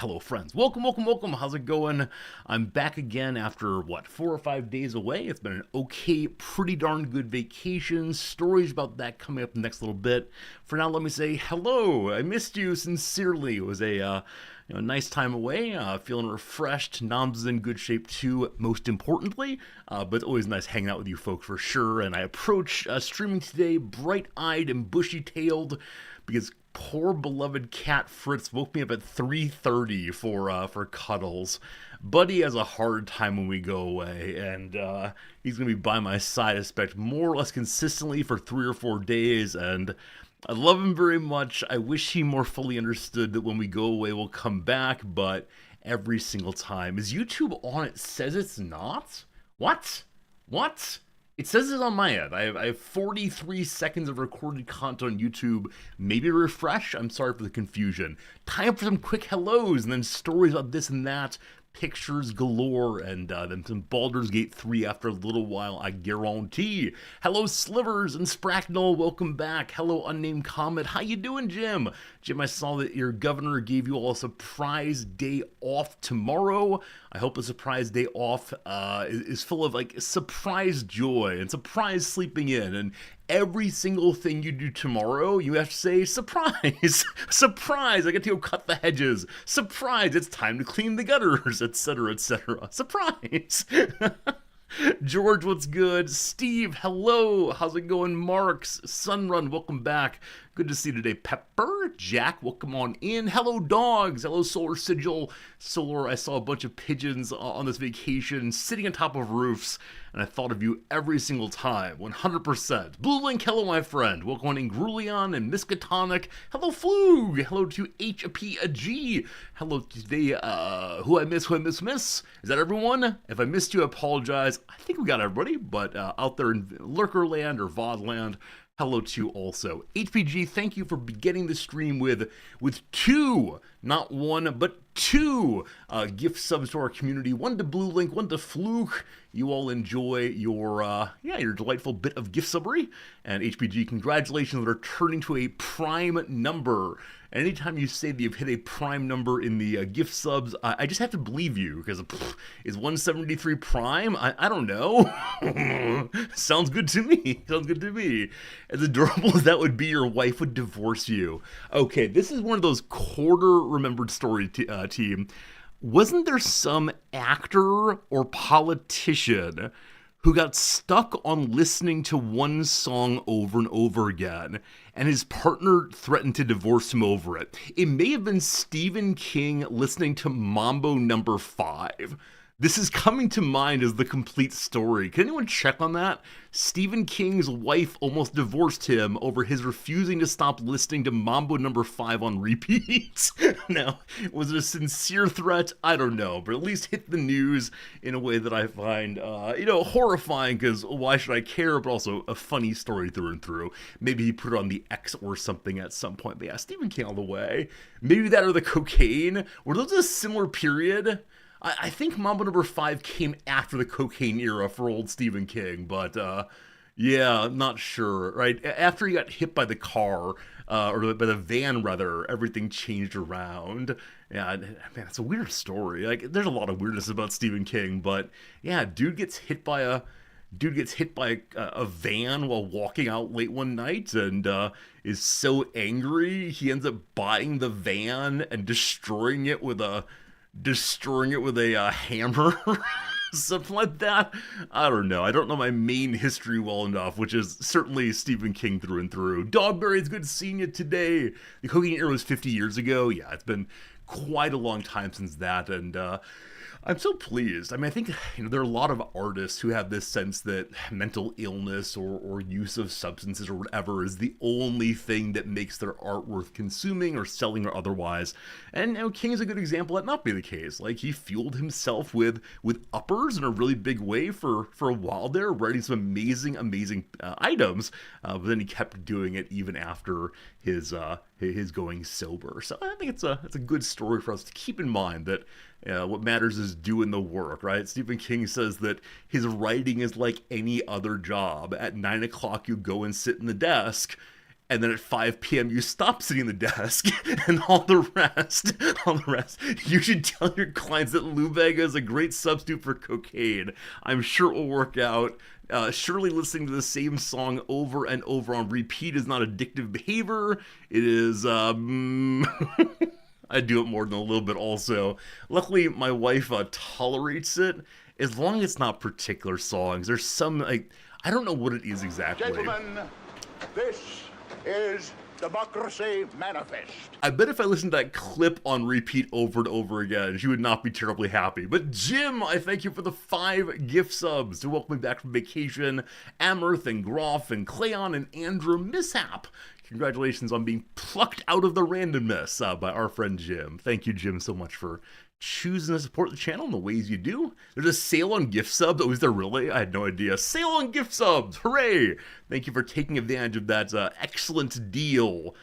Hello, friends. Welcome. How's it going? I'm back again after, 4 or 5 days away. It's been an okay, pretty darn good vacation. Stories about that coming up next little bit. For now, let me say hello. I missed you sincerely. It was a nice time away. Feeling refreshed. Noms is in good shape too, most importantly. But it's always nice hanging out with you folks for sure. And I approach streaming today bright-eyed and bushy-tailed because poor beloved cat Fritz woke me up at 3:30 for cuddles. Buddy has a hard time when we go away, and he's gonna be by my side, I expect, more or less consistently for 3 or 4 days. And I love him very much. I wish he more fully understood that when we go away, we'll come back, but every single time. Is YouTube on? It says it's not? What? What? It says it on my end. I have 43 seconds of recorded content on YouTube. Maybe refresh. I'm sorry for the confusion. Time for some quick hellos and then stories about this and that. Pictures galore, and then some Baldur's Gate 3 after a little while, I guarantee. Hello, Slivers and Spracknell, welcome back. Hello, Unnamed Comet. How you doing, Jim? Jim, I saw that your governor gave you all a surprise day off tomorrow. I hope the surprise day off is full of, surprise joy and surprise sleeping in, and every single thing you do tomorrow, you have to say, surprise, surprise, I get to go cut the hedges, surprise, it's time to clean the gutters, etc., etc., surprise. George, what's good? Steve, hello. How's it going? Marks, Sunrun, welcome back. Good to see you today. Pepper, Jack, welcome on in. Hello, dogs. Hello, Solar Sigil. Solar, I saw a bunch of pigeons on this vacation sitting on top of roofs, and I thought of you every single time. 100%. Blue Link, hello, my friend. Welcome on in, Grulion and Miskatonic. Hello, Flug. Hello to HP Hello today, who I miss. Is that everyone? If I missed you, I apologize. I think we got everybody, but out there in Lurkerland or Vodland, hello to you also. HPG, thank you for beginning the stream with two, not one, but two gift subs to our community. One to Blue Link, one to Fluke. You all enjoy your delightful bit of gift subbery. And HPG, congratulations on returning to a prime number. And anytime you say that you've hit a prime number in the gift subs, I just have to believe you, because is 173 prime? I don't know. Sounds good to me. As adorable as that would be, your wife would divorce you. Okay, this is one of those quarter remembered story team. Wasn't there some actor or politician who got stuck on listening to one song over and over again, and his partner threatened to divorce him over it? It may have been Stephen King listening to Mambo Number 5. This is coming to mind as the complete story. Can anyone check on that? Stephen King's wife almost divorced him over his refusing to stop listening to Mambo Number 5 on repeat. Now, was it a sincere threat? I don't know, but at least hit the news in a way that I find, horrifying, because why should I care, but also a funny story through and through. Maybe he put it on the X or something at some point, but yeah, Stephen King all the way. Maybe that or the cocaine. Were those a similar period? I think Mambo Number 5 came after the cocaine era for old Stephen King, but yeah, not sure, right? After he got hit by the car, or by the van rather, everything changed around. Yeah, man, it's a weird story. There's a lot of weirdness about Stephen King, but yeah, dude gets hit by a van while walking out late one night, and is so angry he ends up buying the van and destroying it with a hammer. Something like that. I don't know. I don't know my main history well enough, which is certainly Stephen King through and through. Dogberry, it's good seeing you today. The cocaine era was 50 years ago. Yeah, it's been quite a long time since that, and I'm so pleased. I mean, I think, there are a lot of artists who have this sense that mental illness or use of substances or whatever is the only thing that makes their art worth consuming or selling or otherwise. And King is a good example that not be the case. He fueled himself with uppers in a really big way for a while there, writing some amazing items, but then he kept doing it even after his going sober. So I think it's a good story for us to keep in mind, that what matters is doing the work, right? Stephen King says that his writing is like any other job. At 9 o'clock, you go and sit in the desk, and then at 5 p.m. you stop sitting at the desk, and all the rest, you should tell your clients that Lubega is a great substitute for cocaine. I'm sure it will work out. Surely listening to the same song over and over on repeat is not addictive behavior. It is, I do it more than a little bit also. Luckily, my wife tolerates it, as long as it's not particular songs. There's some, like, I don't know what it is exactly. Gentlemen, this is Democracy Manifest. I bet if I listened to that clip on repeat over and over again, she would not be terribly happy. But Jim, I thank you for the 5 gift subs to welcome me back from vacation. Amherth and Groff and Cleon and Andrew Mishap. Congratulations on being plucked out of the randomness by our friend Jim. Thank you, Jim, so much for choosing to support the channel in the ways you do. There's a sale on gift subs. Oh, is there really? I had no idea. Sale on gift subs. Hooray! Thank you for taking advantage of that excellent deal.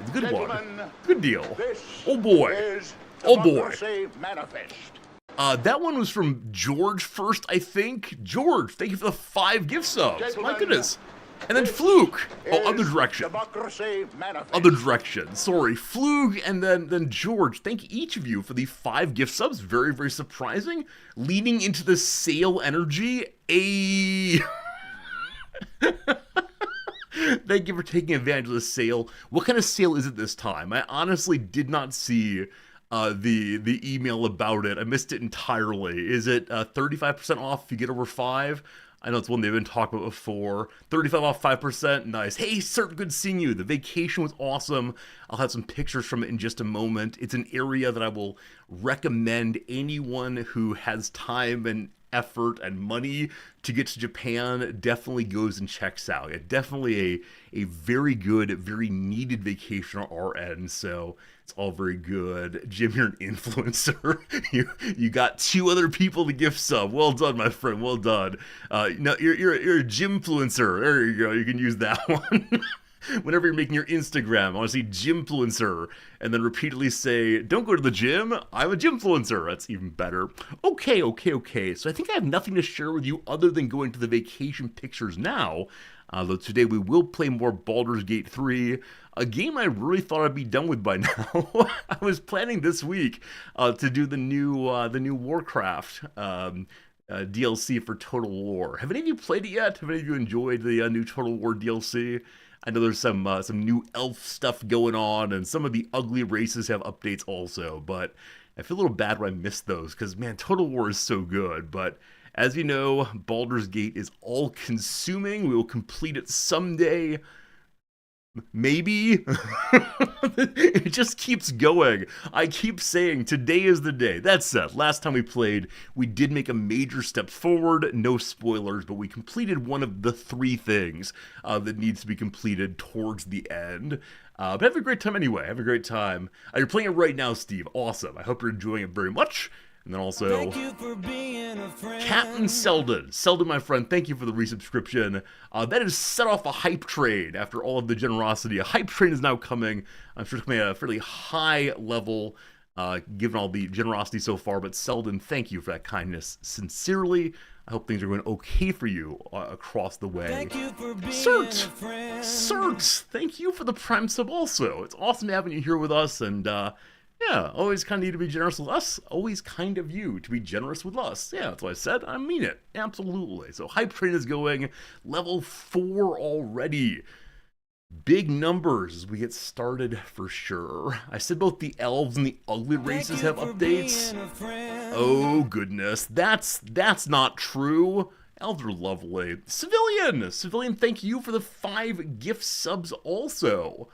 It's a good one. Good deal. Oh boy. Oh boy. Manifest. That one was from George first, I think. George, thank you for the 5 gift subs. Gentlemen, my goodness. And then Fluke. Oh, other direction. Democracy Manifest. Other direction. Sorry. Fluke and then George. Thank each of you for the 5 gift subs. Very, very surprising. Leading into the sale energy. Thank you for taking advantage of the sale. What kind of sale is it this time? I honestly did not see the email about it. I missed it entirely. Is it 35% off if you get over 5? I know it's one they've been talking about before. 35 off 5%. Nice. Hey, sir, good seeing you. The vacation was awesome. I'll have some pictures from it in just a moment. It's an area that I will recommend anyone who has time and effort and money to get to Japan definitely goes and checks out. Yeah, definitely a very good, very needed vacation on our end. So it's all very good. Jim, you're an influencer. you got 2 other people to gift sub. Well done, my friend. Well done. No, you're a Gymfluencer. There you go. You can use that one. Whenever you're making your Instagram, I want to see Gymfluencer, and then repeatedly say, don't go to the gym, I'm a Gymfluencer. That's even better. Okay. So I think I have nothing to share with you other than going to the vacation pictures now. Though today we will play more Baldur's Gate 3, a game I really thought I'd be done with by now. I was planning this week to do the new Warcraft DLC for Total War. Have any of you played it yet? Have any of you enjoyed the new Total War DLC? I know there's some new elf stuff going on, and some of the ugly races have updates also, but I feel a little bad when I missed those, because, man, Total War is so good. But as you know, Baldur's Gate is all-consuming. We will complete it someday. Maybe. It just keeps going. I keep saying today is the day. That said, last time we played, we did make a major step forward. No spoilers, but we completed one of the 3 things that needs to be completed towards the end. But have a great time anyway. Have a great time. You're playing it right now, Steve. Awesome. I hope you're enjoying it very much. And then also, Captain Selden. Selden, my friend, thank you for the resubscription. That has set off a hype train after all of the generosity. A hype train is now coming. I'm sure it's coming at a fairly high level, given all the generosity so far. But Selden, thank you for that kindness. Sincerely, I hope things are going okay for you across the way. Thank you for being Cert, thank you for the Prime sub also. It's awesome having you here with us, and yeah, always kind of you to be generous with us. Always kind of you to be generous with us. Yeah, that's what I said. I mean it. Absolutely. So Hype Train is going level 4 already. Big numbers as we get started for sure. I said both the elves and the ugly races have updates. Oh goodness, that's not true. Elves are lovely. Civilian, thank you for the 5 gift subs also.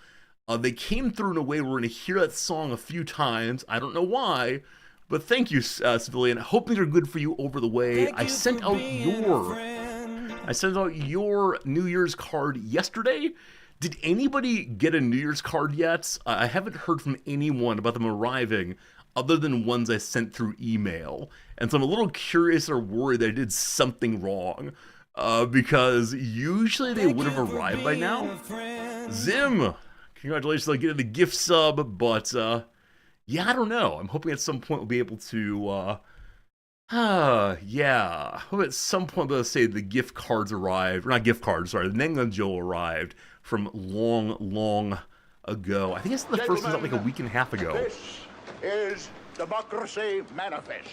They came through in a way we're going to hear that song a few times. I don't know why, but thank you, Civilian. I hope things are good for you over the way. I sent out your New Year's card yesterday. Did anybody get a New Year's card yet? I haven't heard from anyone about them arriving other than ones I sent through email. And so I'm a little curious or worried that I did something wrong. Because usually they would have arrived by now. Zim! Congratulations on getting the gift sub, but yeah, I don't know. I'm hoping at some point we'll be able to Yeah. Well, at some point, let's say the gift cards arrived, or not gift cards, sorry, the Nenganjo arrived from long, long ago. I think it's the first one's out like a Gentlemen, week and a half ago. this is Democracy Manifest.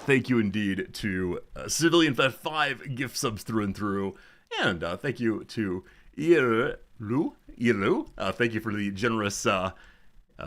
Thank you indeed to Civilian Fat 5 gift subs through and through. And thank you to Iru. Thank you for the generous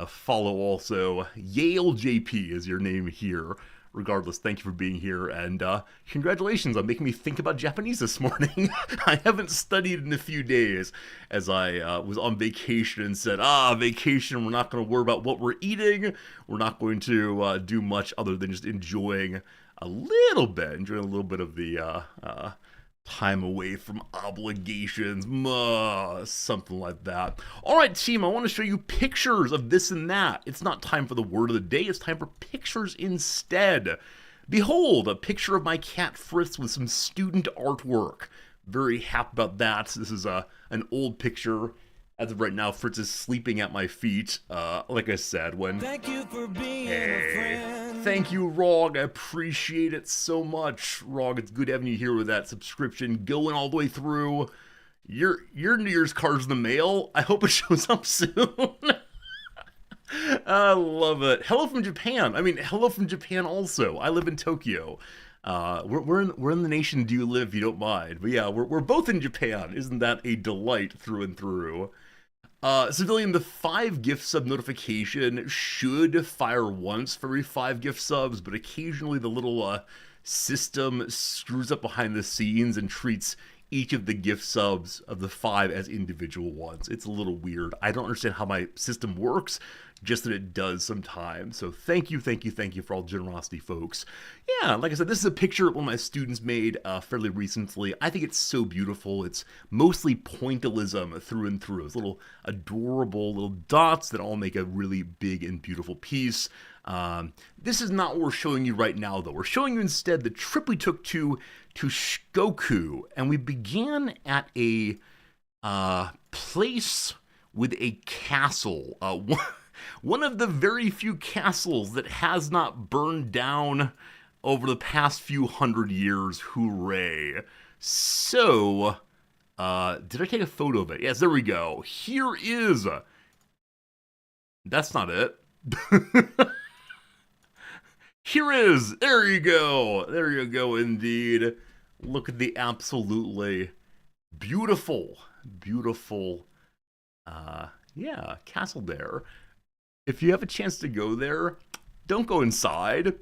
follow also. Yale JP is your name here. Regardless, thank you for being here, and congratulations on making me think about Japanese this morning. I haven't studied in a few days, as I was on vacation and said, vacation, we're not going to worry about what we're eating. We're not going to do much other than just enjoying a little bit of the time away from obligations, something like that. All right, team, I want to show you pictures of this and that. It's not time for the word of the day, it's time for pictures instead. Behold, a picture of my cat Fritz with some student artwork. Very happy about that. This is an old picture. As of right now, Fritz is sleeping at my feet. Like I said, when... Thank you for being a friend. Thank you, Rog. I appreciate it so much. Rog, it's good having you here with that subscription going all the way through. Your New Year's card's in the mail. I hope it shows up soon. I love it. Hello from Japan. I mean, hello from Japan also. I live in Tokyo. We're in the nation do you live, if you don't mind. But yeah, we're both in Japan. Isn't that a delight through and through? Civilian, the 5 gift sub notification should fire once for every 5 gift subs, but occasionally the little system screws up behind the scenes and treats each of the gift subs of the 5 as individual ones. It's a little weird. I don't understand how my system works, just that it does sometimes. So thank you for all generosity, folks. Yeah, like I said, this is a picture one of my students made fairly recently. I think it's so beautiful. It's mostly pointillism through and through. It's little adorable little dots that all make a really big and beautiful piece. This is not what we're showing you right now, though. We're showing you instead the trip we took to Shikoku, and we began at a place with a castle. One of the very few castles that has not burned down over the past few hundred years. Hooray. So, did I take a photo of it? Yes, there we go. Here is... That's not it. Here is... There you go. There you go, indeed. Look at the absolutely beautiful, castle there. If you have a chance to go there, don't go inside.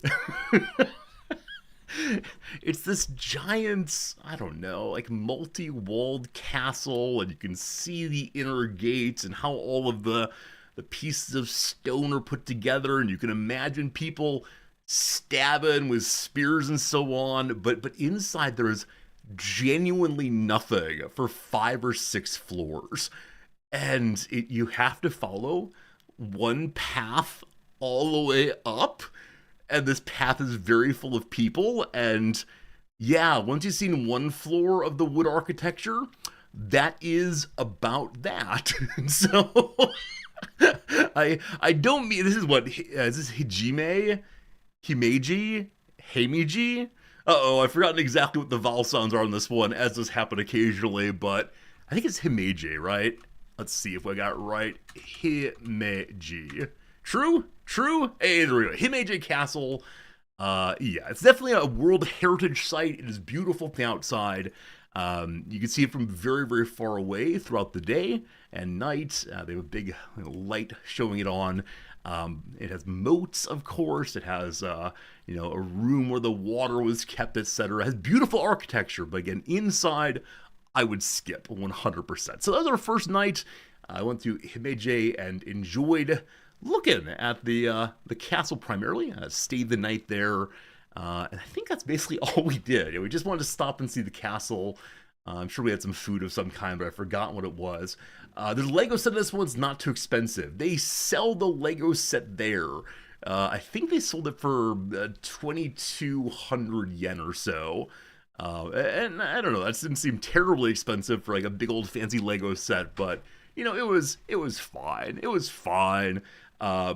It's this giant, I don't know, like multi-walled castle, and you can see the inner gates and how all of the pieces of stone are put together, and you can imagine people stabbing with spears and so on, but inside there's genuinely nothing for 5 or 6 floors. And you have to follow one path all the way up, and this path is very full of people, and yeah, once you've seen one floor of the wood architecture, that is about that. So I don't mean, this is what, is this Himeji? I've forgotten exactly what the vowel sounds are on this one, as does happen occasionally, but I think it's Himeji, right? Let's see if I got it right. Himeji. True? Hey, there we go. Himeji Castle. Yeah, it's definitely a World Heritage Site. It is beautiful from the outside. You can see it from very, very far away throughout the day and night. They have a big light showing it on. It has moats, of course. It has, a room where the water was kept, etc. It has beautiful architecture, but again, inside, I would skip 100%. So that was our first night. I went to Himeji and enjoyed looking at the castle primarily. Stayed the night there, and I think that's basically all we did. We just wanted to stop and see the castle. I'm sure we had some food of some kind, but I forgot what it was. There's a Lego set. This one's not too expensive. They sell the Lego set there. I think they sold it for 2,200 yen or so. And I don't know, that didn't seem terribly expensive for like a big old fancy Lego set, but it was fine. It was fine.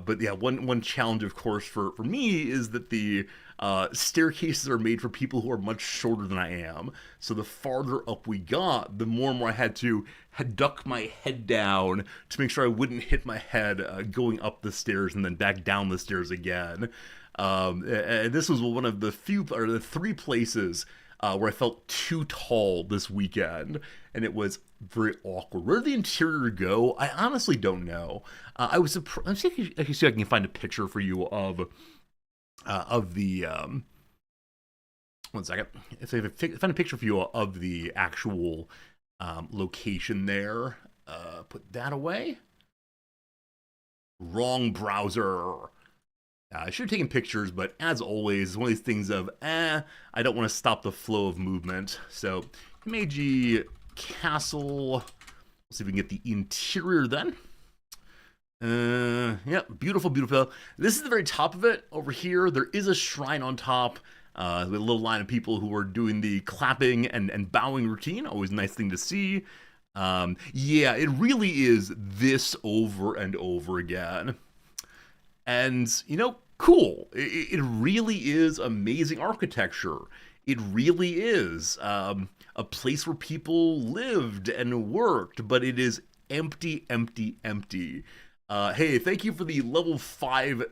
But yeah, one challenge, of course, for me is that the staircases are made for people who are much shorter than I am. So the farther up we got, the more and more I had to duck my head down to make sure I wouldn't hit my head going up the stairs and then back down the stairs again. And this was one of the few or the three places where I felt too tall this weekend, and it was very awkward. Where did the interior go? I honestly don't know. I was surprised. Let's see if I can find a picture for you of the. One second. If I find a picture for you of the actual location there, put that away. Wrong browser. I should have taken pictures, but as always, it's one of these things of, I don't want to stop the flow of movement. So, Himeji Castle. Let's see if we can get the interior then. Yeah, beautiful, beautiful. This is the very top of it. Over here, there is a shrine on top. With a little line of people who are doing the clapping and bowing routine. Always a nice thing to see. Yeah, it really is this over and over again. And, cool. It really is amazing architecture. It really is a place where people lived and worked, but it is empty, empty, empty. Hey, thank you for the level 5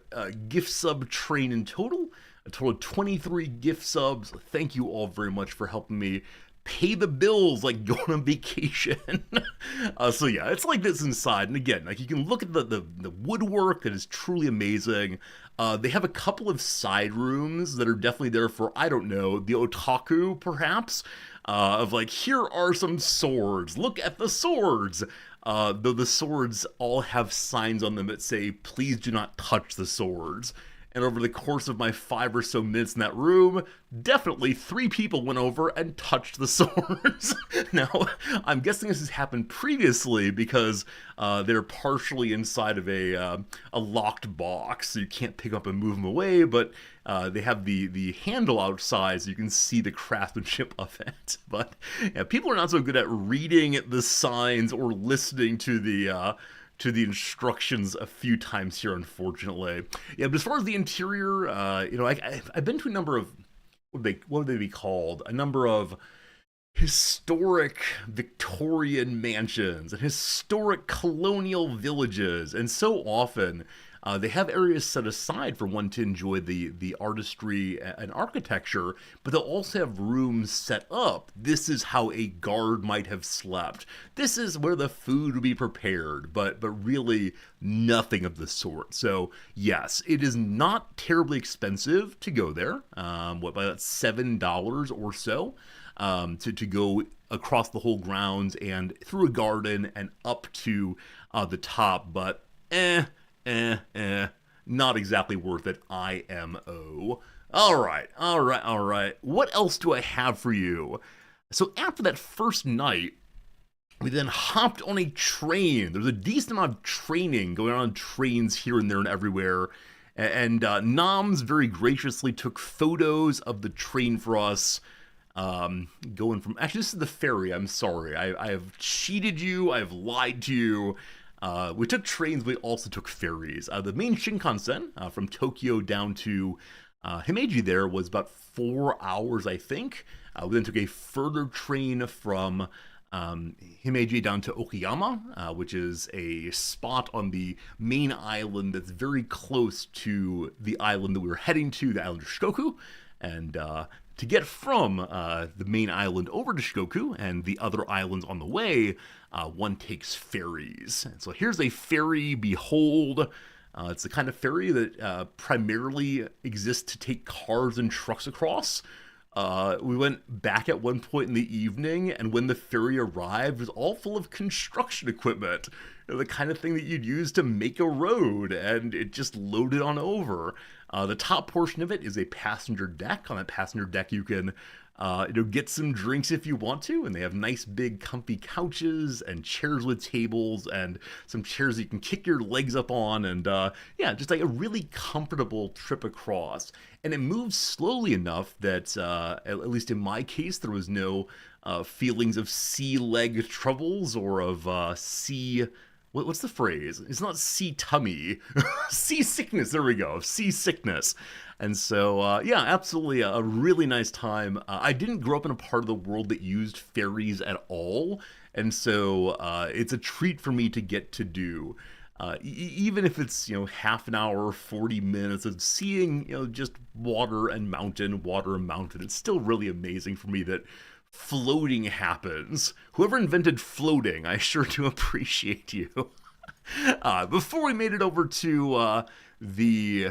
gift sub train in total. A total of 23 gift subs. Thank you all very much for helping me pay the bills like going on vacation. So yeah, it's like this inside. And again, like you can look at the woodwork that is truly amazing. They have a couple of side rooms that are definitely there for, I don't know, the otaku perhaps, of like, here are some swords. Look at the swords. Though the swords all have signs on them that say, please do not touch the swords. And over the course of my 5 or so minutes in that room, definitely 3 people went over and touched the swords. Now, I'm guessing this has happened previously because they're partially inside of a locked box, so you can't pick up and move them away, but they have the handle outside so you can see the craftsmanship of it. But yeah, people are not so good at reading the signs or listening to the instructions a few times here, unfortunately. Yeah, but as far as the interior, I've been to a number of, what would they be called? A number of historic Victorian mansions and historic colonial villages, and so often they have areas set aside for one to enjoy the artistry and architecture, but they'll also have rooms set up. This is how a guard might have slept. This is where the food would be prepared, but really nothing of the sort. So yes, it is not terribly expensive to go there. About $7 or so to go across the whole grounds and through a garden and up to the top, but not exactly worth it, IMO. All right. What else do I have for you? So after that first night, we then hopped on a train. There's a decent amount of training going on trains here and there and everywhere. And Noms very graciously took photos of the train for us. Going from, actually, this is the ferry. I'm sorry. I have cheated you. I've lied to you. We took trains, we also took ferries. The main Shinkansen from Tokyo down to Himeji there was about 4 hours, I think. We then took a further train from Himeji down to Okayama, which is a spot on the main island that's very close to the island that we were heading to, the island of Shikoku. And to get from the main island over to Shikoku and the other islands on the way, one takes ferries. And so here's a ferry, behold. It's the kind of ferry that primarily exists to take cars and trucks across. We went back at one point in the evening, and when the ferry arrived, it was all full of construction equipment. The kind of thing that you'd use to make a road, and it just loaded on over. The top portion of it is a passenger deck. On that passenger deck, you can get some drinks if you want to, and they have nice big comfy couches and chairs with tables and some chairs you can kick your legs up on, and just like a really comfortable trip across. And it moves slowly enough that, at least in my case, there was no feelings of sea leg troubles or of sea what's the phrase? It's not sea tummy, sea sickness. There we go, sea sickness. And so, yeah, absolutely a really nice time. I didn't grow up in a part of the world that used ferries at all, and so it's a treat for me to get to do. Even if it's half an hour, 40 minutes of seeing just water and mountain, it's still really amazing for me that floating happens. Whoever invented floating, I sure do appreciate you. Before we made it over to the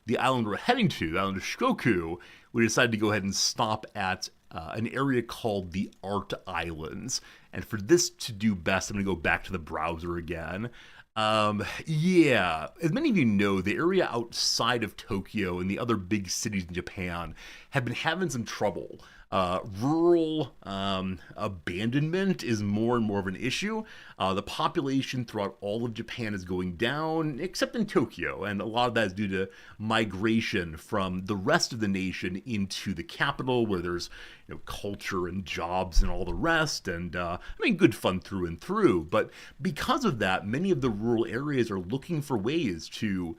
the island we're heading to, the island of Shikoku, we decided to go ahead and stop at an area called the Art Islands. And for this to do best, I'm going to go back to the browser again. Yeah, as many of you know, the area outside of Tokyo and the other big cities in Japan have been having some trouble. Rural abandonment is more and more of an issue. The population throughout all of Japan is going down, except in Tokyo, and a lot of that is due to migration from the rest of the nation into the capital, where there's culture and jobs and all the rest, and I mean, good fun through and through. But because of that, many of the rural areas are looking for ways to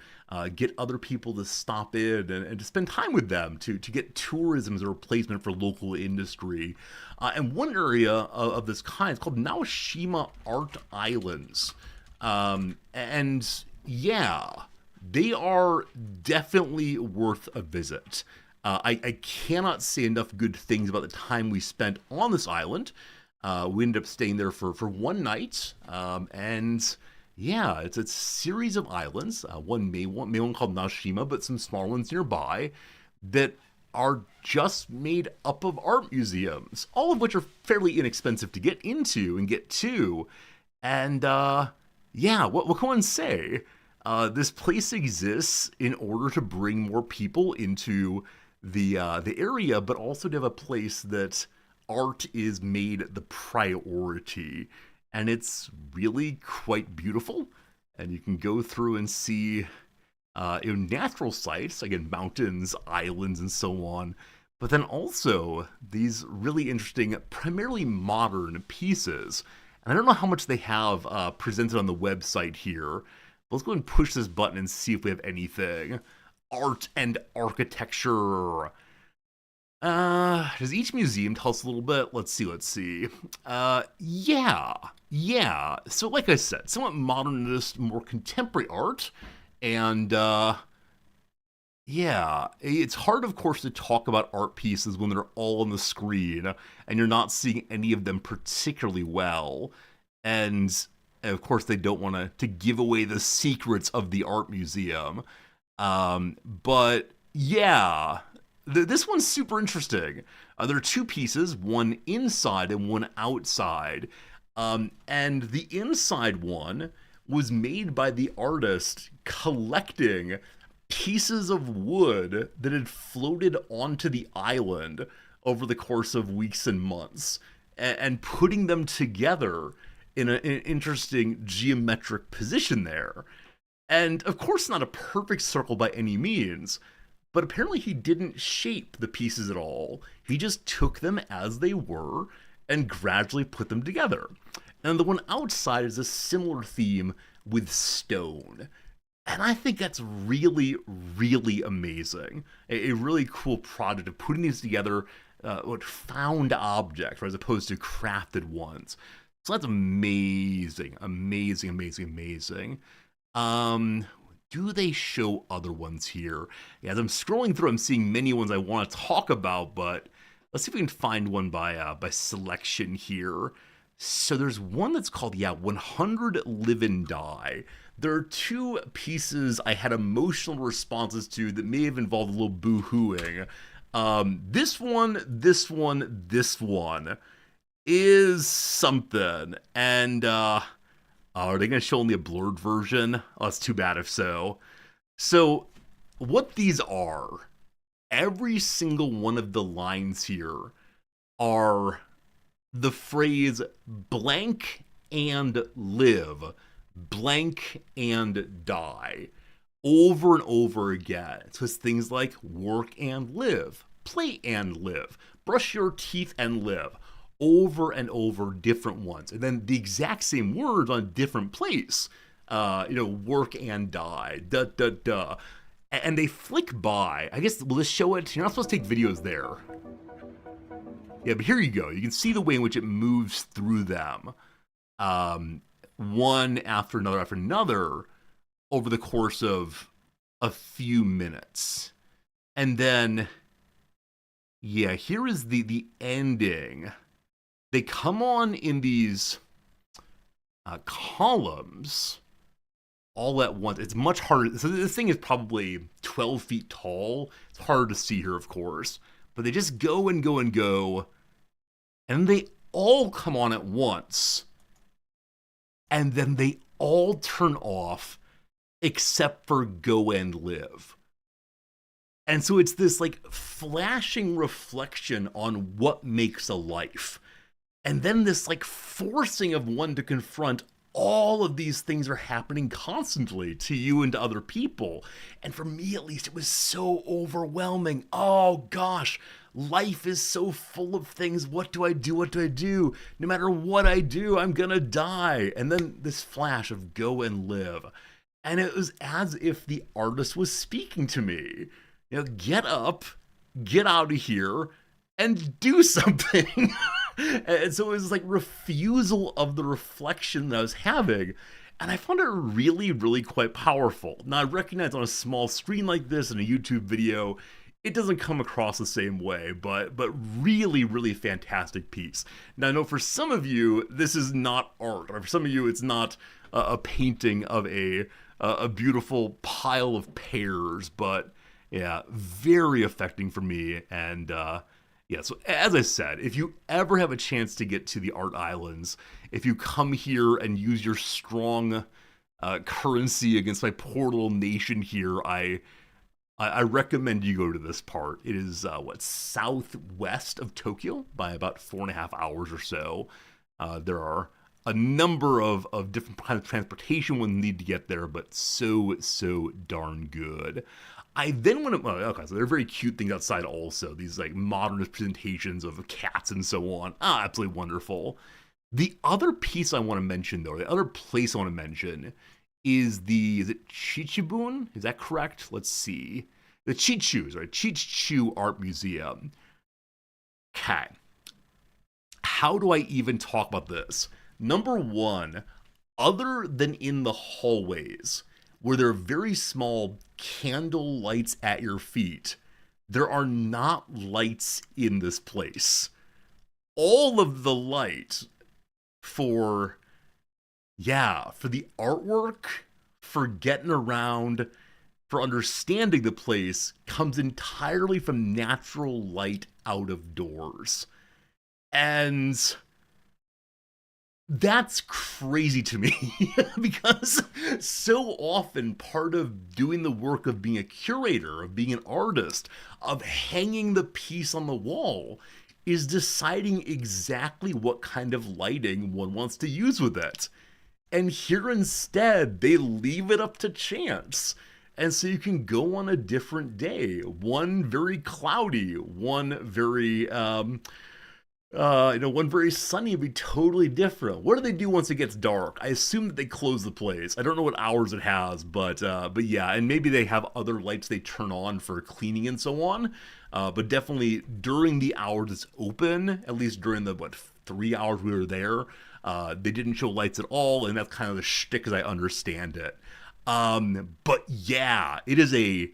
get other people to stop in and to spend time with them, to get tourism as a replacement for local industry. And one area of this kind is called Naoshima Art Islands. And yeah, they are definitely worth a visit. I cannot say enough good things about the time we spent on this island. We ended up staying there for one night, and yeah, it's a series of islands, one main one called Nashima, but some small ones nearby that are just made up of art museums, all of which are fairly inexpensive to get into and get to. And yeah, what can one say? This place exists in order to bring more people into the area, but also to have a place that art is made the priority. And it's really quite beautiful. And you can go through and see natural sights, again, mountains, islands, and so on. But then also these really interesting, primarily modern pieces. And I don't know how much they have presented on the website here. But let's go and push this button and see if we have anything. Art and architecture. Does each museum tell us a little bit? Let's see. Yeah. So like I said, somewhat modernist, more contemporary art. And, yeah, it's hard, of course, to talk about art pieces when they're all on the screen and you're not seeing any of them particularly well. And, of course, they don't want to give away the secrets of the art museum. But, yeah, this one's super interesting. There are two pieces, one inside and one outside. And the inside one was made by the artist collecting pieces of wood that had floated onto the island over the course of weeks and months and putting them together in an interesting geometric position there. And of course, not a perfect circle by any means, but apparently he didn't shape the pieces at all. He just took them as they were and gradually put them together. And the one outside is a similar theme with stone. And I think that's really, really amazing. A really cool project of putting these together, found objects, as opposed to crafted ones. So that's amazing. Do they show other ones here? Yeah, as I'm scrolling through, I'm seeing many ones I want to talk about, but let's see if we can find one by selection here. So there's one that's called, 100 Live and Die. There are two pieces I had emotional responses to that may have involved a little boo-hooing. This one is something. And, are they going to show only a blurred version? Oh, that's too bad if so. So, what these are, every single one of the lines here are the phrase blank and live, blank and die, over and over again. So it's things like work and live, play and live, brush your teeth and live. over and over, different ones, and then the exact same words on a different place. Work and die, da da da, and they flick by. I guess we'll just show it. You're not supposed to take videos there. Yeah, but here you go. You can see the way in which it moves through them, one after another, over the course of a few minutes. And then, yeah, here is the ending. They come on in these columns all at once. It's much harder. So this thing is probably 12 feet tall. It's harder to see here, of course. But they just go and go and go. And they all come on at once. And then they all turn off except for go and live. And so it's this like flashing reflection on what makes a life. And then this like forcing of one to confront all of these things are happening constantly to you and to other people. And for me, at least, it was so overwhelming. Oh gosh, life is so full of things. What do I do? What do I do? No matter what I do, I'm gonna die. And then this flash of go and live. And it was as if the artist was speaking to me. Get up, get out of here, and do something. And so it was like refusal of the reflection that I was having. And I found it really, really quite powerful. Now, I recognize on a small screen like this in a YouTube video, it doesn't come across the same way, but really, really fantastic piece. Now, I know for some of you, this is not art. Or for some of you, it's not a painting of a beautiful pile of pears, but yeah, very affecting for me. And yeah, so as I said, if you ever have a chance to get to the Art Islands, if you come here and use your strong currency against my poor little nation here, I recommend you go to this part. It is, southwest of Tokyo by about 4.5 hours or so. There are a number of different kinds of transportation one need to get there, but so darn good. I then went okay, so they're very cute things outside also. These like modernist presentations of cats and so on. Absolutely wonderful. The other piece I want to mention though, the other place I want to mention is is it Chichibun? Is that correct? Let's see. The Chichu, right? Chichu Art Museum. Okay. How do I even talk about this? Number one, other than in the hallways, where there are very small candle lights at your feet, there are not lights in this place. All of the light for the artwork, for getting around, for understanding the place, comes entirely from natural light out of doors. And that's crazy to me because so often part of doing the work of being a curator, of being an artist, of hanging the piece on the wall is deciding exactly what kind of lighting one wants to use with it. And here instead, they leave it up to chance. And so you can go on a different day, one very cloudy, one very one very sunny would be totally different. What do they do once it gets dark? I assume that they close the place. I don't know what hours it has, but yeah, and maybe they have other lights they turn on for cleaning and so on. But definitely during the hours it's open, at least during the 3 hours we were there, they didn't show lights at all, and that's kind of the shtick as I understand it. But yeah, it is a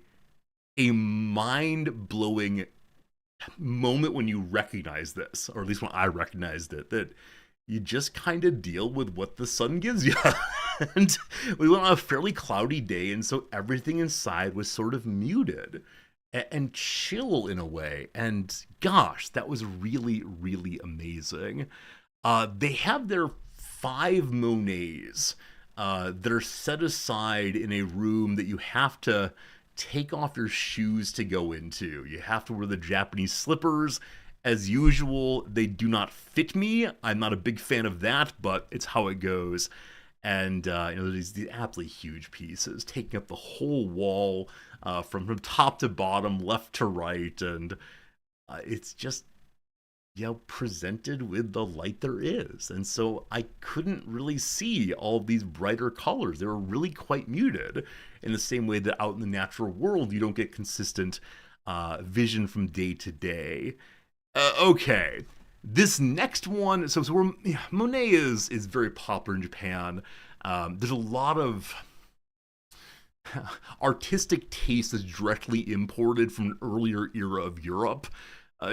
mind-blowing moment when you recognize this, or at least when I recognized it, that you just kind of deal with what the sun gives you. And we went on a fairly cloudy day, and so everything inside was sort of muted and chill in a way. And gosh, that was really, really amazing. They have their 5 Monets that are set aside in a room that you have to take off your shoes to go into. You have to wear the Japanese slippers. As usual, they do not fit me. I'm not a big fan of that, but it's how it goes. And there's these absolutely huge pieces taking up the whole wall, from top to bottom, left to right, and it's just presented with the light there is. And so I couldn't really see all these brighter colors. They were really quite muted, in the same way that out in the natural world, you don't get consistent vision from day to day. Okay. This next one, Monet is very popular in Japan. There's a lot of artistic taste that's directly imported from an earlier era of Europe.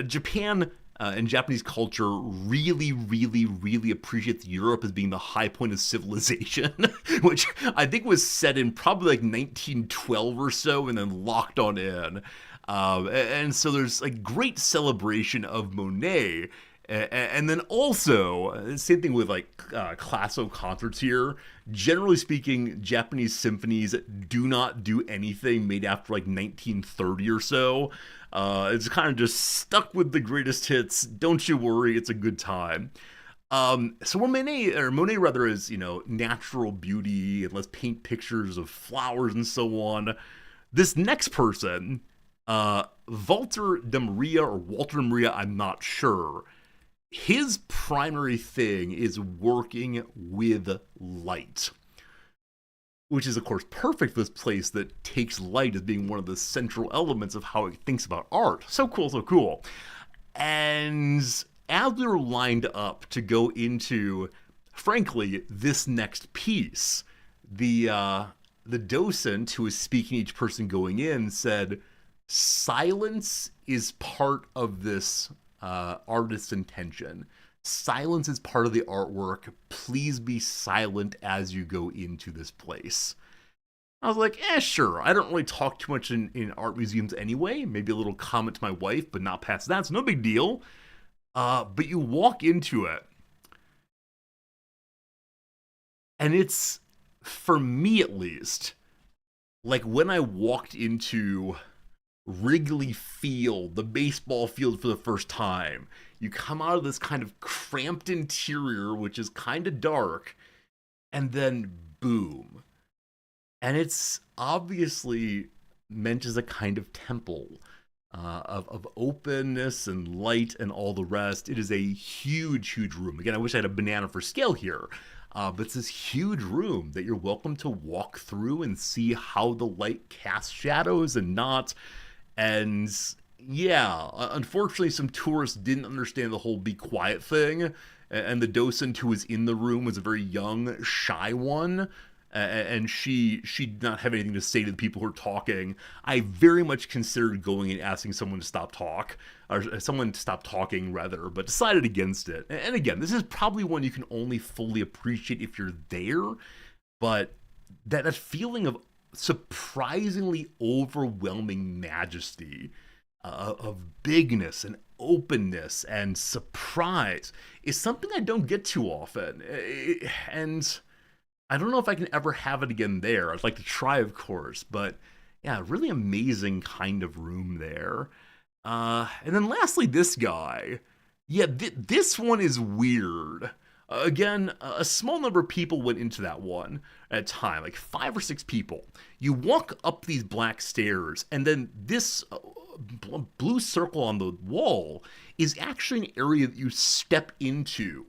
Japan and Japanese culture really, really, really appreciates Europe as being the high point of civilization, which I think was set in probably like 1912 or so and then locked on in. And so there's like great celebration of Monet. And then also, same thing with like classical concerts here. Generally speaking, Japanese symphonies do not do anything made after like 1930 or so. It's kind of just stuck with the greatest hits. Don't you worry, it's a good time. So where Monet rather is, natural beauty and let's paint pictures of flowers and so on. This next person, Walter de Maria or Walter de Maria, I'm not sure. His primary thing is working with light, which is, of course, perfect for this place that takes light as being one of the central elements of how it thinks about art. So cool, so cool. And as we were lined up to go into, frankly, this next piece, the docent who was speaking each person going in said, silence is part of this artist's intention. Silence is part of the artwork. Please be silent as you go into this place. I was like, sure. I don't really talk too much in art museums anyway. Maybe a little comment to my wife, but not past that. It's no big deal. But you walk into it, and it's, for me at least, like when I walked into Wrigley Field, the baseball field, for the first time. You come out of this kind of cramped interior, which is kind of dark, and then boom. And it's obviously meant as a kind of temple of openness and light and all the rest. It is a huge, huge room. Again, I wish I had a banana for scale here. But it's this huge room that you're welcome to walk through and see how the light casts shadows and not. And yeah, unfortunately, some tourists didn't understand the whole be quiet thing. And the docent who was in the room was a very young, shy one. And she did not have anything to say to the people who were talking. I very much considered going and asking someone to stop talking rather, but decided against it. And again, this is probably one you can only fully appreciate if you're there. But that feeling of surprisingly overwhelming majesty, of bigness and openness and surprise, is something I don't get too often. And I don't know if I can ever have it again there. I'd like to try, of course, but yeah, really amazing kind of room there. And then lastly, this guy. Yeah, this one is weird. Again, a small number of people went into that one at a time, like 5 or 6 people. You walk up these black stairs, and then this blue circle on the wall is actually an area that you step into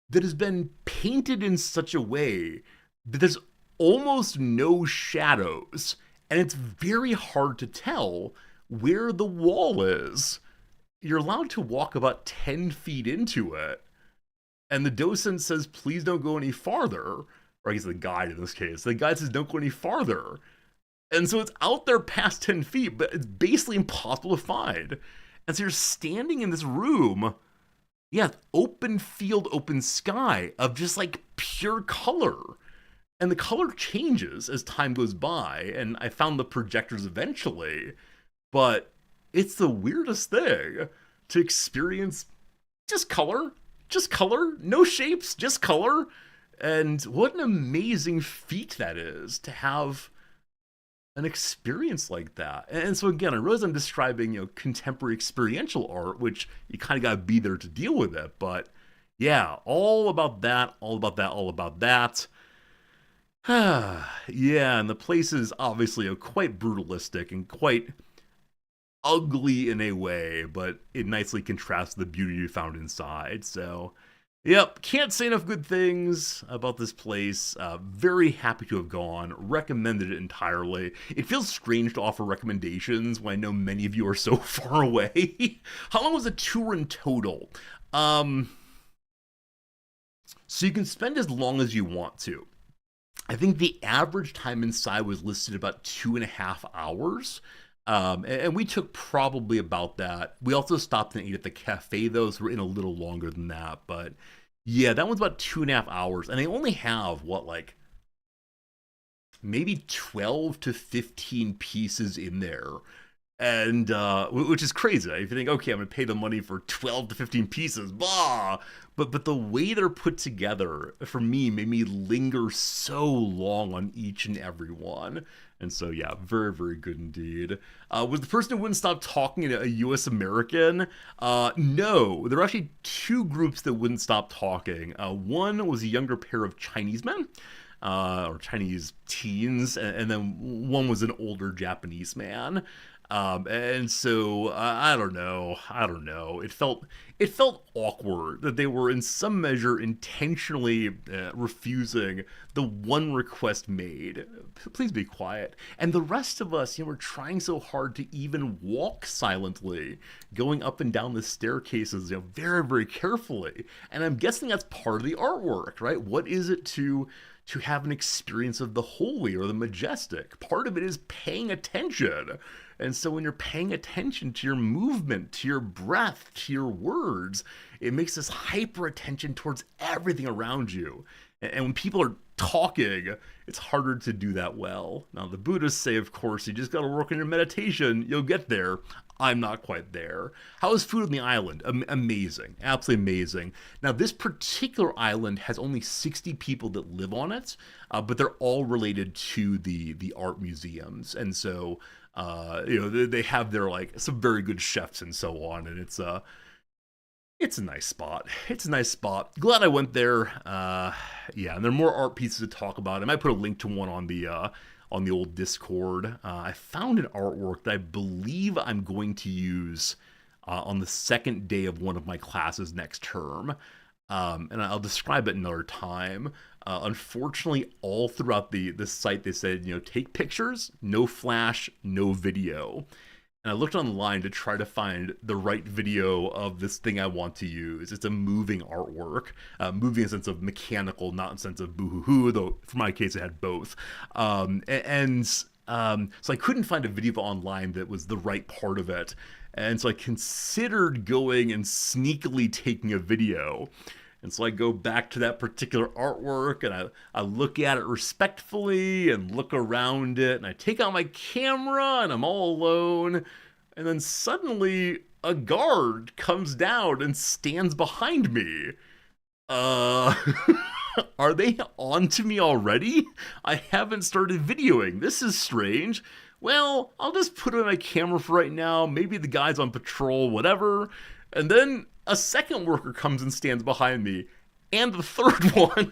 that has been painted in such a way that there's almost no shadows, and it's very hard to tell where the wall is. You're allowed to walk about 10 feet into it, and the docent says, please don't go any farther. Or I guess the guide in this case. The guide says, don't go any farther. And so it's out there past 10 feet, but it's basically impossible to find. And so you're standing in this room, yeah, open field, open sky, of just like pure color. And the color changes as time goes by, and I found the projectors eventually, but it's the weirdest thing to experience just color, no shapes, just color. And what an amazing feat that is to have an experience like that. And so again, I realize I'm describing, contemporary experiential art, which you kind of got to be there to deal with it. But yeah, all about that. Yeah, and the place is obviously quite brutalistic and quite ugly in a way, but it nicely contrasts the beauty you found inside. So, yep, can't say enough good things about this place. Very happy to have gone. Recommended it entirely. It feels strange to offer recommendations when I know many of you are so far away. How long was the tour in total? So you can spend as long as you want to. I think the average time inside was listed about 2.5 hours. And we took probably about that. We also stopped and ate at the cafe, though, so we're in a little longer than that. But yeah, that one's about 2.5 hours. And they only have, what, like maybe 12 to 15 pieces in there. And which is crazy. If you think, okay, I'm gonna pay the money for 12 to 15 pieces, blah. But the way they're put together for me made me linger so long on each and every one. And so yeah, very very good indeed. Was the person who wouldn't stop talking a U.S. American? No, there were actually two groups that wouldn't stop talking. One was a younger pair of Chinese men. Or Chinese teens, and then one was an older Japanese man. And so I don't know. It felt awkward that they were in some measure intentionally refusing the one request made. Please be quiet. And the rest of us, were trying so hard to even walk silently, going up and down the staircases, very very carefully. And I'm guessing that's part of the artwork, right? What is it to have an experience of the holy or the majestic? Part of it is paying attention. And so when you're paying attention to your movement, to your breath, to your words, it makes this hyper attention towards everything around you. And when people are talking, it's harder to do that well. Now, the Buddhists say, of course, you just got to work on your meditation. You'll get there. I'm not quite there. How is food on the island? Amazing. Absolutely amazing. Now, this particular island has only 60 people that live on it, but they're all related to the art museums. And so, they have their, like, some very good chefs and so on. And it's a nice spot. It's a nice spot. Glad I went there. Yeah, and there are more art pieces to talk about. I might put a link to one on the old Discord. I found an artwork that I believe I'm going to use on the second day of one of my classes next term. And I'll describe it another time. Unfortunately, all throughout the site, they said, take pictures, no flash, no video. And I looked online to try to find the right video of this thing I want to use. It's a moving artwork, moving in the sense of mechanical, not in the sense of boo-hoo-hoo, though for my case it had both. So I couldn't find a video online that was the right part of it. And so I considered going and sneakily taking a video. And so I go back to that particular artwork and I look at it respectfully and look around it and I take out my camera and I'm all alone. And then suddenly a guard comes down and stands behind me. Are they on to me already? I haven't started videoing. This is strange. Well, I'll just put on my camera for right now. Maybe the guy's on patrol, whatever. And then a second worker comes and stands behind me, and the third one.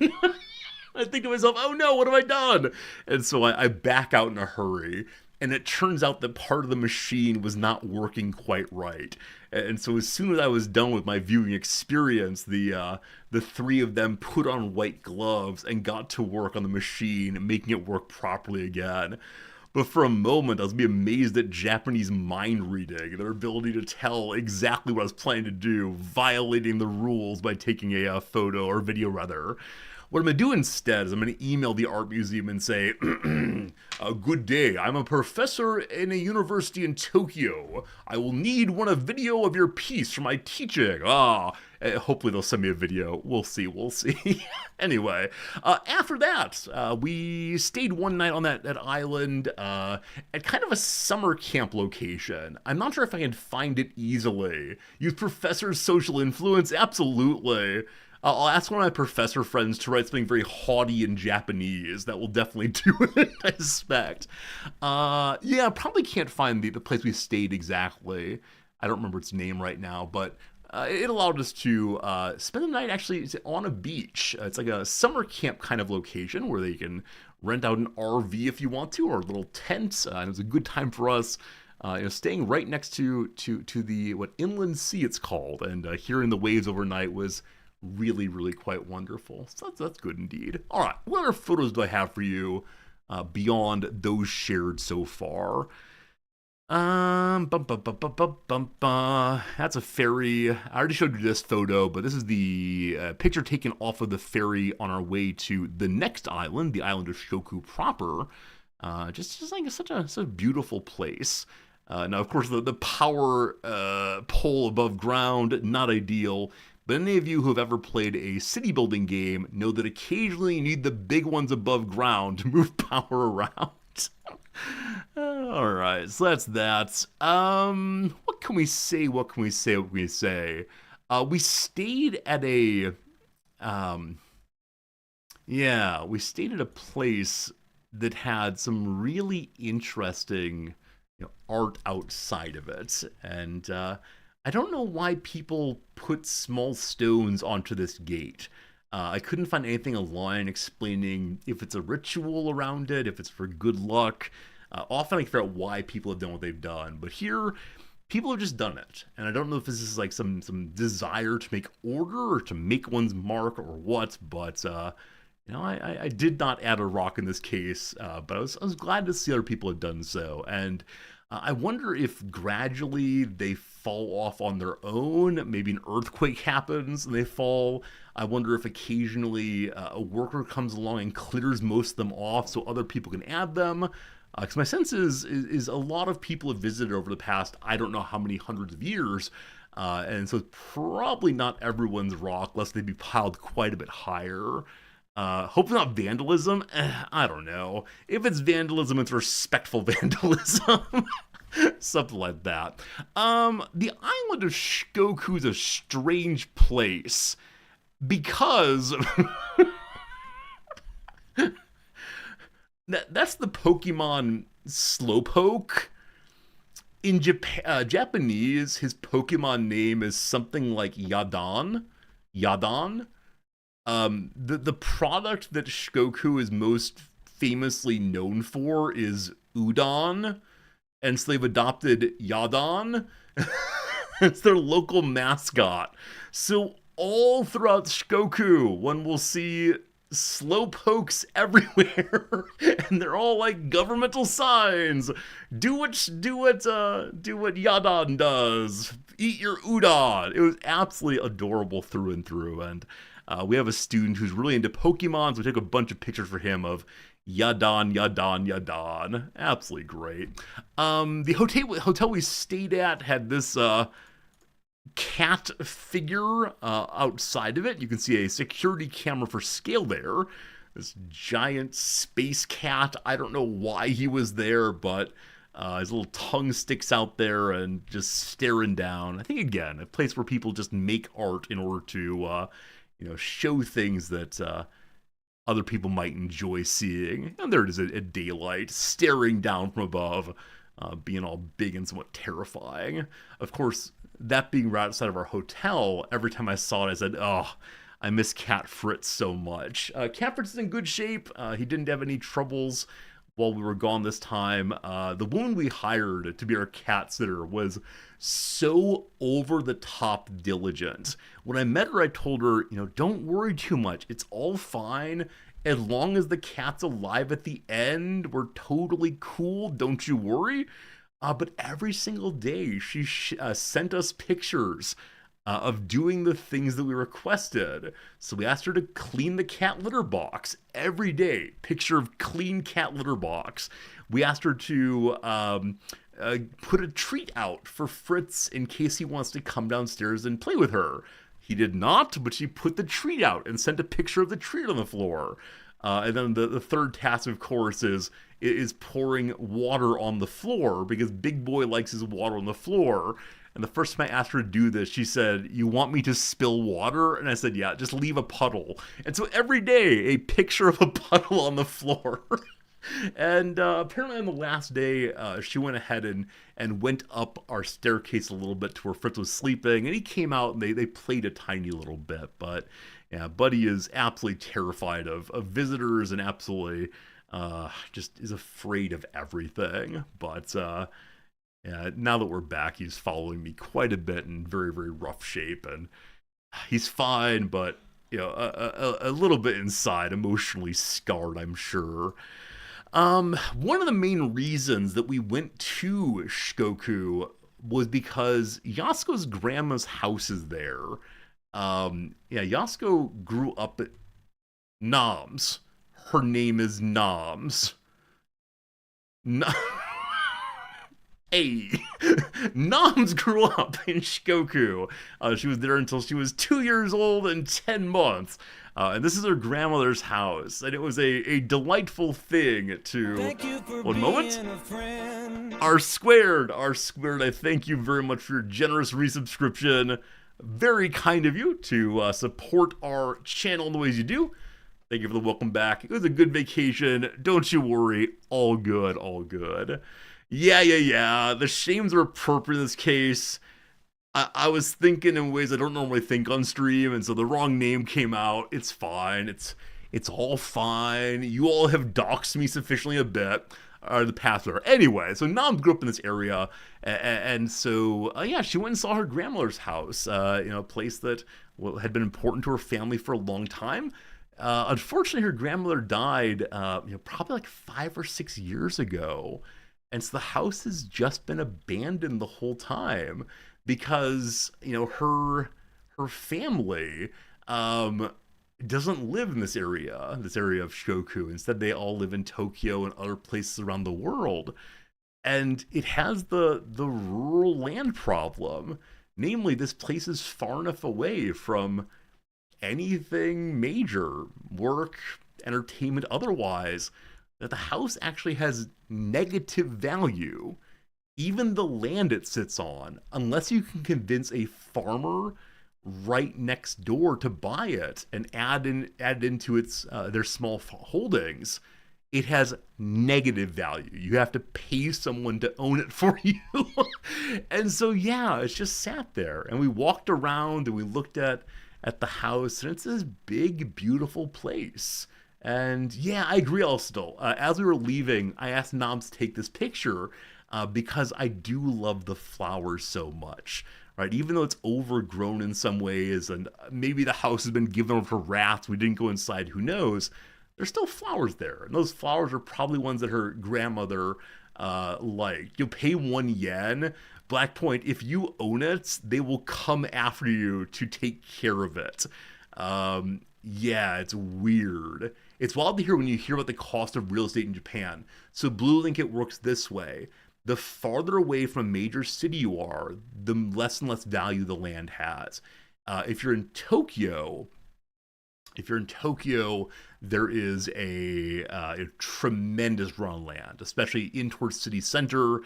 I think to myself, oh no, what have I done? And so I back out in a hurry, and it turns out that part of the machine was not working quite right. And so as soon as I was done with my viewing experience, the three of them put on white gloves and got to work on the machine, making it work properly again. But for a moment, I was being amazed at Japanese mind reading, their ability to tell exactly what I was planning to do, violating the rules by taking a photo or video rather. What I'm going to do instead is I'm going to email the art museum and say, good day, I'm a professor in a university in Tokyo. I will need a video of your piece for my teaching. Hopefully they'll send me a video. We'll see. Anyway, after that, we stayed one night on that island at kind of a summer camp location. I'm not sure if I can find it easily. Use professor's social influence? Absolutely. I'll ask one of my professor friends to write something very haughty in Japanese. That will definitely do it, I suspect. Yeah, I probably can't find the place we stayed exactly. I don't remember its name right now, but it allowed us to spend the night actually on a beach. It's like a summer camp kind of location where they can rent out an RV if you want to, or a little tent. And it was a good time for us. Staying right next to the what inland sea it's called, and hearing the waves overnight was really, really quite wonderful. So that's good indeed. All right, what other photos do I have for you beyond those shared so far? That's a ferry. I already showed you this photo, but this is the picture taken off of the ferry on our way to the next island, the island of Shoku proper. Just like such a beautiful place. Now, of course, the power pole above ground, not ideal. But any of you who have ever played a city building game know that occasionally you need the big ones above ground to move power around. All right, so that's that. What can we say? What can we say? What can we say? We stayed at a, we stayed at a place that had some really interesting, art outside of it, and I don't know why people put small stones onto this gate. I couldn't find anything online explaining if it's a ritual around it, if it's for good luck. Often I figure out why people have done what they've done, but here people have just done it, and I don't know if this is like some desire to make order or to make one's mark or what. But I did not add a rock in this case, but I was glad to see other people have done so, and I wonder if gradually they fall off on their own. Maybe an earthquake happens and they fall. I wonder if occasionally a worker comes along and clears most of them off so other people can add them. Because my sense is a lot of people have visited over the past, I don't know how many hundreds of years, and so it's probably not everyone's rock, lest they be piled quite a bit higher. Hopefully not vandalism. I don't know. If it's vandalism, it's respectful vandalism. Something like that. The island of Shikoku is a strange place because that's the Pokemon Slowpoke. In Japanese, his Pokemon name is something like Yadan. Yadan. The product that Shikoku is most famously known for is udon, and so they've adopted Yadan. It's their local mascot. So all throughout Shikoku, one will see slowpokes everywhere, and they're all like governmental signs. Do what Yadan does. Eat your udon. It was absolutely adorable through and through, and we have a student who's really into Pokemon, so we took a bunch of pictures for him of Yadan, Yadan, Yadan. Absolutely great. The hotel we stayed at had this cat figure outside of it. You can see a security camera for scale there. This giant space cat. I don't know why he was there, but his little tongue sticks out there and just staring down. I think, again, a place where people just make art in order to show things that other people might enjoy seeing. And there it is at daylight, staring down from above, being all big and somewhat terrifying. Of course, that being right outside of our hotel, every time I saw it, I said, oh, I miss Cat Fritz so much. Cat Fritz is in good shape. He didn't have any troubles while we were gone this time. The woman we hired to be our cat sitter was so over the top diligent. When I met her, I told her, don't worry too much. It's all fine. As long as the cat's alive at the end, we're totally cool. Don't you worry. But every single day, she sent us pictures of doing the things that we requested. So we asked her to clean the cat litter box every day. Picture of clean cat litter box. We asked her to put a treat out for Fritz in case he wants to come downstairs and play with her. He did not, but she put the treat out and sent a picture of the treat on the floor. And then the third task, of course, is pouring water on the floor because Big Boy likes his water on the floor. And the first time I asked her to do this, she said, "You want me to spill water?" And I said, "Yeah, just leave a puddle." And so every day, a picture of a puddle on the floor. And apparently on the last day, she went ahead and went up our staircase a little bit to where Fritz was sleeping. And he came out and they played a tiny little bit. But yeah, Buddy is absolutely terrified of visitors and absolutely just is afraid of everything. But Yeah, now that we're back, he's following me quite a bit in very, very rough shape, and he's fine, but a little bit inside, emotionally scarred, I'm sure. One of the main reasons that we went to Shikoku was because Yasuko's grandma's house is there. Yeah, Yasuko grew up at Noms. Her name is Noms. No- Hey, Noms grew up in Shikoku. She was there until she was 2 years old and 10 months. And this is her grandmother's house. And it was a delightful thing to. Thank you for One being moment. a friend. R squared. R squared, I thank you very much for your generous resubscription. Very kind of you to support our channel in the ways you do. Thank you for the welcome back. It was a good vacation. Don't you worry. All good, all good. Yeah. The shames are appropriate in this case. I was thinking in ways I don't normally think on stream, and so the wrong name came out. It's fine. It's all fine. You all have doxed me sufficiently a bit. The pastor. Anyway, so Nam grew up in this area, and so yeah, she went and saw her grandmother's house. A place that had been important to her family for a long time. Unfortunately, her grandmother died, probably like 5 or 6 years ago, and so the house has just been abandoned the whole time because her family doesn't live in this area of Shoku. Instead, they all live in Tokyo and other places around the world. And it has the rural land problem. Namely, this place is far enough away from anything major, work, entertainment, otherwise, that the house actually has negative value. Even the land it sits on, unless you can convince a farmer right next door to buy it and add into its their small holdings, it has negative value. You have to pay someone to own it for you. And so yeah, it's just sat there, and we walked around and we looked at the house, and it's this big, beautiful place. And yeah, I agree also. As we were leaving, I asked Noms to take this picture because I do love the flowers so much. Right, even though it's overgrown in some ways, and maybe the house has been given over to rats, we didn't go inside, who knows, there's still flowers there. And those flowers are probably ones that her grandmother liked. You'll pay 1 yen. Black Point, if you own it, they will come after you to take care of it. Yeah, it's weird. It's wild to hear when you hear about the cost of real estate in Japan. So Blue Link, it works this way. The farther away from a major city you are, the less and less value the land has. If you're in Tokyo, there is a tremendous run on land, especially in towards city center.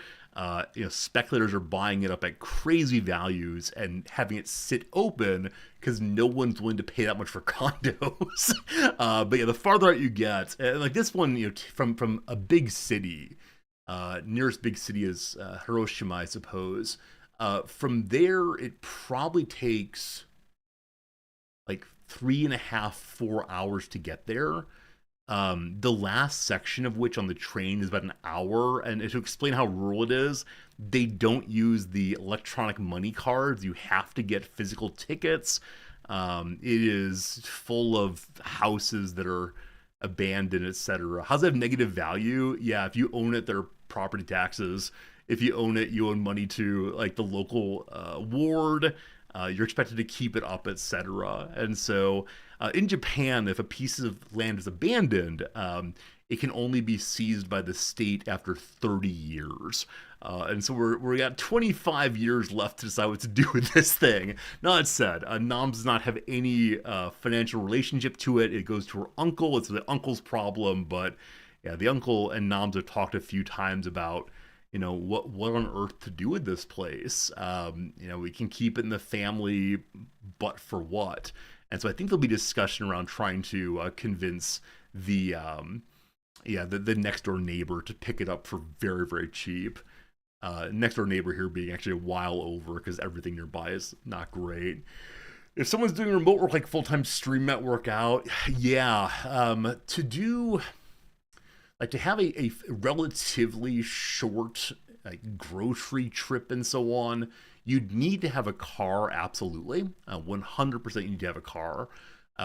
Speculators are buying it up at crazy values and having it sit open because no one's willing to pay that much for condos. But yeah, the farther out you get, like this one, from a big city. Nearest big city is Hiroshima, I suppose. From there, it probably takes like 3.5, 4 hours to get there. The last section of which on the train is about an hour. And to explain how rural it is, they don't use the electronic money cards. You have to get physical tickets. It is full of houses that are abandoned, etc. How's that have negative value? Yeah, if you own it, there are property taxes. If you own it, you own money to like the local ward. You're expected to keep it up, etc. And so in Japan, if a piece of land is abandoned, it can only be seized by the state after 30 years. And so we got 25 years left to decide what to do with this thing. Now that said, Nam does not have any financial relationship to it. It goes to her uncle. It's the uncle's problem. But yeah, the uncle and Nams have talked a few times about, what on earth to do with this place. We can keep it in the family, but for what? And so I think there'll be discussion around trying to convince the next door neighbor to pick it up for very, very cheap. Next door neighbor here being actually a while over because everything nearby is not great. If someone's doing remote work like full-time stream at workout, yeah, to have a relatively short like grocery trip and so on, you'd need to have a car, absolutely. 100% you need to have a car,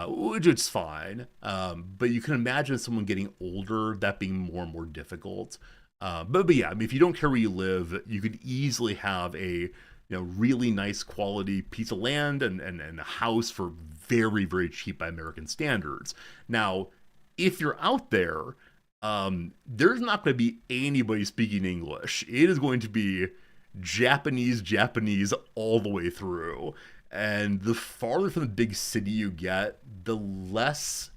which is fine. But you can imagine someone getting older, that being more and more difficult. But yeah, I mean, if you don't care where you live, you could easily have a really nice quality piece of land and a house for very, very cheap by American standards. Now, if you're out there, there's not going to be anybody speaking English. It is going to be Japanese all the way through. And the farther from the big city you get, the less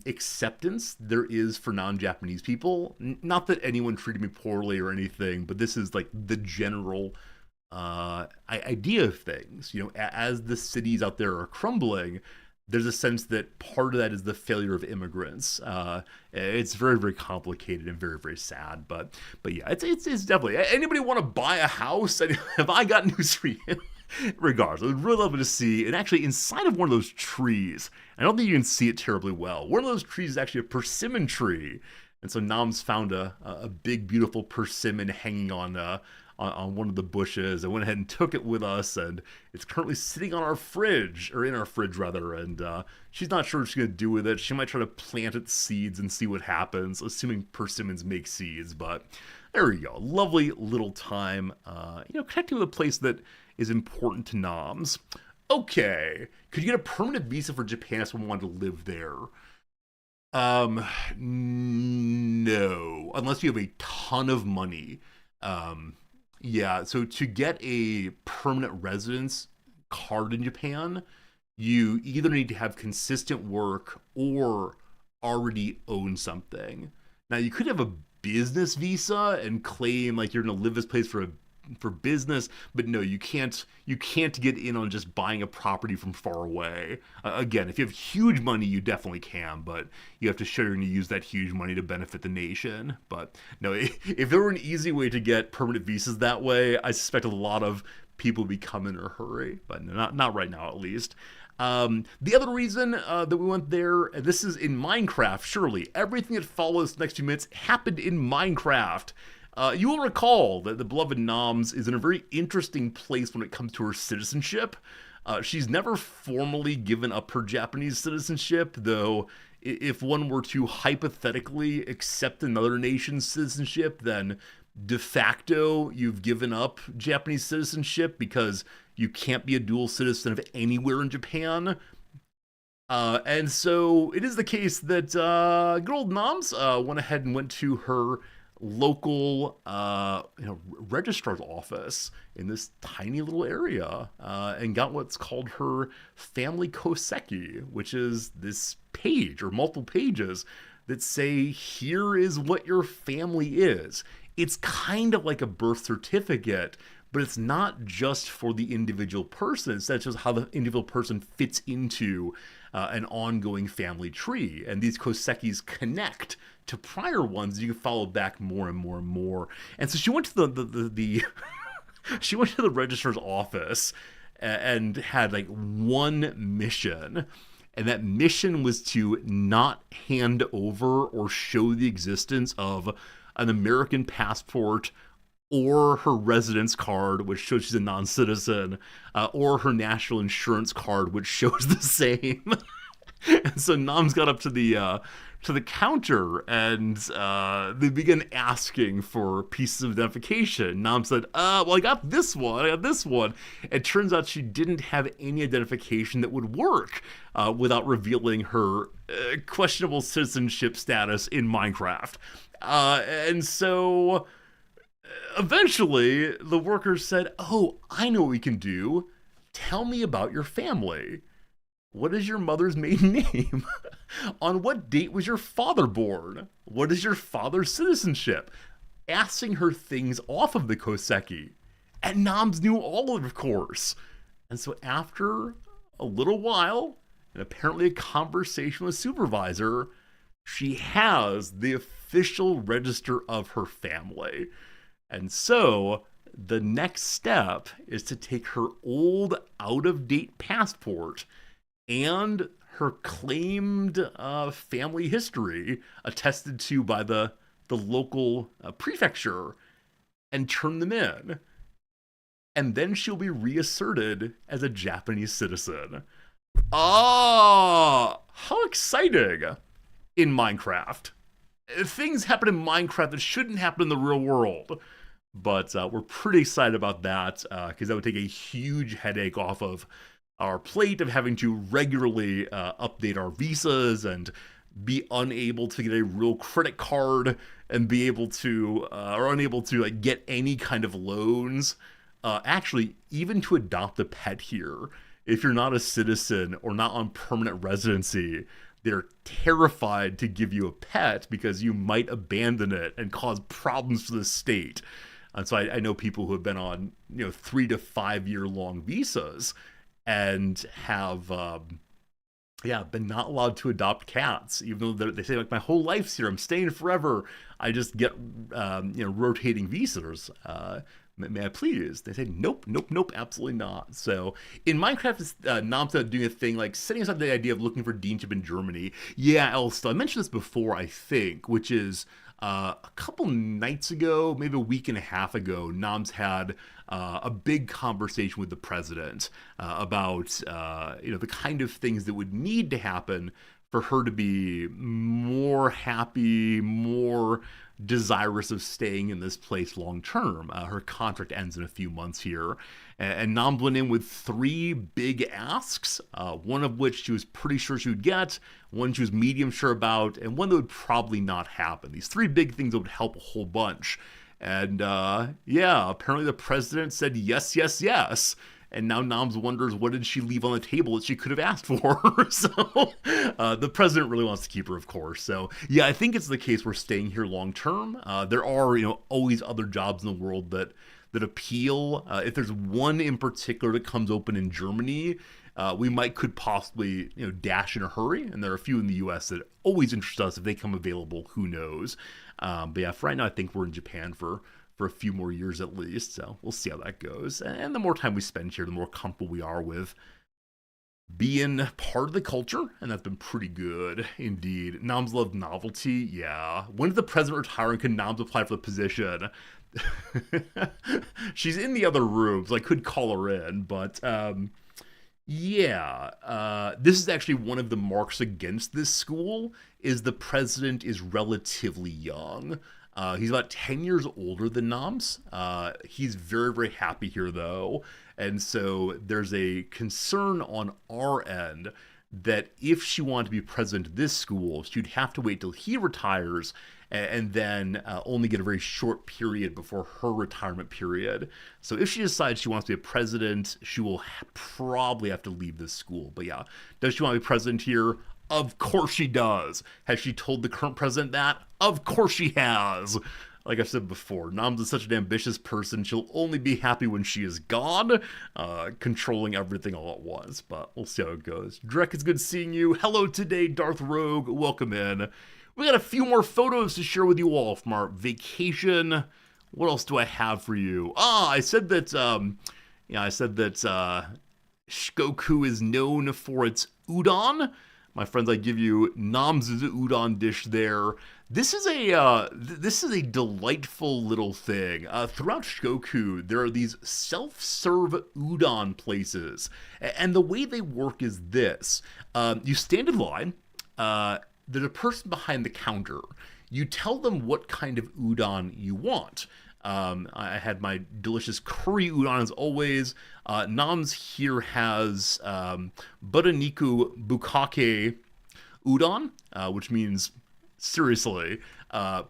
acceptance there is for non-Japanese people. Not that anyone treated me poorly or anything, but this is like the general idea of things. As the cities out there are crumbling, there's a sense that part of that is the failure of immigrants. It's very, very complicated and very, very sad. But yeah, it's definitely, anybody want to buy a house? Have I got news for you? Regardless, I'd really love to see, and actually inside of one of those trees, I don't think you can see it terribly well. One of those trees is actually a persimmon tree, and so Nam's found a big, beautiful persimmon hanging on one of the bushes. I went ahead and took it with us, and it's currently sitting on our fridge, or in our fridge rather, and she's not sure what she's going to do with it. She might try to plant its seeds and see what happens, assuming persimmons make seeds, but there we go. Lovely little time, connecting with a place that is important to Noms. Okay, could you get a permanent visa for Japan if someone wanted to live there? No, unless you have a ton of money. Yeah, so to get a permanent residence card in Japan, you either need to have consistent work or already own something. Now, you could have a business visa and claim like you're going to live this place for business, but no, you can't get in on just buying a property from far away. Again, if you have huge money, you definitely can, but you have to show you're going to use that huge money to benefit the nation. But no, if there were an easy way to get permanent visas that way, I suspect a lot of people would be coming in a hurry, but not right now at least. The other reason that we went there, and this is in Minecraft, surely everything that follows the next few minutes happened in Minecraft. You will recall that the beloved Noms is in a very interesting place when it comes to her citizenship. She's never formally given up her Japanese citizenship, though if one were to hypothetically accept another nation's citizenship, then de facto you've given up Japanese citizenship because you can't be a dual citizen of anywhere in Japan. And so it is the case that good old Noms went ahead and went to her local registrar's office in this tiny little area and got what's called her family koseki, which is this page or multiple pages that say, here is what your family is. It's kind of like a birth certificate, but it's not just for the individual person. It's just how the individual person fits into an ongoing family tree. And these kosekis connect to prior ones. You can follow back more and more and more. And so she went to the she went to the registrar's office and had like one mission. And that mission was to not hand over or show the existence of an American passport or her residence card, which shows she's a non-citizen, or her national insurance card, which shows the same. And so Nam's got up to the counter, and they began asking for pieces of identification. Nam said, well, I got this one. It turns out she didn't have any identification that would work without revealing her questionable citizenship status in Minecraft. And so eventually the workers said, oh, I know what we can do. Tell me about your family. What is your mother's maiden name? On what date was your father born? What is your father's citizenship? Asking her things off of the koseki. And Noms knew all of course. And so after a little while, and apparently a conversation with supervisor, she has the official register of her family. And so the next step is to take her old out-of-date passport and her claimed family history attested to by the local prefecture and turn them in. And then she'll be reasserted as a Japanese citizen. Ah, how exciting in Minecraft. Things happen in Minecraft that shouldn't happen in the real world. But we're pretty excited about that because that would take a huge headache off of our plate of having to regularly update our visas and be unable to get a real credit card and be able to or unable to like get any kind of loans. Actually, even to adopt a pet here, if you're not a citizen or not on permanent residency, they're terrified to give you a pet because you might abandon it and cause problems for the state. And so I know people who have been on 3 to 5 year long visas and have been not allowed to adopt cats, even though they say like my whole life's here, I'm staying forever. I just get rotating visas. May I please? They say nope, nope, nope, absolutely not. So in Minecraft, Namsa doing a thing like setting aside the idea of looking for deanship in Germany. Yeah, Elsta, I mentioned this before, I think, which is a couple nights ago, maybe a week and a half ago, Noms had a big conversation with the president about the kind of things that would need to happen for her to be more happy, more desirous of staying in this place long term. Her contract ends in a few months here. And Nam went in with 3 big asks, one of which she was pretty sure she would get, one she was medium sure about, and one that would probably not happen. These 3 big things that would help a whole bunch. And apparently the president said yes, yes, yes. And now Noms wonders what did she leave on the table that she could have asked for. So the president really wants to keep her, of course. So yeah, I think it's the case we're staying here long term. There are always other jobs in the world that appeal. If there's one in particular that comes open in Germany, we could possibly dash in a hurry. And there are a few in the U.S. that always interest us if they come available. Who knows? But yeah, for right now, I think we're in Japan for a few more years at least. So we'll see how that goes. And the more time we spend here, the more comfortable we are with being part of the culture. And that's been pretty good indeed. Noms love novelty. Yeah. When did the president retire and can Noms apply for the position? She's in the other room, so I could call her in. But this is actually one of the marks against this school is the president is relatively young. He's about 10 years older than Noms. He's very, very happy here, though. And so there's a concern on our end that if she wanted to be president of this school, she'd have to wait till he retires and then only get a very short period before her retirement period. So if she decides she wants to be a president, she will probably have to leave this school. But yeah, does she want to be president here? Of course she does. Has she told the current president that? Of course she has. Like I've said before, Noms is such an ambitious person, she'll only be happy when she is gone, controlling everything all at once. But we'll see how it goes. Drek, it's good seeing you. Hello today, Darth Rogue. Welcome in. We got a few more photos to share with you all from our vacation. What else do I have for you? I said that, Shikoku is known for its udon. My friends, I give you Noms' udon dish there. This is a delightful little thing. Throughout Shikoku, there are these self-serve udon places, and the way they work is this: you stand in line. There's a person behind the counter. You tell them what kind of udon you want. I had my delicious curry udon as always. Noms here has Budaniku Bukake udon, which means, seriously,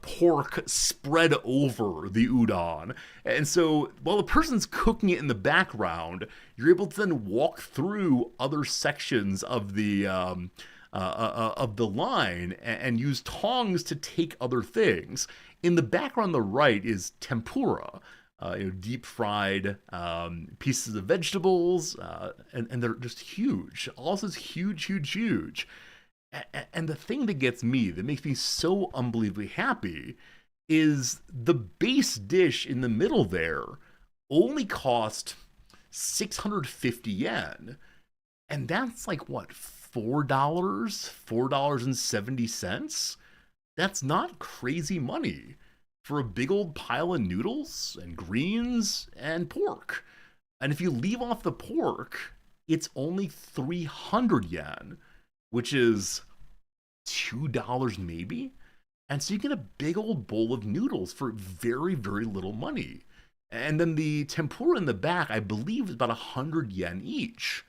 pork spread over the udon. And so while the person's cooking it in the background, you're able to then walk through other sections of the line and use tongs to take other things. In the background on the right is tempura, deep fried pieces of vegetables, and they're just huge. Also, it's huge, huge, huge. And the thing that gets me, that makes me so unbelievably happy, is the base dish in the middle there only cost 650 yen. And that's like, what, $4? $4.70? That's not crazy money for a big old pile of noodles and greens and pork. And if you leave off the pork, it's only 300 yen, which is $2 maybe. And so you get a big old bowl of noodles for very, very little money. And then the tempura in the back, I believe, is about 100 yen each.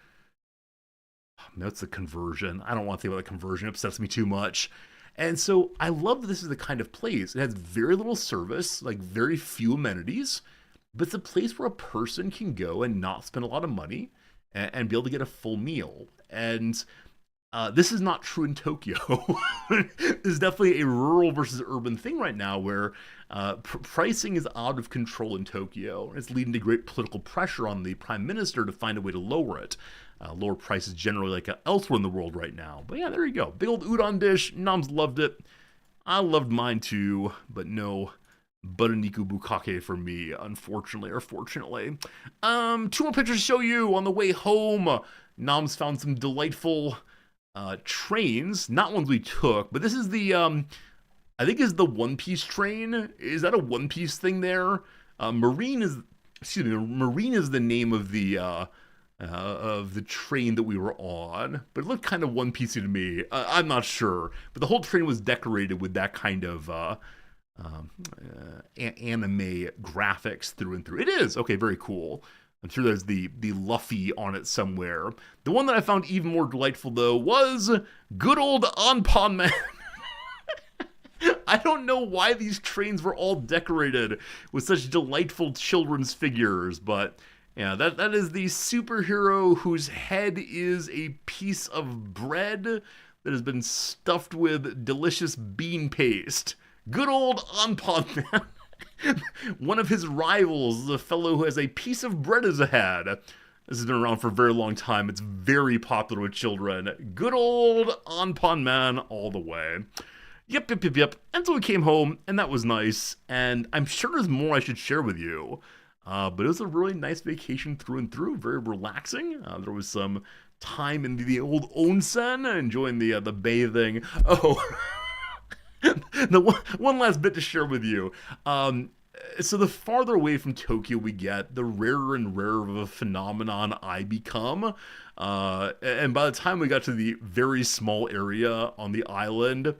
That's the conversion. I don't want to think about the conversion. It upsets me too much. And so I love that this is the kind of place. It has very little service, like very few amenities, but it's a place where a person can go and not spend a lot of money and be able to get a full meal. And this is not true in Tokyo. This is definitely a rural versus urban thing right now where pricing is out of control in Tokyo. It's leading to great political pressure on the prime minister to find a way to lower it. Lower prices generally like elsewhere in the world right now. But yeah, there you go. Big old udon dish. Noms loved it. I loved mine too, but no Budaniku Bukake for me, unfortunately or fortunately. Two more pictures to show you on the way home. Noms found some delightful trains, not ones we took, but this is the I think is the One Piece train. Is that a One Piece thing there? Marine is the name of the train that we were on, but it looked kind of One Piecey to me. I'm not sure, but the whole train was decorated with that kind of anime graphics through and through. It is okay, very cool. I'm sure there's the Luffy on it somewhere. The one that I found even more delightful, though, was good old Anpan Man. I don't know why these trains were all decorated with such delightful children's figures, but yeah, that is the superhero whose head is a piece of bread that has been stuffed with delicious bean paste. Good old Anpan Man. One of his rivals is a fellow who has a piece of bread as a head. This has been around for a very long time. It's very popular with children. Good old Anpan Man all the way. Yep. And so we came home, and that was nice. And I'm sure there's more I should share with you. But it was a really nice vacation through and through. Very relaxing. There was some time in the old onsen, enjoying the bathing. Oh. The one last bit to share with you. So the farther away from Tokyo we get, the rarer and rarer of a phenomenon I become. And by the time we got to the very small area on the island,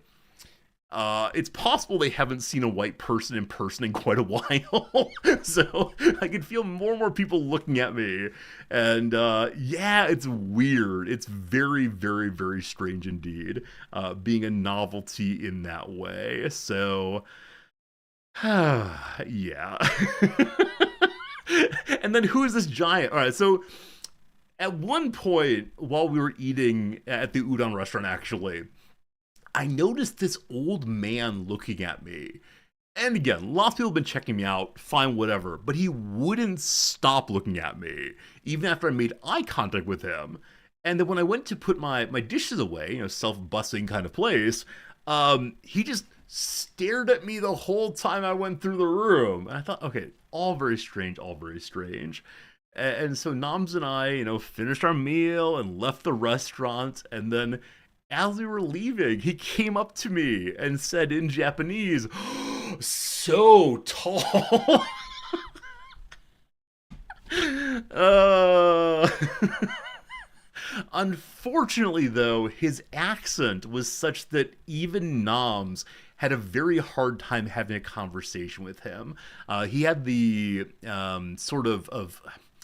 it's possible they haven't seen a white person in person in quite a while. So I could feel more and more people looking at me. And yeah, it's weird. It's very, very, very strange indeed, being a novelty in that way. So, yeah. And then who is this giant? All right, so at one point while we were eating at the udon restaurant, actually, I noticed this old man looking at me. And again, lots of people have been checking me out, fine, whatever, but he wouldn't stop looking at me, even after I made eye contact with him. And then when I went to put my dishes away, self-bussing kind of place, he just stared at me the whole time I went through the room. And I thought, okay, all very strange, all very strange. And so Noms and I, finished our meal and left the restaurant, and then as we were leaving, he came up to me and said in Japanese, "So tall." Unfortunately, though, his accent was such that even Noms had a very hard time having a conversation with him. He had the sort of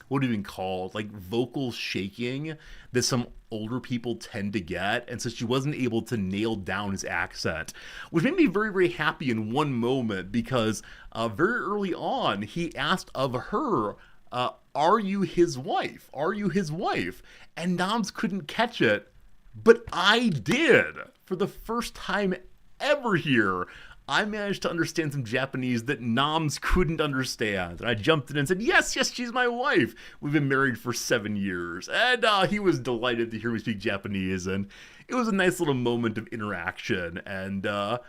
what do you even call it? Like vocal shaking that some older people tend to get, and so she wasn't able to nail down his accent, which made me very, very happy in one moment, because very early on he asked of her, "Are you his wife? Are you his wife?" And Noms couldn't catch it, but I did. For the first time ever here, I managed to understand some Japanese that Noms couldn't understand. And I jumped in and said, yes, she's my wife. We've been married for 7 years. And he was delighted to hear me speak Japanese. And it was a nice little moment of interaction. And, that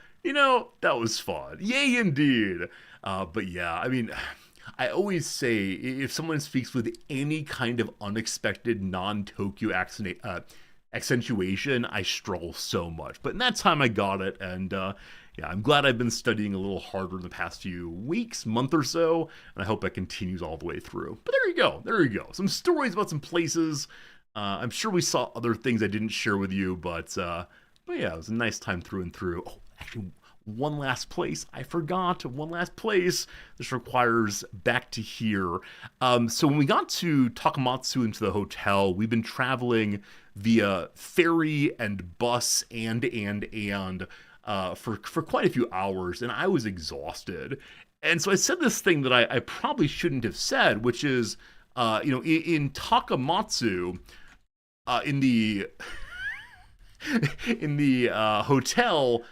was fun. Yay, indeed. But yeah, I mean, I always say if someone speaks with any kind of unexpected non-Tokyo accentuation, I struggle so much. But in that time I got it, and yeah, I'm glad I've been studying a little harder in the past few weeks, month or so, and I hope that continues all the way through. But there you go. There you go. Some stories about some places. I'm sure we saw other things I didn't share with you, but yeah, it was a nice time through and through. Oh, actually, one last place. I forgot one last place. This requires back to here. So when we got to Takamatsu into the hotel, we've been traveling via ferry and bus and for quite a few hours, and I was exhausted. And so I said this thing that I probably shouldn't have said, which is, in Takamatsu, in the in the hotel,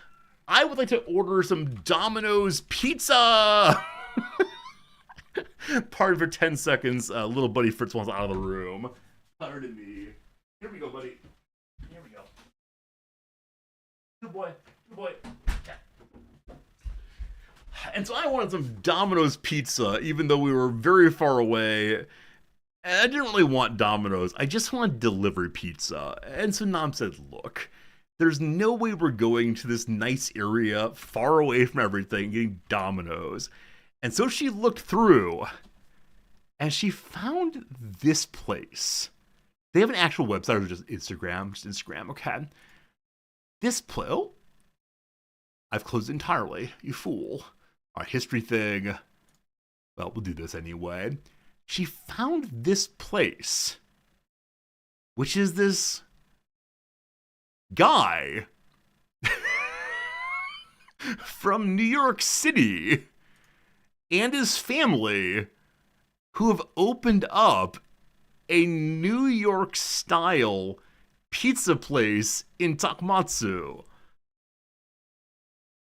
I would like to order some Domino's pizza. Pardon for 10 seconds. Little buddy Fritz wants out of the room. Pardon me. Here we go, buddy. Here we go. Good boy. Good boy. Yeah. And so I wanted some Domino's pizza, even though we were very far away. And I didn't really want Domino's. I just wanted delivery pizza. And so Nam said, look, there's no way we're going to this nice area far away from everything getting Domino's. And so she looked through and she found this place. They have an actual website or just Instagram? Just Instagram, okay. This place, oh, I've closed it entirely, you fool. Our history thing, well, we'll do this anyway. She found this place, which is this guy from New York City and his family who have opened up a New York style pizza place in Takamatsu.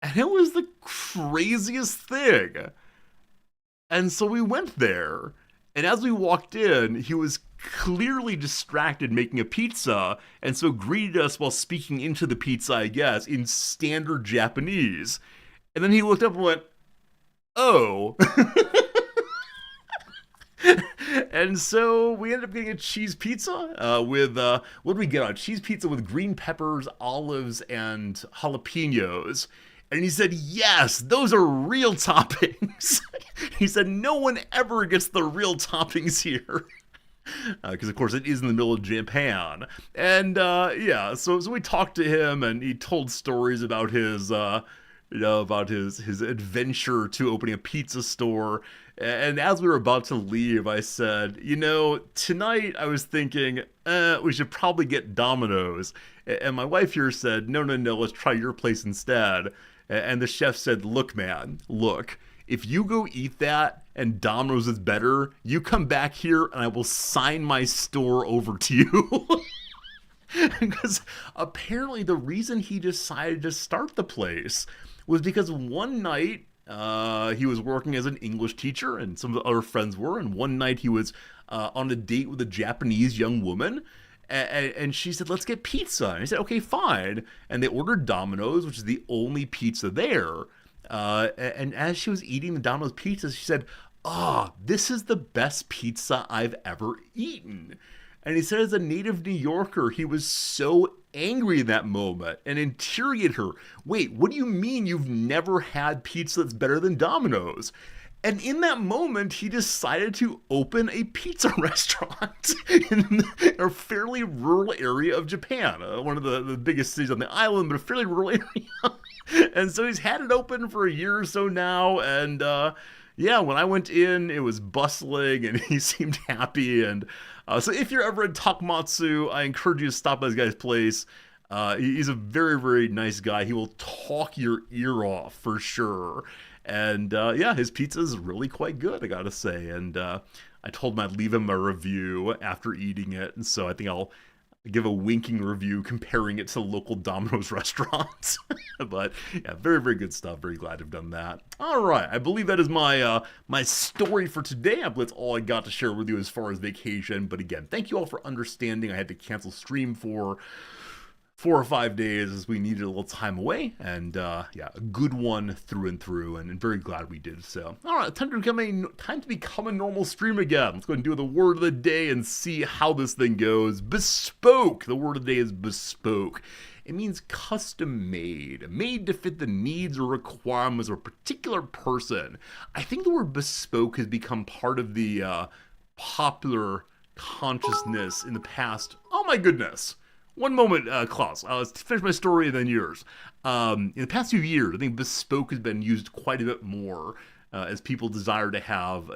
And it was the craziest thing. And so we went there. And as we walked in, he was clearly distracted making a pizza, and so greeted us while speaking into the pizza, I guess, in standard Japanese. And then he looked up and went, oh. And so we ended up getting a cheese pizza with, what did we get on? Cheese pizza with green peppers, olives, and jalapenos. And he said, yes, those are real toppings. He said, no one ever gets the real toppings here. Because, of course, it is in the middle of Japan. And, yeah, so we talked to him, and he told stories about his, about his adventure to opening a pizza store. And as we were about to leave, I said, tonight I was thinking, we should probably get Domino's. And my wife here said, no, let's try your place instead. And the chef said, look, man, look, if you go eat that and Domino's is better, you come back here and I will sign my store over to you. Because apparently the reason he decided to start the place was because one night he was working as an English teacher and some of the other friends were, and one night he was on a date with a Japanese young woman. And she said, let's get pizza. And he said, okay, fine. And they ordered Domino's, which is the only pizza there. And as she was eating the Domino's pizza, she said, this is the best pizza I've ever eaten. And he said, as a native New Yorker, he was so angry in that moment and interrogated her. Wait, what do you mean you've never had pizza that's better than Domino's? And in that moment, he decided to open a pizza restaurant in a fairly rural area of Japan, one of the biggest cities on the island, but a fairly rural area. And so he's had it open for a year or so now. And yeah, when I went in, it was bustling and he seemed happy. And so if you're ever in Takamatsu, I encourage you to stop by this guy's place. He's a very, very nice guy. He will talk your ear off for sure. And yeah, his pizza is really quite good, I gotta say. And I told him I'd leave him a review after eating it. And so I think I'll give a winking review comparing it to local Domino's restaurants. But yeah, very, very good stuff. Very glad to have done that. All right, I believe that is my my story for today. I believe that's all I got to share with you as far as vacation. But again, thank you all for understanding. I had to cancel stream for 4 or 5 days as we needed a little time away, and yeah, a good one through and through, and very glad we did so. All right, time to become a normal stream again. Let's go and do the word of the day and see how this thing goes. Bespoke. The word of the day is bespoke. It means custom made, made to fit the needs or requirements of a particular person. I think the word bespoke has become part of the popular consciousness in the past. Oh my goodness. One moment, Klaus. I'll finish my story and then yours. In the past few years, I think bespoke has been used quite a bit more as people desire to have,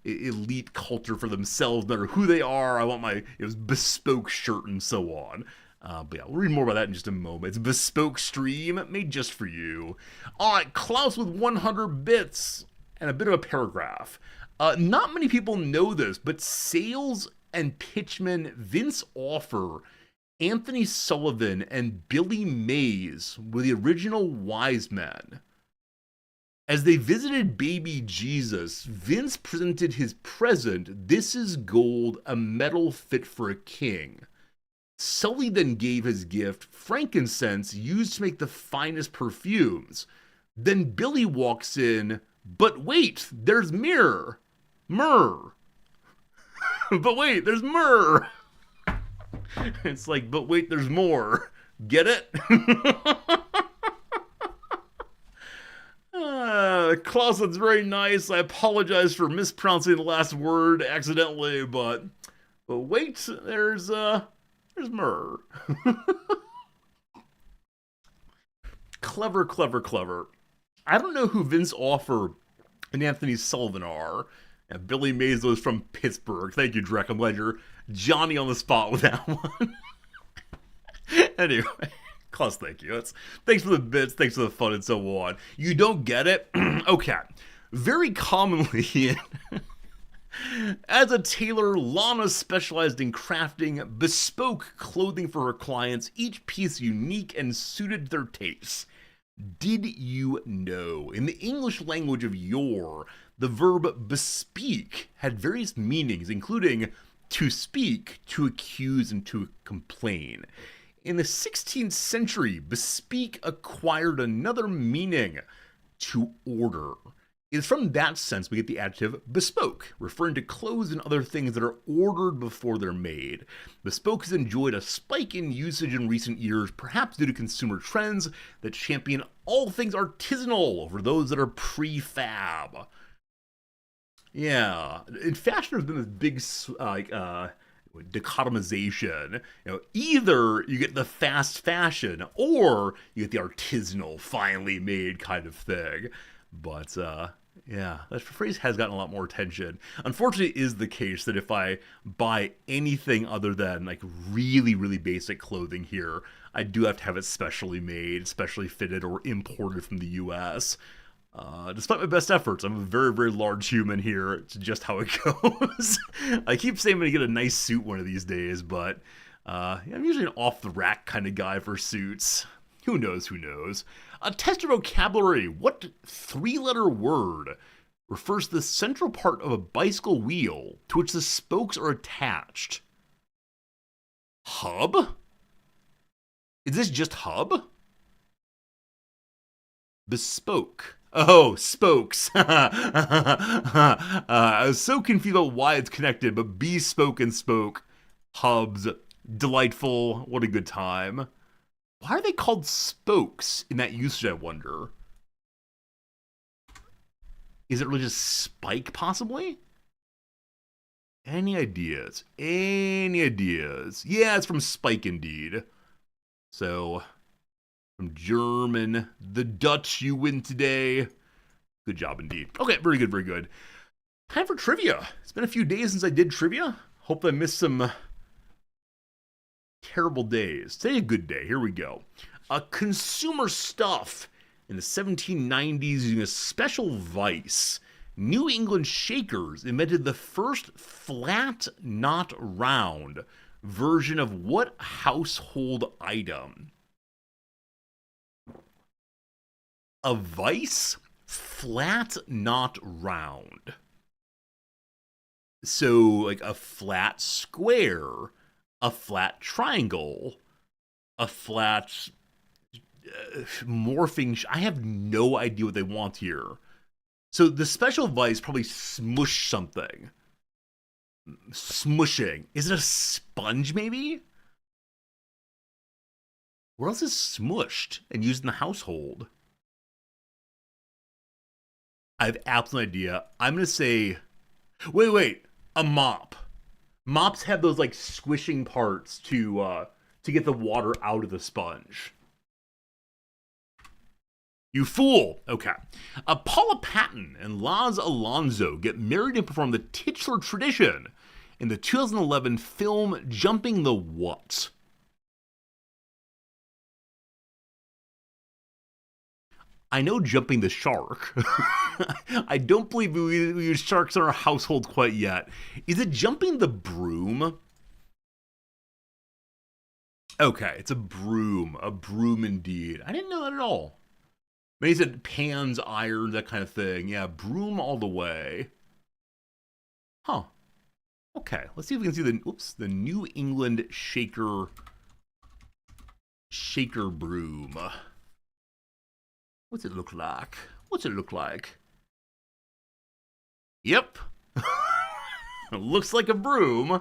elite culture for themselves, no matter who they are. I want my bespoke shirt and so on. But yeah, we'll read more about that in just a moment. It's a bespoke stream made just for you. All right, Klaus with 100 bits and a bit of a paragraph. Not many people know this, but sales and pitchman Vince Offer, Anthony Sullivan, and Billy Mays were the original wise men. As they visited baby Jesus, Vince presented his present, "This is gold, a metal fit for a king." Sully then gave his gift, frankincense used to make the finest perfumes. Then Billy walks in, "But wait, there's myrrh. But wait, there's myrrh." It's like, but wait, there's more. Get it? Klaus, that's very nice. I apologize for mispronouncing the last word accidentally, but wait, there's myrrh. Clever, clever, clever. I don't know who Vince Offer and Anthony Sullivan are. And Billy Mays was from Pittsburgh. Thank you, Drek. I'm glad you're Johnny on the spot with that one. Anyway, Klaus, thank you. Thanks for the bits, thanks for the fun, and so on. You don't get it? Okay. Very commonly, as a tailor, Lana specialized in crafting bespoke clothing for her clients, each piece unique and suited to their tastes. Did you know? In the English language of yore, the verb bespeak had various meanings, including to speak, to accuse, and to complain. In the 16th century, bespeak acquired another meaning, to order. It is from that sense we get the adjective bespoke, referring to clothes and other things that are ordered before they're made. Bespoke has enjoyed a spike in usage in recent years, perhaps due to consumer trends that champion all things artisanal over those that are prefab. Yeah, in fashion there's been this big dichotomization. Either you get the fast fashion or you get the artisanal, finely made kind of thing. But yeah, that phrase has gotten a lot more attention. Unfortunately, it is the case that if I buy anything other than like really, really basic clothing here, I do have to have it specially made, specially fitted, or imported from the US. Despite my best efforts, I'm a very, very large human here. It's just how it goes. I keep saying I'm going to get a nice suit one of these days, but I'm usually an off-the-rack kind of guy for suits. Who knows, who knows? Test your vocabulary. What three-letter word refers to the central part of a bicycle wheel to which the spokes are attached? Hub? Is this just hub? Bespoke. Oh, spokes. I was so confused about why it's connected, but bespoke and spoke. Hubs. Delightful. What a good time. Why are they called spokes in that usage, I wonder? Is it really just spike, possibly? Any ideas? Any ideas? Yeah, it's from spike, indeed. So, from German, the Dutch, you win today. Good job, indeed. Okay, very good, very good. Time for trivia. It's been a few days since I did trivia. Hope I missed some terrible days. Today, a good day. Here we go. Consumer stuff. In the 1790s, using a special vice, New England Shakers invented the first flat, not round, version of what household item? A vice, flat, not round. So, like a flat square, a flat triangle, a flat morphing. I have no idea what they want here. So the special vice probably smush something. Smushing. Is it a sponge, maybe? What else is smushed and used in the household? I have absolute idea. I'm gonna say, wait, a mop. Mops have those like squishing parts to get the water out of the sponge. You fool! Okay. Paula Patton and Laz Alonso get married and perform the titular tradition in the 2011 film Jumping the What? I know Jumping the Shark. I don't believe we use sharks in our household quite yet. Is it Jumping the Broom? Okay, it's a broom. A broom indeed. I didn't know that at all. Maybe he said pans, iron, that kind of thing. Yeah, broom all the way. Huh. Okay, let's see if we can see the New England shaker broom. What's it look like? What's it look like? Yep. It looks like a broom.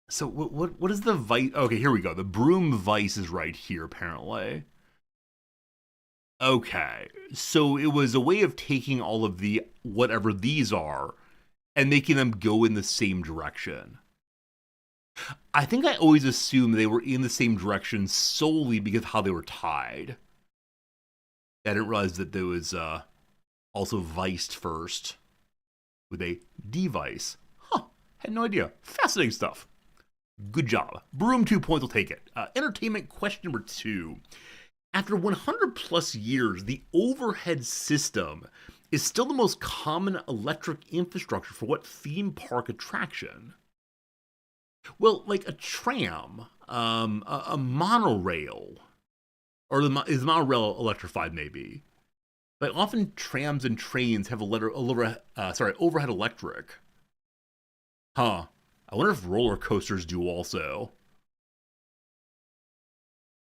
So what is the vice? Okay, here we go. The broom vice is right here, apparently. Okay, so it was a way of taking all of the whatever these are and making them go in the same direction. I think I always assumed they were in the same direction solely because of how they were tied. I didn't realize that there was also viced first with a device. Huh, had no idea. Fascinating stuff. Good job. Broom 2 points will take it. Entertainment question number 2. After 100 plus years, the overhead system is still the most common electric infrastructure for what theme park attraction? Well, like a tram, a monorail, or is the monorail electrified? Maybe, but often trams and trains have overhead electric. Huh. I wonder if roller coasters do also.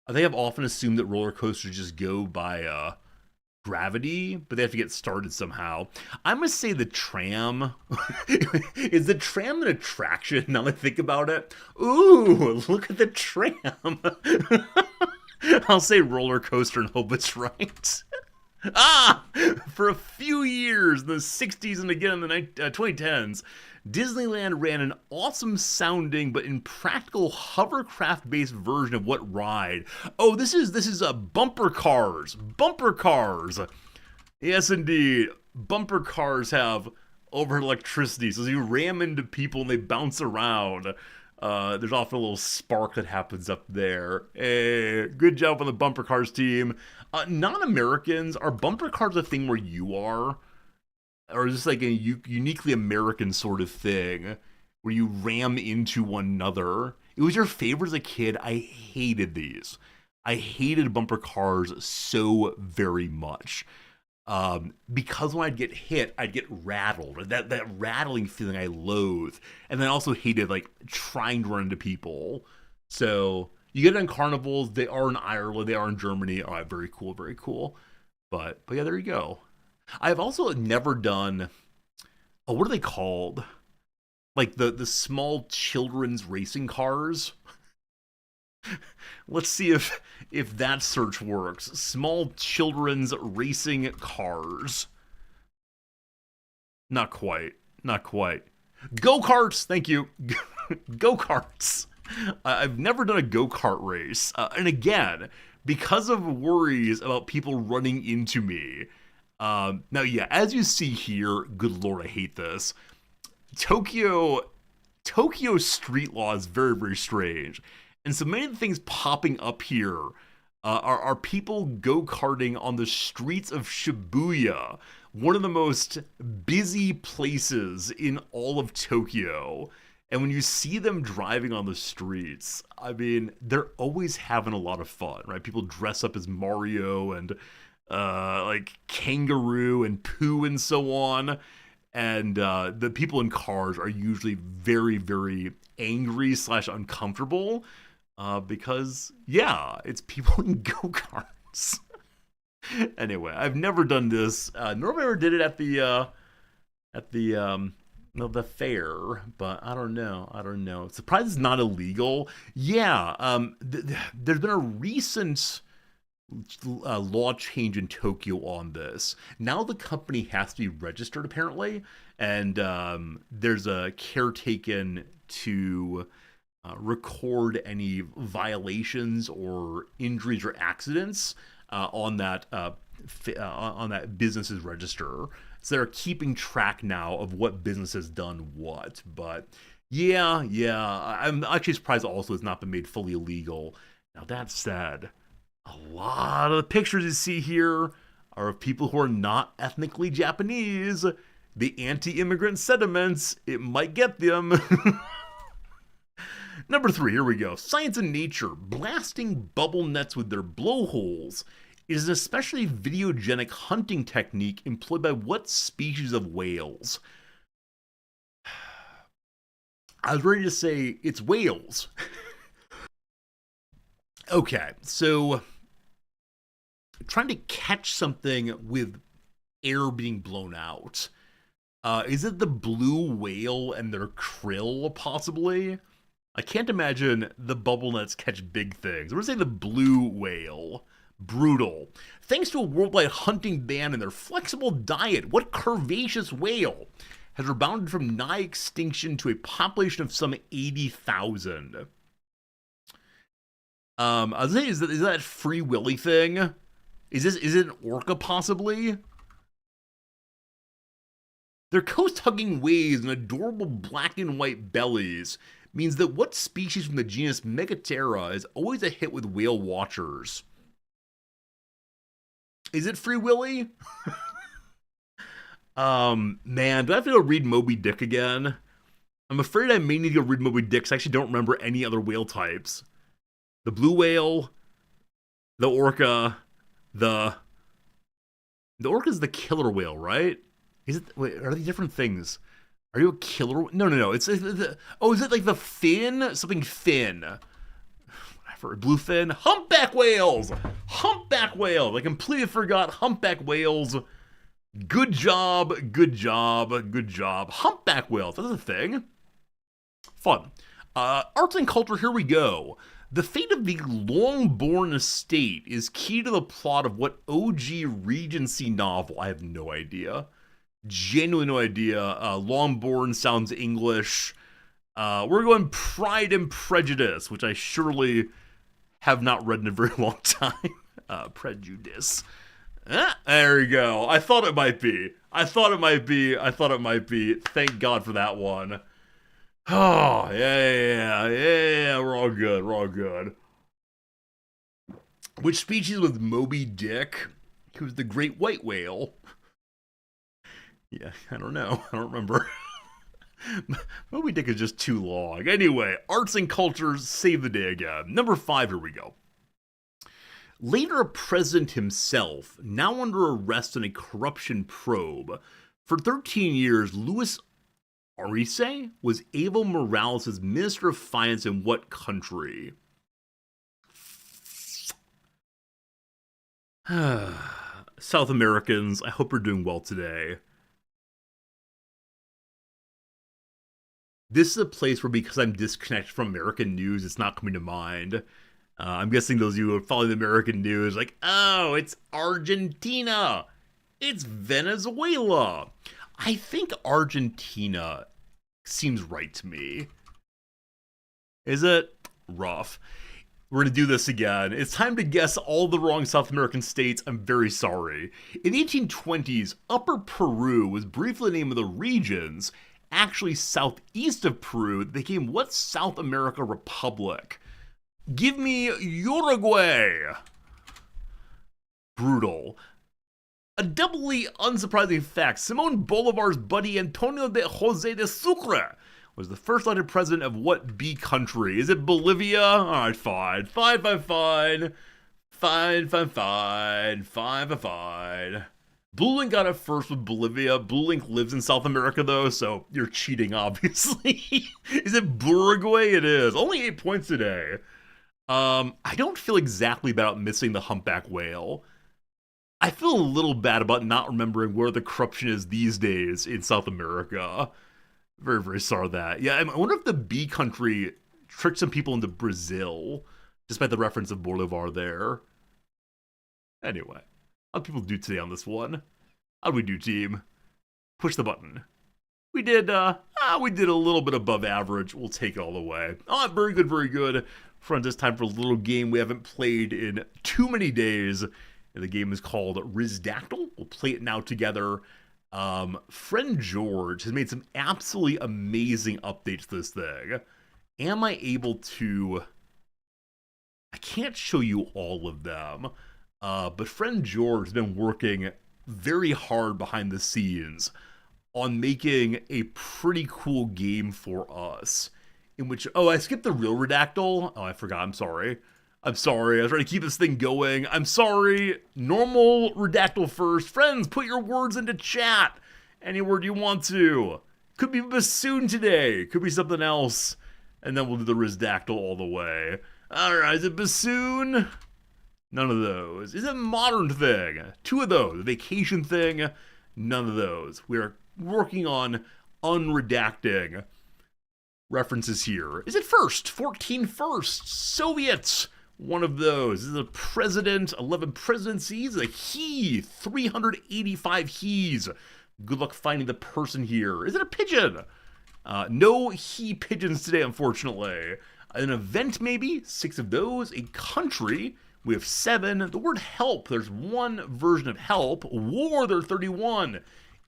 I think I've often assumed that roller coasters just go by gravity, but they have to get started somehow. I'm gonna say the tram. Is the tram an attraction now that I think about it? Ooh, look at the tram. I'll say roller coaster and hope it's right. For a few years in the 60s and again in the 2010s, Disneyland ran an awesome sounding but impractical hovercraft based version of what ride? Oh, this is a bumper cars. Bumper cars. Yes, indeed. Bumper cars have overhead electricity, so you ram into people and they bounce around. There's often a little spark that happens up there. Hey, good job on the bumper cars team. Non-Americans, are bumper cars a thing where you are? Or is this like a uniquely American sort of thing where you ram into one another? It was your favorite as a kid. I hated these. I hated bumper cars so very much. Because when I'd get hit, I'd get rattled. That rattling feeling I loathe. And then I also hated like trying to run into people. So you get it on carnivals. They are in Ireland. They are in Germany. All right, very cool, very cool. But yeah, there you go. I've also never done. Oh, what are they called? Like the small children's racing cars. Let's see if that search works. Small children's racing cars. Not quite. Not quite. Go-karts! Thank you. Go-karts. I've never done a go-kart race. And again, because of worries about people running into me. Now, yeah, as you see here, good lord, I hate this. Tokyo street law is very, very strange. And so many of the things popping up here are people go-karting on the streets of Shibuya, one of the most busy places in all of Tokyo. And when you see them driving on the streets, I mean, they're always having a lot of fun, right? People dress up as Mario and like Kangaroo and Pooh and so on. And the people in cars are usually very, very angry / uncomfortable because, yeah, it's people in go-karts. Anyway, I've never done this. Nor have I ever did it at the the fair, but I don't know. I don't know. Surprised it's not illegal. Yeah, there's been a recent law change in Tokyo on this. Now the company has to be registered apparently, and there's a care taken to record any violations or injuries or accidents on that business's register. So they're keeping track now of what business has done what. But yeah, I'm actually surprised also it's not been made fully illegal. Now that said, a lot of the pictures you see here are of people who are not ethnically Japanese. The anti-immigrant sentiments, it might get them. Number 3, here we go. Science and Nature, blasting bubble nets with their blowholes is an especially videogenic hunting technique employed by what species of whales? I was ready to say it's whales. Okay, so trying to catch something with air being blown out. Is it the blue whale and their krill, possibly? I can't imagine the bubble nets catch big things. I'm gonna say the blue whale. Brutal. Thanks to a worldwide hunting ban and their flexible diet, what curvaceous whale has rebounded from nigh extinction to a population of some 80,000? I was saying, is that Free Willy thing? Is it an orca possibly? Their coast-hugging waves and adorable black and white bellies means that what species from the genus Megaptera is always a hit with whale watchers? Is it Free Willy? Man, do I have to go read Moby Dick again? I'm afraid I may need to go read Moby Dick because I actually don't remember any other whale types. The blue whale, the orca, the orca's the killer whale, right? Wait, are they different things? Are you a killer? No. Is it like the fin? Something fin. Bluefin, humpback whales. I completely forgot humpback whales. Good job. Humpback whales, that's a thing. Fun. Arts and culture, here we go. The fate of the Longbourn estate is key to the plot of what OG Regency novel? I have no idea. Genuinely no idea. Longbourn sounds English. We're going Pride and Prejudice, which I surely have not read in a very long time. Prejudice. There we go. I thought it might be. Thank God for that one. Oh, yeah. We're all good. Which species was Moby Dick? He was the great white whale. Yeah, I don't know. I don't remember. Moby Dick is just too long. Anyway, arts and cultures save the day again. Number 5, here we go. Later a president himself, now under arrest in a corruption probe. For 13 years, Luis Arce was Evo Morales' Minister of Finance in what country? South Americans, I hope you're doing well today. This is a place where, because I'm disconnected from American news, it's not coming to mind. I'm guessing those of you who are following the American news, like, oh, it's Argentina. It's Venezuela. I think Argentina seems right to me. Is it? Rough. We're going to do this again. It's time to guess all the wrong South American states. I'm very sorry. In the 1820s, Upper Peru was briefly the name of the regions. Actually, southeast of Peru, they became what South America republic? Give me Uruguay. Brutal. A doubly unsurprising fact, Simón Bolívar's buddy Antonio de José de Sucre was the first elected president of what B country? Is it Bolivia? Alright, fine. Fine. Blue Link got it first with Bolivia. Blue Link lives in South America, though, so you're cheating, obviously. Is it Uruguay? It is. Only 8 points today. I don't feel exactly bad about missing the humpback whale. I feel a little bad about not remembering where the corruption is these days in South America. Very, very sorry that. Yeah, I wonder if the B country tricked some people into Brazil, despite the reference of Bolivar there. Anyway, how do people do today on this one? How'd we do, team? Push the button. We did a little bit above average. We'll take it all the way. Oh, very good, very good. Friends, it's time for a little game we haven't played in too many days. And the game is called Rizdactyl. We'll play it now together. Friend George has made some absolutely amazing updates to this thing. Am I able to... I can't show you all of them. But Friend George has been working very hard behind the scenes on making a pretty cool game for us. In which, oh, I skipped the real Redactyl. Oh, I forgot, I'm sorry. I was trying to keep this thing going. I'm sorry. Normal Redactyl first. Friends, put your words into chat. Any word you want to. Could be bassoon today. Could be something else. And then we'll do the Rizdactyl all the way. Alright, is it bassoon? None of those. Is it modern thing? 2 of those. The vacation thing? None of those. We're working on unredacting references here. Is it first? 14 first. Soviets. 1 of those. Is it a president? 11 presidencies. A he. 385 he's. Good luck finding the person here. Is it a pigeon? No he pigeons today, unfortunately. An event, maybe? 6 of those. A country. We have 7. The word help. There's 1 version of help. War. There are 31.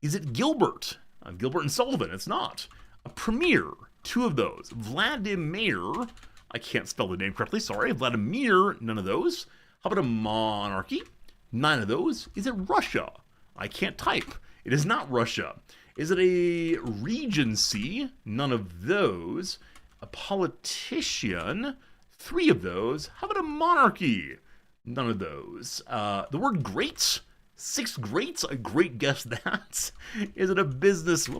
Is it Gilbert? Gilbert and Sullivan. It's not. A premier. 2 of those. Vladimir. I can't spell the name correctly. Sorry. Vladimir. None of those. How about a monarchy? 9 of those. Is it Russia? I can't type. It is not Russia. Is it a regency? None of those. A politician? 3 of those. How about a monarchy? None of those. The word great? 6 greats? A great guess that. Is it a businessman?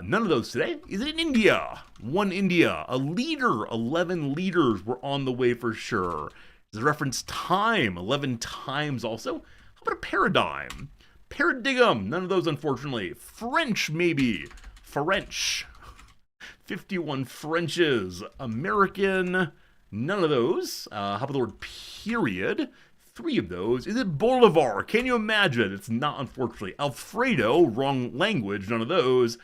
None of those today. Is it in India? 1 India. A leader? 11 leaders were on the way for sure. Does it reference time? 11 times also. How about a paradigm? Paradigm? None of those, unfortunately. French, maybe. French. 51 Frenches. American? None of those. How about the word period? 3 of those. Is it Bolivar? Can you imagine? It's not, unfortunately. Alfredo, wrong language, none of those.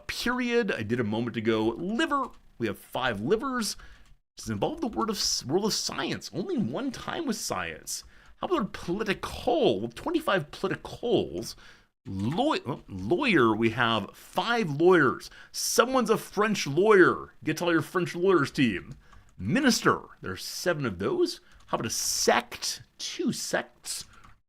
Period, I did a moment ago. Liver, we have 5 livers. Does it involve the world of science? Only 1 time with science. How about political? 25 politicals. Lawyer, we have 5 lawyers. Someone's a French lawyer. Get to all your French lawyers, team. Minister, there's 7 of those. How about a sect? 2 sects.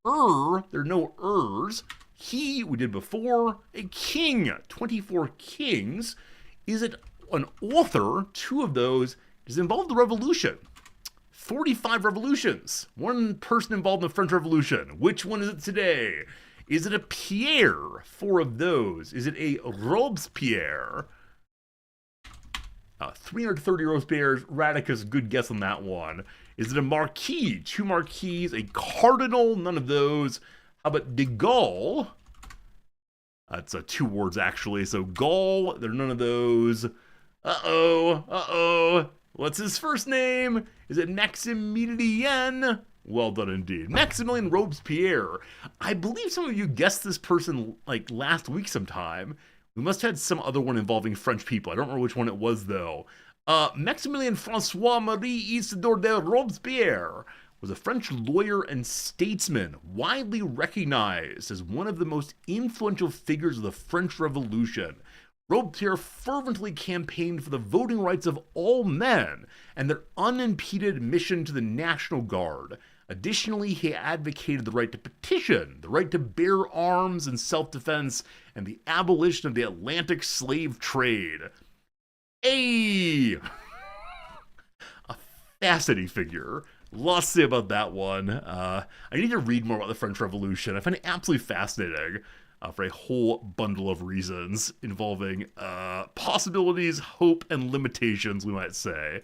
There are no ers. He, we did before. A king, 24 kings. Is it an author? 2 of those. Does it involve the revolution? 45 revolutions. 1 person involved in the French Revolution. Which one is it today? Is it a Pierre? 4 of those. Is it a Robespierre? 330 Robespierres. Radicus, good guess on that one. Is it a marquis? 2 marquis. A cardinal? None of those. How about de Gaulle? That's 2 words, actually. So Gaul, there are none of those. Uh-oh. What's his first name? Is it Maximilien? Well done indeed. Maximilien Robespierre. I believe some of you guessed this person like last week sometime. We must have had some other one involving French people. I don't remember which one it was, though. Maximilien Francois-Marie Isidore de Robespierre was a French lawyer and statesman, widely recognized as one of the most influential figures of the French Revolution. Robespierre fervently campaigned for the voting rights of all men and their unimpeded admission to the National Guard. Additionally, he advocated the right to petition, the right to bear arms in self-defense, and the abolition of the Atlantic slave trade. A fascinating figure. Lots to say about that one. I need to read more about the French Revolution. I find it absolutely fascinating for a whole bundle of reasons involving possibilities, hope, and limitations, we might say.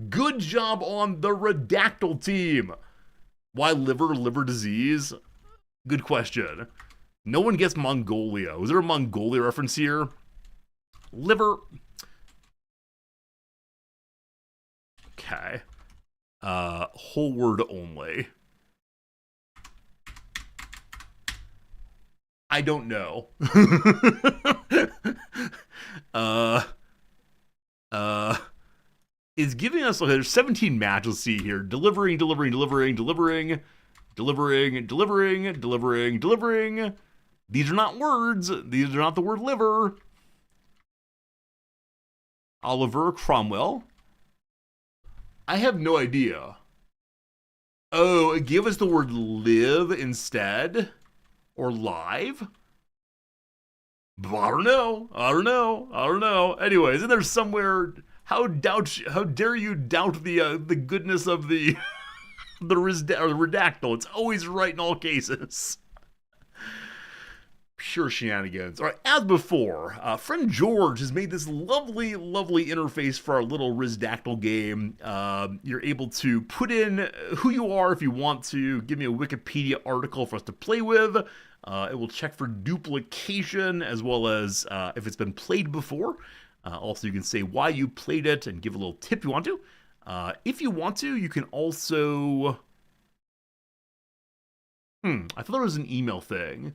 Good job on the Redactyl team. Why liver disease? Good question. No one gets Mongolia. Was there a Mongolia reference here? Liver. Okay. Whole word only. I don't know. Is giving us, okay, there's 17 matches. Let's see here. Delivering. These are not words. These are not the word liver. Oliver Cromwell. I have no idea. Oh, give us the word live instead? Or live? I don't know. Anyways, isn't there somewhere? How dare you doubt the goodness of the the redactyl? It's always right in all cases. Pure shenanigans. All right, as before, friend George has made this lovely interface for our little Rizdactyl game. You're able to put in who you are if you want to. Give me a Wikipedia article for us to play with. It will check for duplication as well as if it's been played before. Also, you can say why you played it and give a little tip if you want to. If you want to, you can also... I thought there was an email thing.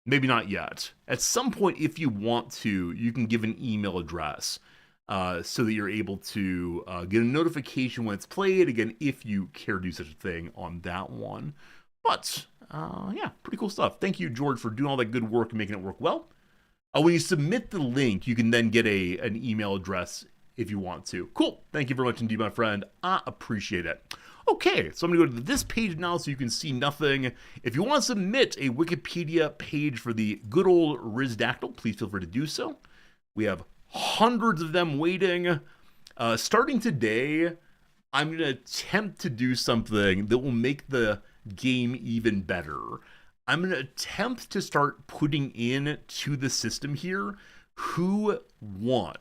Maybe not yet. At some point, if you want to, you can give an email address so that you're able to get a notification when it's played. Again, if you care to do such a thing on that one. But, yeah, pretty cool stuff. Thank you, George, for doing all that good work and making it work well. When you submit the link, you can then get an email address if you want to. Cool. Thank you very much indeed, my friend. I appreciate it. Okay, so I'm going to go to this page now so you can see nothing. If you want to submit a Wikipedia page for the good old Rizdactyl, please feel free to do so. We have hundreds of them waiting. Starting today, I'm going to attempt to do something that will make the game even better. I'm going to attempt to start putting in to the system here who won.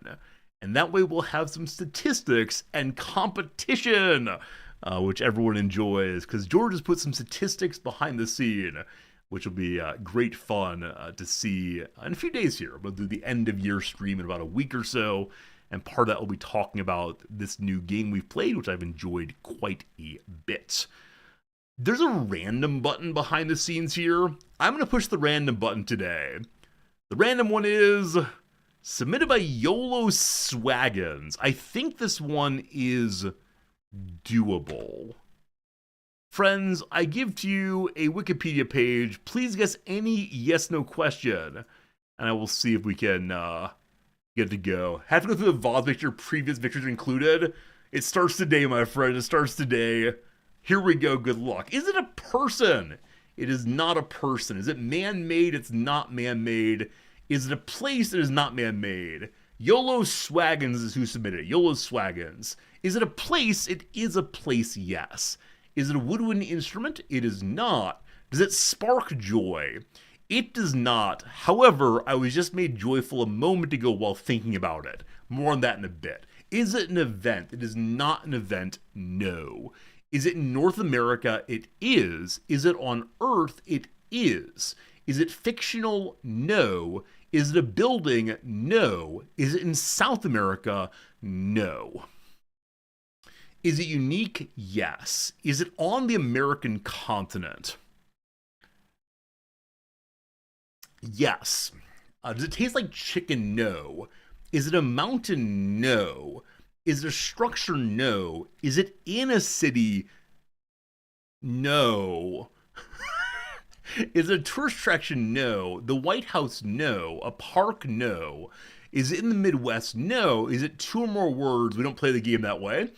And that way we'll have some statistics and competition. Which everyone enjoys, because George has put some statistics behind the scene, which will be great fun to see in a few days here. We'll do the end of year stream in about a week or so, and part of that will be talking about this new game we've played, which I've enjoyed quite a bit. There's a random button behind the scenes here. I'm going to push the random button today. The random one is submitted by YOLO Swaggins. I think this one is doable. Friends, I give to you a Wikipedia page. Please guess any yes/no question, and I will see if we can get to go. Have to go through the VOD picture, previous victories included. It starts today, my friend. It starts today. Here we go. Good luck. Is it a person? It is not a person. Is it man-made? It's not man-made. Is it a place? It is not man-made. YOLO Swaggins is who submitted it. YOLO Swaggins. Is it a place? It is a place, yes. Is it a woodwind instrument? It is not. Does it spark joy? It does not. However, I was just made joyful a moment ago while thinking about it. More on that in a bit. Is it an event? It is not an event, no. Is it in North America? It is. Is it on Earth? It is. Is it fictional? No. Is it a building? No. Is it in South America? No. Is it unique? Yes. Is it on the American continent? Yes. Does it taste like chicken? No. Is it a mountain? No. Is it a structure? No. Is it in a city? No. Is it a tourist attraction? No. The White House? No. A park? No. Is it in the Midwest? No. Is it two or more words? We don't play the game that way.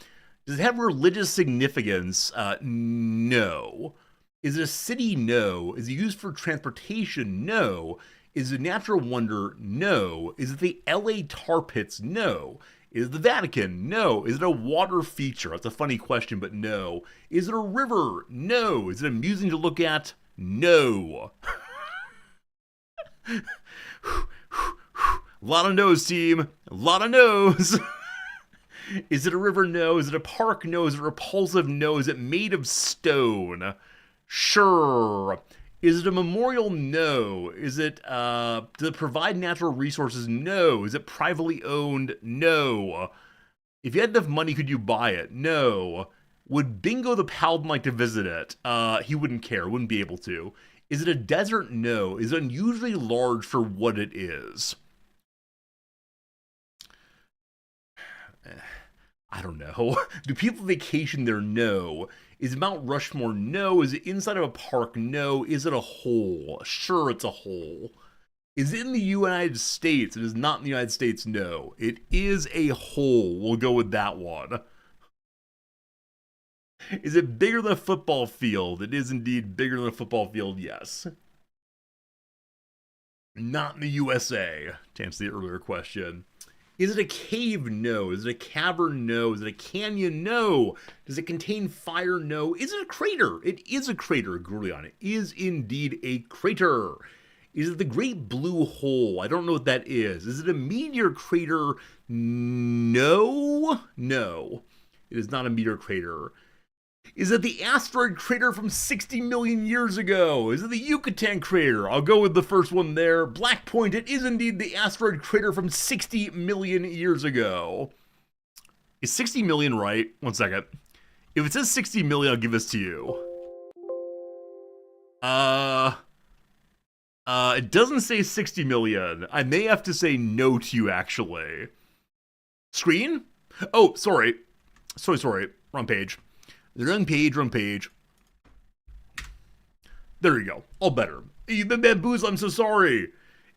Does it have religious significance? No. Is it a city? No. Is it used for transportation? No. Is it a natural wonder? No. Is it the LA tar pits? No. Is it the Vatican? No. Is it a water feature? That's a funny question, but no. Is it a river? No. Is it amusing to look at? No. A lot of no's, team. A lot of no's. Is it a river? No. Is it a park? No. Is it repulsive? No. Is it made of stone? Sure. Is it a memorial? No. Is it, does it provide natural resources? No. Is it privately owned? No. If you had enough money, could you buy it? No. Would Bingo the Paladin like to visit it? He wouldn't care, wouldn't be able to. Is it a desert? No. Is it unusually large for what it is? I don't know. Do people vacation there? No. Is Mount Rushmore? No. Is it inside of a park? No. Is it a hole? Sure, it's a hole. Is it in the United States? It is not in the United States. No. It is a hole. We'll go with that one. Is it bigger than a football field? It is indeed bigger than a football field, yes. Not in the USA, to answer the earlier question. Is it a cave? No. Is it a cavern? No. Is it a canyon? No. Does it contain fire? No. Is it a crater? It is a crater. Gourlion, it is indeed a crater. Is it the Great Blue Hole? I don't know what that is. Is it a meteor crater? No. No. It is not a meteor crater. Is it the asteroid crater from 60 million years ago? Is it the Yucatan crater? I'll go with the first one there. Black Point, it is indeed the asteroid crater from 60 million years ago. Is 60 million right? One second. If it says 60 million, I'll give this to you. It doesn't say 60 million. I may have to say no to you, actually. Screen? Oh, sorry. Sorry. Wrong page. Wrong page. There you go. All better. The bamboozle, I'm so sorry.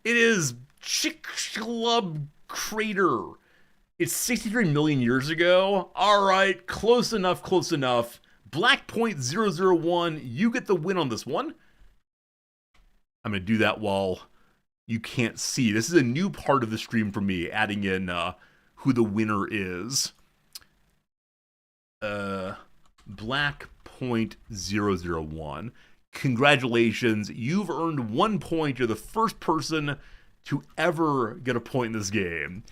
It is Chicxulub Crater. It's 63 million years ago. Alright, close enough. Black Point 001, you get the win on this one. I'm going to do that while you can't see. This is a new part of the stream for me, adding in who the winner is. Black Point 001. Congratulations, you've earned 1 point. You're the first person to ever get a point in this game.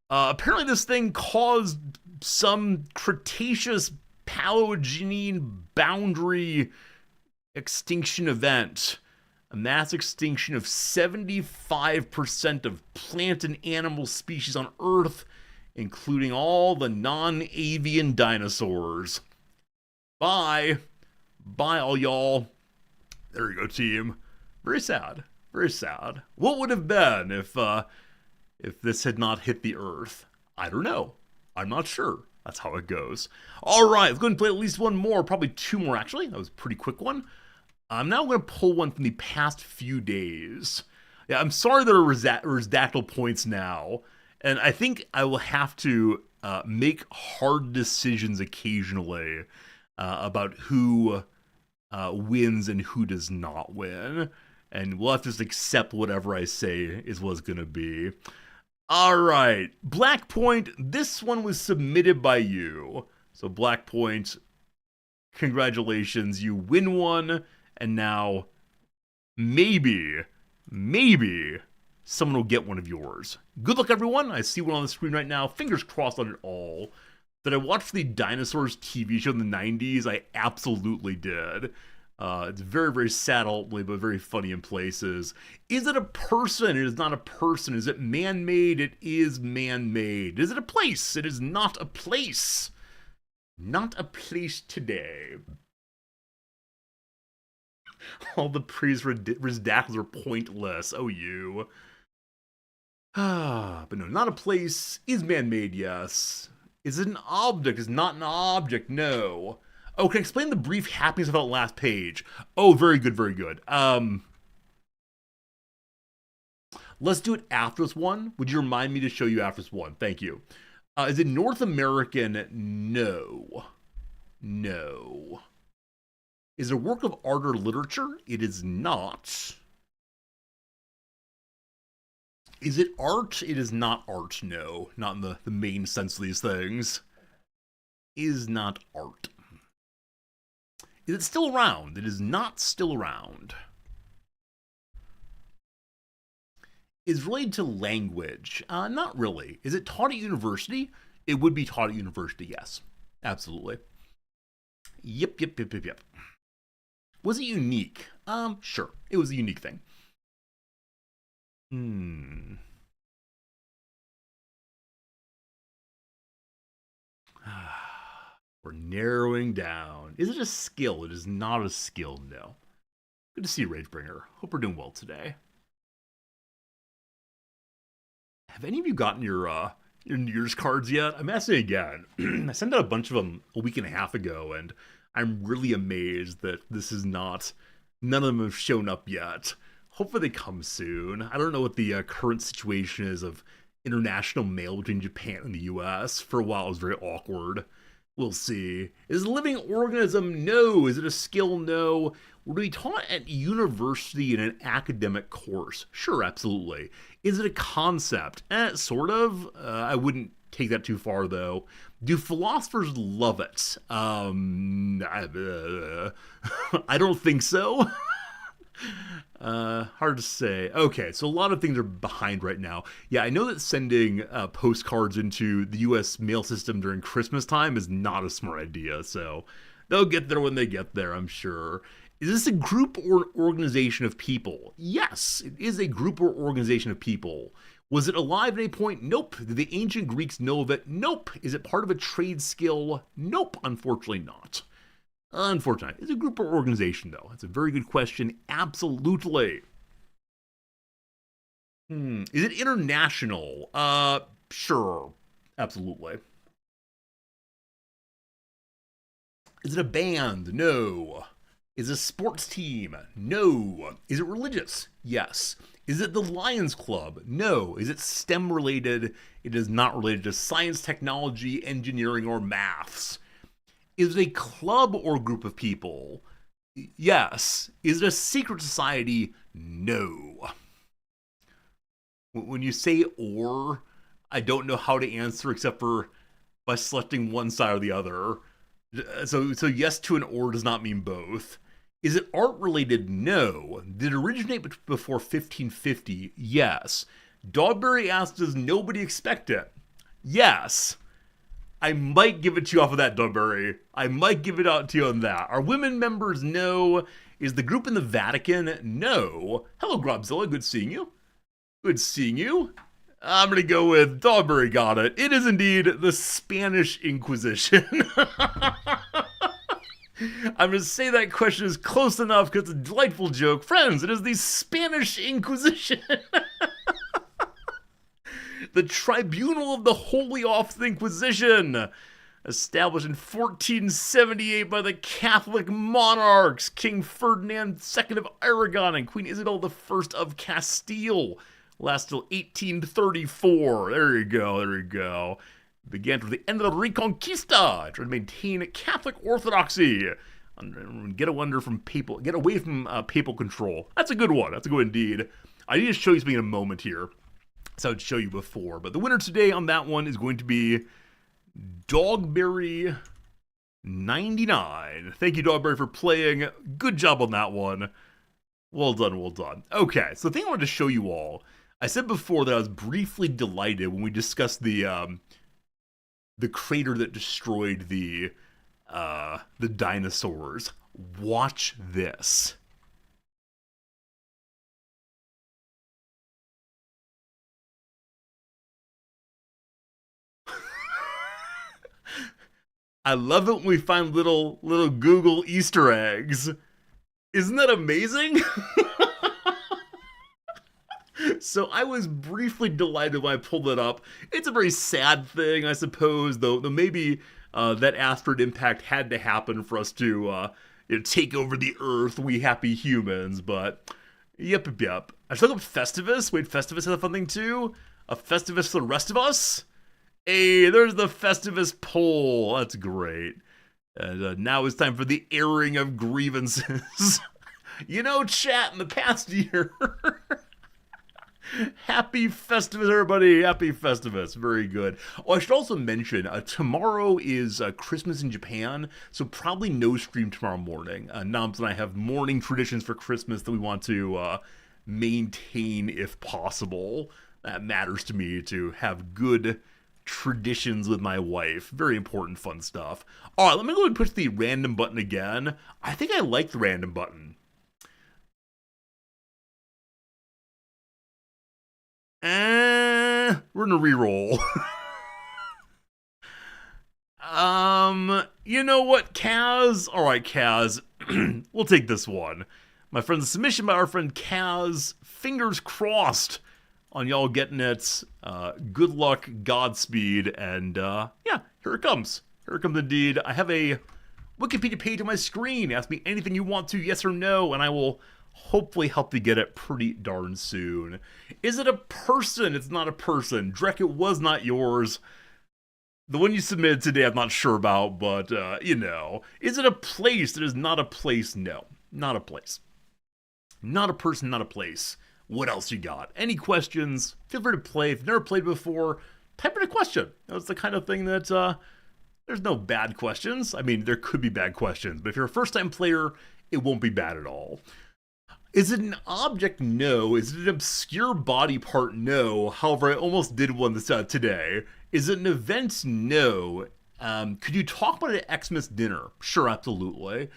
Apparently this thing caused some Cretaceous Paleogene boundary extinction event. A mass extinction of 75% of plant and animal species on Earth, including all the non-avian dinosaurs. Bye all y'all. There you go, team. Very sad. What would have been if this had not hit the Earth? I don't know. I'm not sure. That's how it goes. All right, let's go ahead and play at least one more, probably two more actually. That was a pretty quick one. I'm now going to pull one from the past few days. Yeah, I'm sorry there are redactyl points now, and I think I will have to make hard decisions occasionally about who wins and who does not win, and we'll have to just accept whatever I say is what it's going to be. All right, Black Point, this one was submitted by you. So Black Point, congratulations, you win one. And now, maybe, someone will get one of yours. Good luck, everyone. I see one on the screen right now. Fingers crossed on it all. Did I watch the Dinosaurs TV show in the 90s? I absolutely did. It's very, very sad ultimately, but very funny in places. Is it a person? It is not a person. Is it man-made? It is man-made. Is it a place? It is not a place. Not a place today. All the previous redactals are pointless. Oh, you. But no, not a place. Is man-made, yes. Is it an object? Is not an object, no. Oh, can I explain the brief happiness about the last page? Oh, very good. Let's do it after this one. Would you remind me to show you after this one? Thank you. Is it North American? No. Is it a work of art or literature? It is not. Is it art? It is not art, no. Not in the main sense of these things. Is not art. Is it still around? It is not still around. Is related to language? Not really. Is it taught at university? It would be taught at university, yes. Absolutely. Yep. Was it unique? Sure. It was a unique thing. Hmm. We're narrowing down. Is it a skill? It is not a skill, no. Good to see you, Ragebringer. Hope we're doing well today. Have any of you gotten your New Year's cards yet? I'm asking again. I sent out a bunch of them a week and a half ago, and I'm really amazed that this is not. None of them have shown up yet. Hopefully they come soon. I don't know what the current situation is of international mail between Japan and the U.S. For a while, it was very awkward. We'll see. Is it a living organism? No. Is it a skill? No. Were we taught at university in an academic course? Sure, absolutely. Is it a concept? Sort of. I wouldn't take that too far, though. Do philosophers love it? I don't think so. Hard to say. Okay, so a lot of things are behind right now. Yeah, I know that sending postcards into the U.S. mail system during Christmas time is not a smart idea, so they'll get there when they get there, I'm sure. Is this a group or an organization of people? Yes, it is a group or organization of people. Was it alive at any point? Nope. Did the ancient Greeks know of it? Nope. Is it part of a trade skill? Nope, unfortunately not. Unfortunately. Is it a group or organization, though? That's a very good question. Absolutely. Is it international? Sure. Absolutely. Is it a band? No. Is it a sports team? No. Is it religious? Yes. Is it the Lions Club? No. Is it STEM related? It is not related to science, technology, engineering, or maths. Is it a club or group of people? Yes. Is it a secret society? No. When you say or, I don't know how to answer except for by selecting one side or the other. So yes to an or does not mean both. Is it art related? No. Did it originate before 1550? Yes. Dogberry asked, does nobody expect it? Yes. I might give it to you off of that, Dogberry. I might give it out to you on that. Are women members? No. Is the group in the Vatican? No. Hello, Grobzilla. Good seeing you. Good seeing you. I'm going to go with Dogberry got it. It is indeed the Spanish Inquisition. I'm going to say that question is close enough because it's a delightful joke. Friends, it is the Spanish Inquisition. The Tribunal of the Holy Office of the Inquisition. Established in 1478 by the Catholic monarchs, King Ferdinand II of Aragon and Queen Isabel I of Castile. Last till 1834. There you go, there you go. Began with the end of the Reconquista, trying to maintain Catholic orthodoxy, and get away from papal control. That's a good one. That's a good one indeed. I need to show you something in a moment here, as I would show you before. But the winner today on that one is going to be Dogberry 99. Thank you, Dogberry, for playing. Good job on that one. Well done, well done. Okay, so the thing I wanted to show you all, I said before that I was briefly delighted when we discussed the crater that destroyed the dinosaurs. Watch this. I love it when we find little Google Easter eggs. Isn't that amazing? So I was briefly delighted when I pulled it up. It's a very sad thing, I suppose, though maybe that asteroid impact had to happen for us to take over the Earth, we happy humans, but yep. I should look up Festivus. Wait, Festivus has a fun thing too? A Festivus for the rest of us? Hey, there's the Festivus poll. That's great. And now it's time for the airing of grievances. You know, chat, in the past year... Happy Festivus, everybody. Happy Festivus. Very good. Oh, I should also mention, tomorrow is Christmas in Japan, so probably no stream tomorrow morning. Nams and I have morning traditions for Christmas that we want to maintain if possible. That matters to me, to have good traditions with my wife. Very important, fun stuff. All right, let me go and push the random button again. I think I like the random button. We're gonna reroll. You know what, Kaz? Alright, Kaz. We'll take this one. My friend's submission by our friend Kaz. Fingers crossed on y'all getting it. Good luck, Godspeed, and yeah, here it comes. Here it comes indeed. I have a Wikipedia page on my screen. Ask me anything you want to, yes or no, and I will hopefully help you get it pretty darn soon. Is it a person? It's not a person. Drek, it was not yours. The one you submitted today, I'm not sure about, but, you know. Is it a place? It is not a place. No, not a place. Not a person, not a place. What else you got? Any questions? Feel free to play. If you've never played before, type in a question. That's the kind of thing that, there's no bad questions. I mean, there could be bad questions, but if you're a first-time player, it won't be bad at all. Is it an object? No. Is it an obscure body part? No. However, I almost did one this today. Is it an event? No. Could you talk about it at Xmas dinner? Sure, absolutely.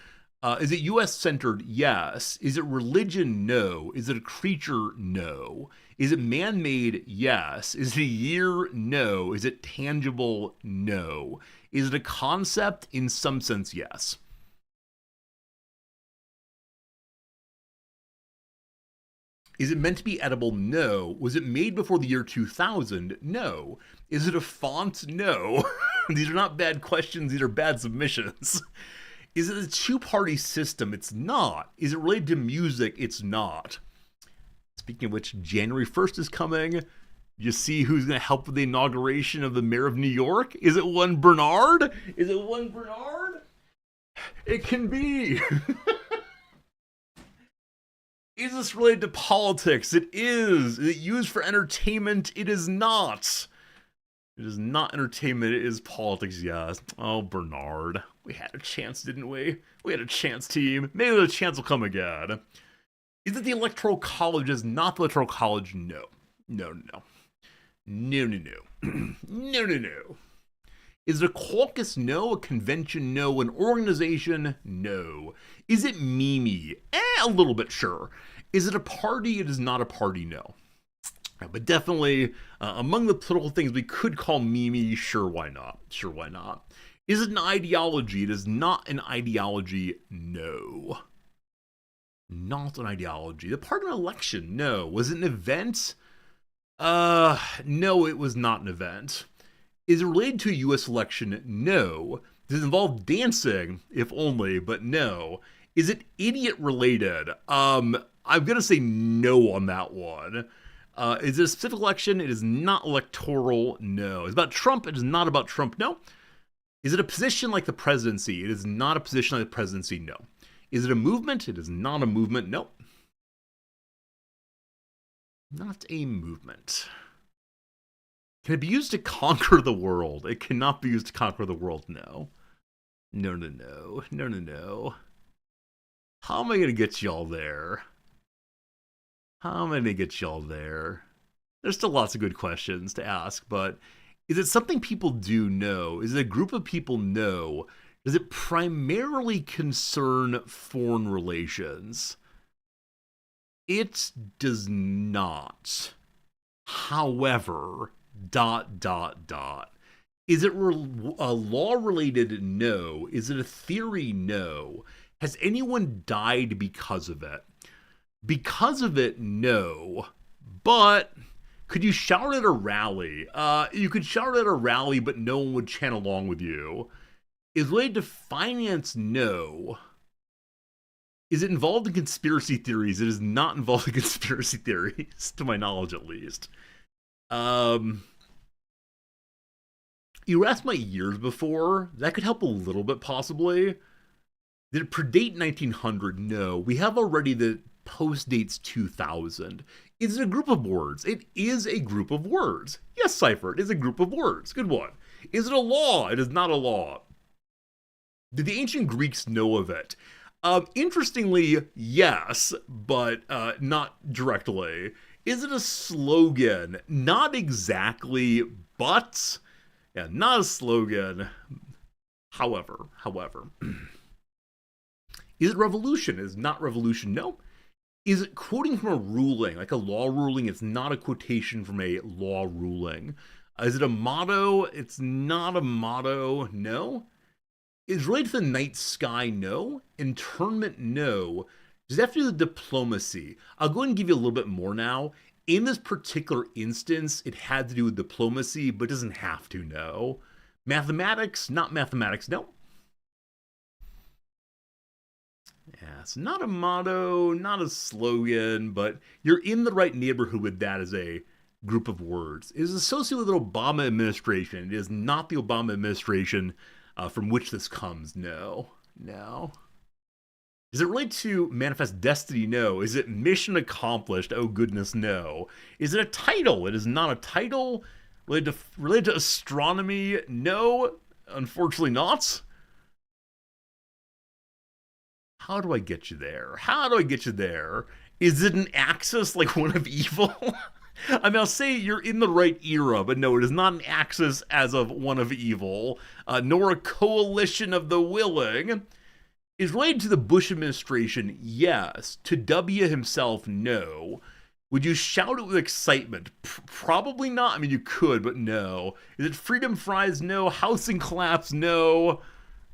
Is it US-centered? Yes. Is it religion? No. Is it a creature? No. Is it man-made? Yes. Is it a year? No. Is it tangible? No. Is it a concept? In some sense, yes. Is it meant to be edible? No. Was it made before the year 2000? No. Is it a font? No. These are not bad questions, these are bad submissions. Is it a two-party system? It's not. Is it related to music? It's not. Speaking of which, January 1st is coming. You see who's going to help with the inauguration of the mayor of New York? Is it one Bernard? Is it one Bernard? It can be. Is this related to politics? It is. Is it used for entertainment? It is not. It is not entertainment. It is politics, yes. Oh, Bernard. We had a chance, didn't we? We had a chance, team. Maybe the chance will come again. Is it the Electoral College? Is not the Electoral College? No. No, no. No, no, no. No, no, no. Is it a caucus? No. A convention? No. An organization? No. Is it Mimi? A little bit, sure. Is it a party? It is not a party, no. But definitely, among the political things we could call Mimi, sure, why not? Sure, why not? Is it an ideology? It is not an ideology, no. Not an ideology. The part of an election, no. Was it an event? No, it was not an event. Is it related to a U.S. election? No. Does it involve dancing? If only, but no. Is it idiot related? I'm gonna say no on that one. Is it a specific election? It is not electoral, no. Is it about Trump? It is not about Trump, no. Is it a position like the presidency? It is not a position like the presidency, no. Is it a movement? It is not a movement, no. Not a movement. Can it be used to conquer the world? It cannot be used to conquer the world, no. No, no, no. No, no, no. How am I going to get y'all there? How am I going to get y'all there? There's still lots of good questions to ask, but is it something people do know? Is it a group of people know? Does it primarily concern foreign relations? It does not. However, ... Is it a law-related? No. Is it a theory? No. Has anyone died because of it? Because of it, no. But could you shout at a rally? You could shout at a rally, but no one would chant along with you. Is it related to finance? No. Is it involved in conspiracy theories? It is not involved in conspiracy theories, to my knowledge at least. You asked my years before. That could help a little bit, possibly. Did it predate 1900? No. We have already the post dates 2000. Is it a group of words? It is a group of words. Yes, Cypher, it is a group of words. Good one. Is it a law? It is not a law. Did the ancient Greeks know of it? Interestingly, yes, but not directly. Is it a slogan? Not exactly, but... yeah, not a slogan. However. Is it revolution? Is not revolution? No. Is it quoting from a ruling, like a law ruling? It's not a quotation from a law ruling. Is it a motto? It's not a motto. No. Is related to the night sky? No. Internment? No. Does it have to do with diplomacy? I'll go ahead and give you a little bit more now. In this particular instance, it had to do with diplomacy, but doesn't have to, no. Mathematics? Not mathematics, no. Yeah, it's not a motto, not a slogan, but you're in the right neighborhood with that as a group of words. It is associated with the Obama administration. It is not the Obama administration from which this comes. No. No. Does it relate to Manifest Destiny? No. Is it Mission Accomplished? Oh, goodness, no. Is it a title? It is not a title. Related to astronomy? No. Unfortunately not. How do I get you there? How do I get you there? Is it an axis like one of evil? I mean, I'll say you're in the right era, but no, it is not an axis as of one of evil, nor a coalition of the willing. Is related to the Bush administration? Yes. To W himself? No. Would you shout it with excitement? Probably not. I mean, you could, but no. Is it freedom fries? No. Housing collapse? No.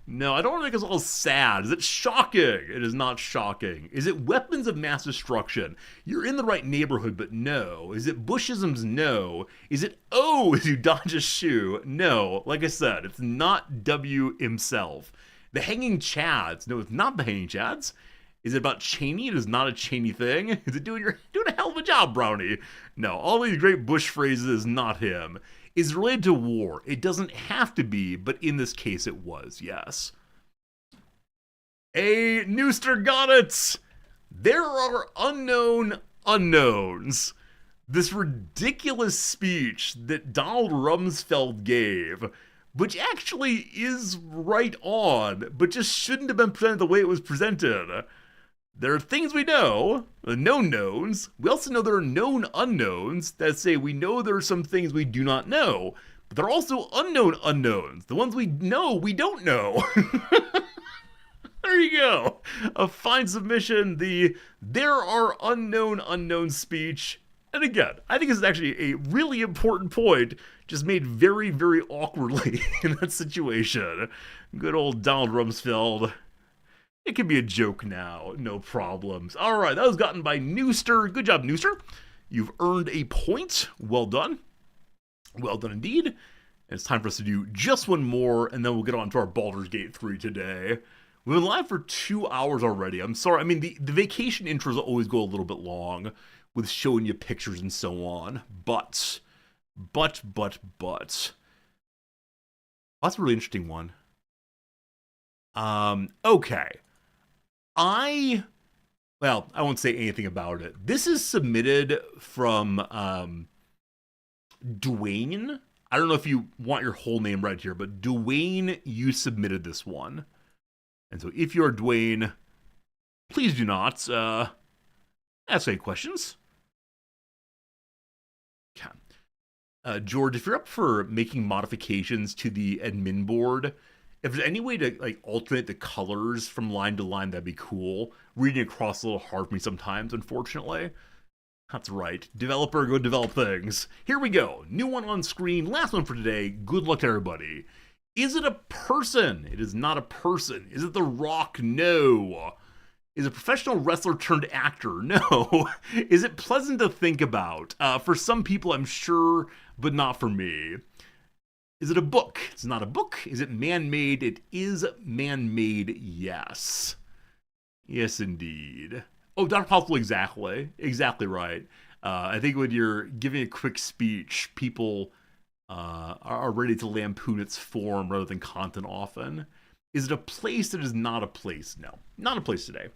No, I don't want to make us all sad. Is it shocking? It is not shocking. Is it weapons of mass destruction? You're in the right neighborhood, but no. Is it Bushisms? No. Is it as you dodge a shoe? No. Like I said, it's not W himself. The Hanging Chads? No, it's not the Hanging Chads. Is it about Cheney? It is not a Cheney thing. Is it doing a hell of a job, Brownie? No, all these great Bush phrases is not him. Is related to war. It doesn't have to be, but in this case it was, yes. A Nooster got it! There are unknown unknowns. This ridiculous speech that Donald Rumsfeld gave, which actually is right on, but just shouldn't have been presented the way it was presented. There are things we know, the known knowns. We also know there are known unknowns that say we know there are some things we do not know, but there are also unknown unknowns. The ones we know we don't know. There you go. A fine submission. The there are unknown unknown speech. And again, I think this is actually a really important point, just made very, very awkwardly in that situation. Good old Donald Rumsfeld. It can be a joke now, no problems. All right, that was gotten by Nooster. Good job, Nooster. You've earned a point. Well done. Well done indeed. And it's time for us to do just one more, and then we'll get on to our Baldur's Gate 3 today. We've been live for 2 hours already. I'm sorry. I mean, the vacation intros always go a little bit long with showing you pictures and so on. But. That's a really interesting one. Okay. I won't say anything about it. This is submitted from Dwayne. I don't know if you want your whole name right here, but Dwayne, you submitted this one. And so if you're Dwayne, please do not ask any questions. Okay. George, if you're up for making modifications to the admin board, if there's any way to alternate the colors from line to line, that'd be cool. Reading across a little hard for me sometimes, unfortunately. That's right. Developer, go develop things. Here we go. New one on screen. Last one for today. Good luck to everybody. Is it a person? It is not a person. Is it The Rock? No. Is it a professional wrestler turned actor? No. Is it pleasant to think about? For some people, I'm sure, but not for me. Is it a book? It's not a book. Is it man-made? It is man-made, yes. Yes, indeed. Oh, Dr. Possible, exactly. Exactly right. I think when you're giving a quick speech, people are ready to lampoon its form rather than content often. Is it a place that is not a place? No, not a place today.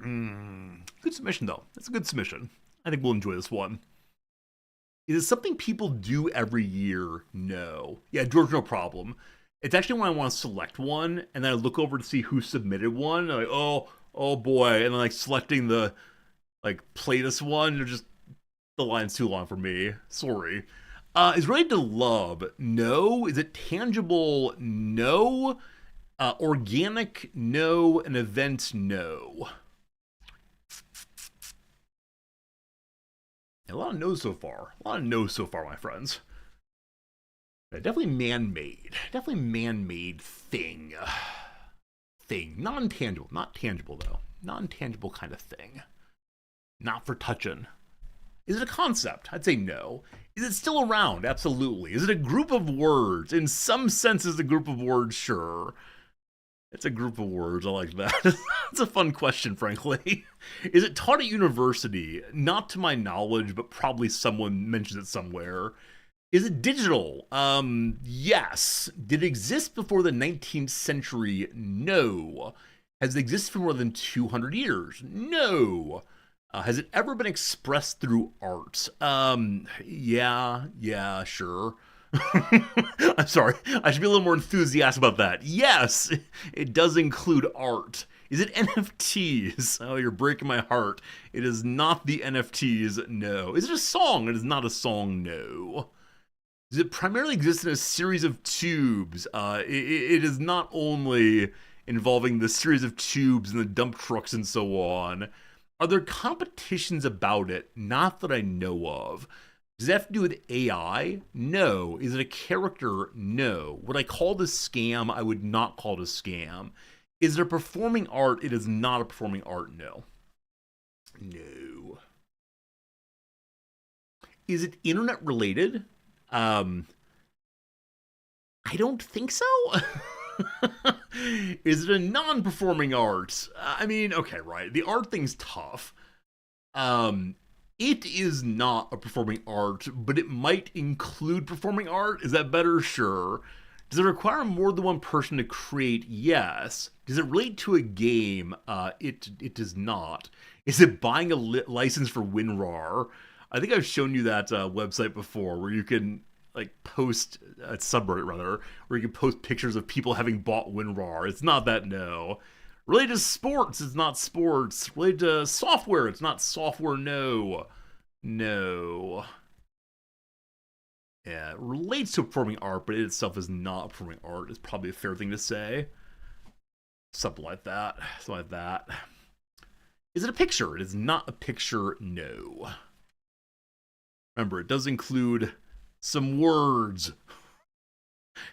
Good submission, though. That's a good submission. I think we'll enjoy this one. Is it something people do every year? No. Yeah, George, no problem. It's actually when I want to select one, and then I look over to see who submitted one. And I'm like, oh boy. And then selecting the Platus one, just the line's too long for me. Sorry. Is related to love? No. Is it tangible? No. Organic, no. An event, no. A lot of no's so far. A lot of no's so far, my friends. Definitely man-made. Definitely man-made thing. Thing. Non-tangible. Not tangible, though. Non-tangible kind of thing. Not for touching. Is it a concept? I'd say no. Is it still around? Absolutely. Is it a group of words? In some sense, is a group of words? Sure. It's a group of words. I like that. It's a fun question, frankly. Is it taught at university? Not to my knowledge, but probably someone mentions it somewhere. Is it digital? Yes. Did it exist before the 19th century? No. Has it existed for more than 200 years? No. Has it ever been expressed through art? Yeah, sure. I'm sorry. I should be a little more enthusiastic about that. Yes, it does include art. Is it NFTs? Oh, you're breaking my heart. It is not the NFTs, no. Is it a song? It is not a song, no. Does it primarily exist in a series of tubes? It is not only involving the series of tubes and the dump trucks and so on. Are there competitions about it? Not that I know of. Does it have to do with AI? No. Is it a character? No. Would I call this scam? I would not call it a scam. Is it a performing art? It is not a performing art, no. No. Is it internet related? I don't think so. Is it a non-performing art? I mean, okay, right. The art thing's tough. It is not a performing art, but it might include performing art. Is that better? Sure. Does it require more than one person to create? Yes. Does it relate to a game? It does not. Is it buying a license for WinRAR? I think I've shown you that website before where you can post a subreddit rather, where you can post pictures of people having bought WinRAR. It's not that, no. Related to sports, it's not sports. Related to software, it's not software, no. No. Yeah, it relates to performing art, but it itself is not performing art. It's probably a fair thing to say. Something like that. Something like that. Is it a picture? It is not a picture, no. Remember, it does include some words.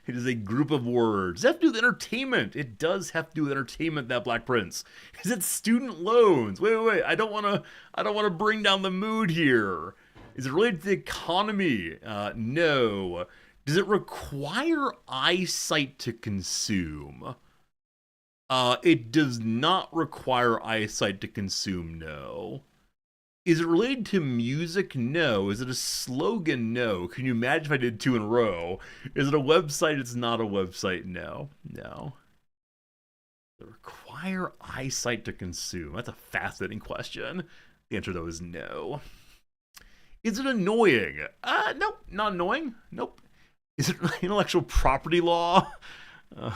It is a group of words. Does it have to do with entertainment? It does have to do with entertainment, that Black Prince. Is it student loans? Wait. I don't wanna bring down the mood here. Is it related to the economy? No. Does it require eyesight to consume? It does not require eyesight to consume, no. Is it related to music? No. Is it a slogan? No. Can you imagine if I did two in a row? Is it a website? It's not a website. No. No. Does it require eyesight to consume? That's a fascinating question. The answer, though, is no. Is it annoying? Nope. Not annoying. Nope. Is it intellectual property law?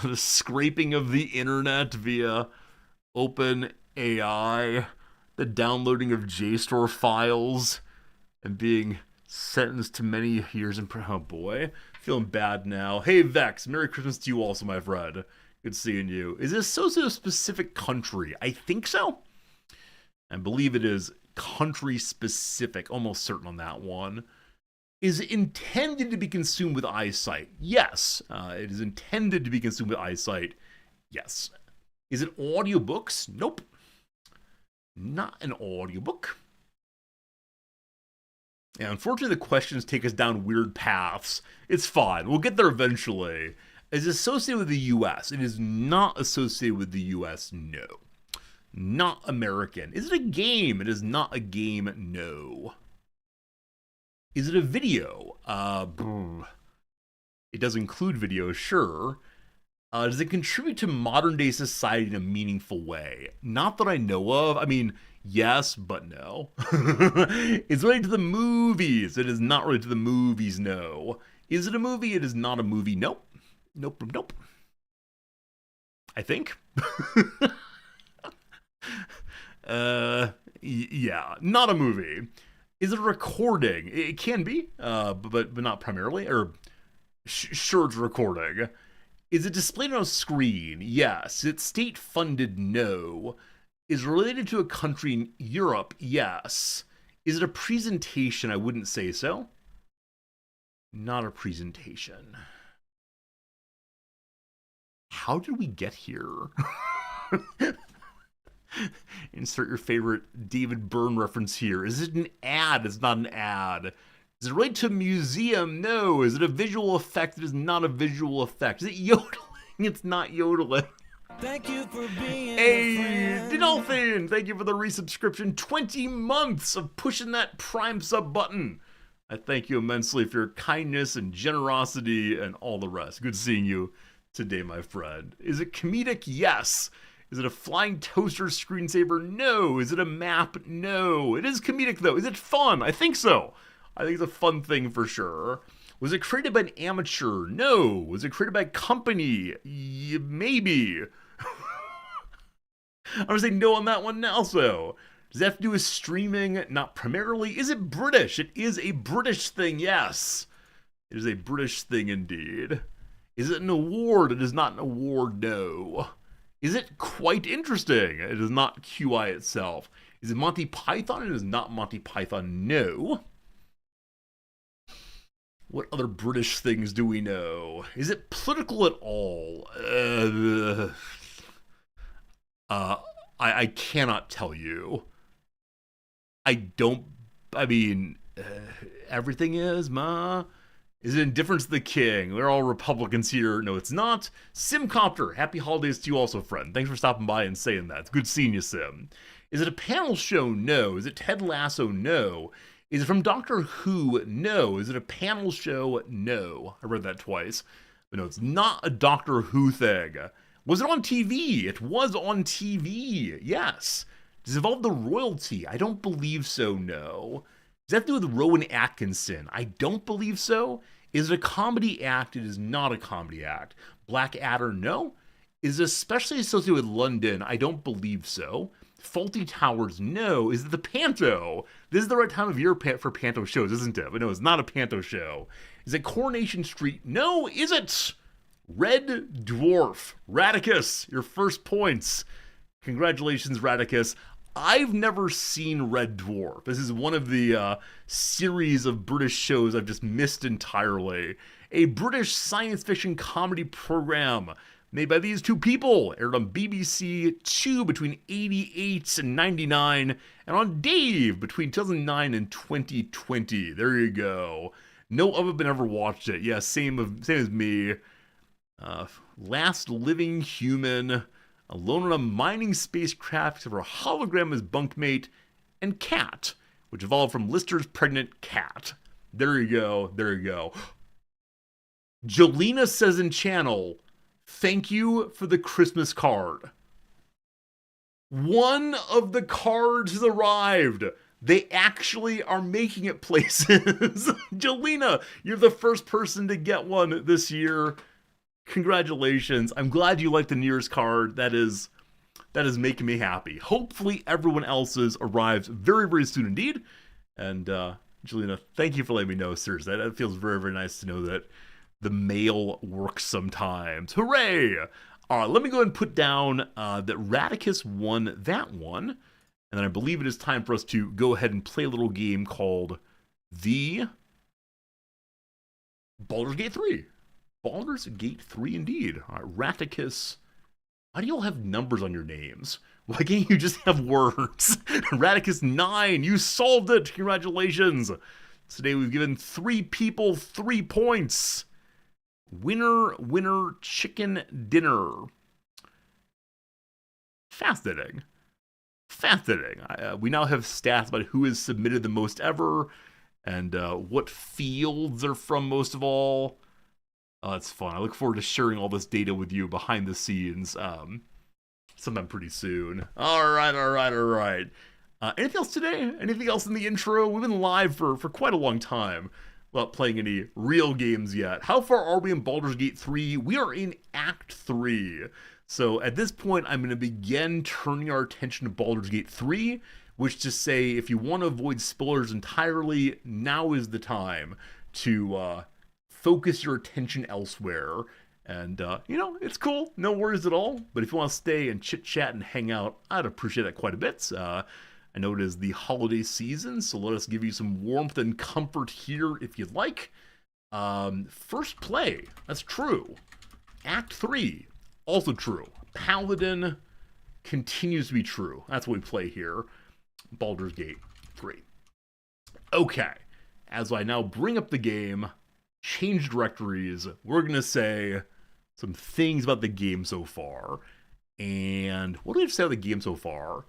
The scraping of the internet via open AI? The downloading of JSTOR files and being sentenced to many years in prison. Oh boy, feeling bad now. Hey Vex, Merry Christmas to you also, my friend. Good seeing you. Is it associated with a specific country? I think so. I believe it is country specific, almost certain on that one. Is it intended to be consumed with eyesight? Yes. It is intended to be consumed with eyesight. Yes. Is it audiobooks? Nope. Not an audiobook. Yeah, unfortunately, the questions take us down weird paths. It's fine. We'll get there eventually. Is it associated with the U.S.? It is not associated with the U.S., no. Not American. Is it a game? It is not a game, no. Is it a video? It does include video, sure. Does it contribute to modern day society in a meaningful way? Not that I know of. I mean, yes, but no. It's related to the movies. It is not related to the movies, no. Is it a movie? It is not a movie. Nope. Nope. I think. Yeah, not a movie. Is it a recording? It can be, but not primarily. Or sure, it's a recording. Is it displayed on a screen? Yes. Is it state-funded? No. Is it related to a country in Europe? Yes. Is it a presentation? I wouldn't say so. Not a presentation. How did we get here? Insert your favorite David Byrne reference here. Is it an ad? It's not an ad. Is it related to a museum? No. Is it a visual effect? It is not a visual effect. Is it yodeling? It's not yodeling. Thank you for being Hey, a friend. Dinolphin, thank you for the resubscription. 20 months of pushing that Prime sub button. I thank you immensely for your kindness and generosity and all the rest. Good seeing you today, my friend. Is it comedic? Yes. Is it a flying toaster screensaver? No. Is it a map? No. It is comedic, though. Is it fun? I think so. I think it's a fun thing for sure. Was it created by an amateur? No. Was it created by a company? Maybe. I'm going to say no on that one also. Does that have to do with streaming? Not primarily. Is it British? It is a British thing, yes. It is a British thing indeed. Is it an award? It is not an award, no. Is it quite interesting? It is not QI itself. Is it Monty Python? It is not Monty Python, no. What other British things do we know? Is it political at all? I cannot tell you. Everything is, ma. Is it Indifference to the King? We're all Republicans here. No, it's not. Simcopter, happy holidays to you also, friend. Thanks for stopping by and saying that. It's good seeing you, Sim. Is it a panel show? No. Is it Ted Lasso? No. Is it from Doctor Who? No. Is it a panel show? No. I read that twice. But no, it's not a Doctor Who thing. Was it on TV? It was on TV. Yes. Does it involve the royalty? I don't believe so, no. Does that have to do with Rowan Atkinson? I don't believe so. Is it a comedy act? It is not a comedy act. Blackadder? No. Is it especially associated with London? I don't believe so. Faulty Towers? No. Is it the Panto? This is the right time of year for Panto shows, isn't it? But no, it's not a Panto show. Is it Coronation Street? No. Is it Red Dwarf? Radicus, your first points. Congratulations, Radicus. I've never seen Red Dwarf. This is one of the series of British shows I've just missed entirely. A British science fiction comedy program made by these two people, aired on BBC Two between 88 and 99, and on Dave between 2009 and 2020. There you go. No other than ever watched it. Yeah, same as me. Last living human, alone on a mining spacecraft for a hologram as bunkmate, and Cat, which evolved from Lister's pregnant cat. There you go. There you go. Jolena says in channel, thank you for the Christmas card. One of the cards has arrived. They actually are making it places. Jolena, you're the first person to get one this year. Congratulations. I'm glad you like the New Year's card. That is making me happy. Hopefully everyone else's arrives very, very soon indeed. And Jelena, thank you for letting me know, seriously. That feels very, very nice to know that the mail works sometimes. Hooray! All right, let me go ahead and put down that Radicus won that one. And then I believe it is time for us to go ahead and play a little game called the Baldur's Gate 3. Baldur's Gate 3 indeed. All right, Radicus. Why do you all have numbers on your names? Why can't you just have words? Radicus 9, you solved it. Congratulations. Today we've given 3 people 3 points. Winner, winner, chicken dinner. Fascinating. Fascinating. We now have stats about who has submitted the most ever and what fields are from most of all. It's fun. I look forward to sharing all this data with you behind the scenes sometime pretty soon. All right. Anything else today? Anything else in the intro? We've been live for quite a long time without playing any real games yet. How far are we in Baldur's Gate 3? We are in Act 3. So at this point, I'm going to begin turning our attention to Baldur's Gate 3, which to say, if you want to avoid spoilers entirely, now is the time to focus your attention elsewhere And, it's cool. No worries at all. But if you want to stay and chit-chat and hang out, I'd appreciate that quite a bit. I know it is the holiday season, so let us give you some warmth and comfort here if you'd like. First play, that's true. Act 3, also true. Paladin continues to be true. That's what we play here. Baldur's Gate 3. Okay, as I now bring up the game, change directories, we're going to say some things about the game so far. And what do we have to say about the game so far?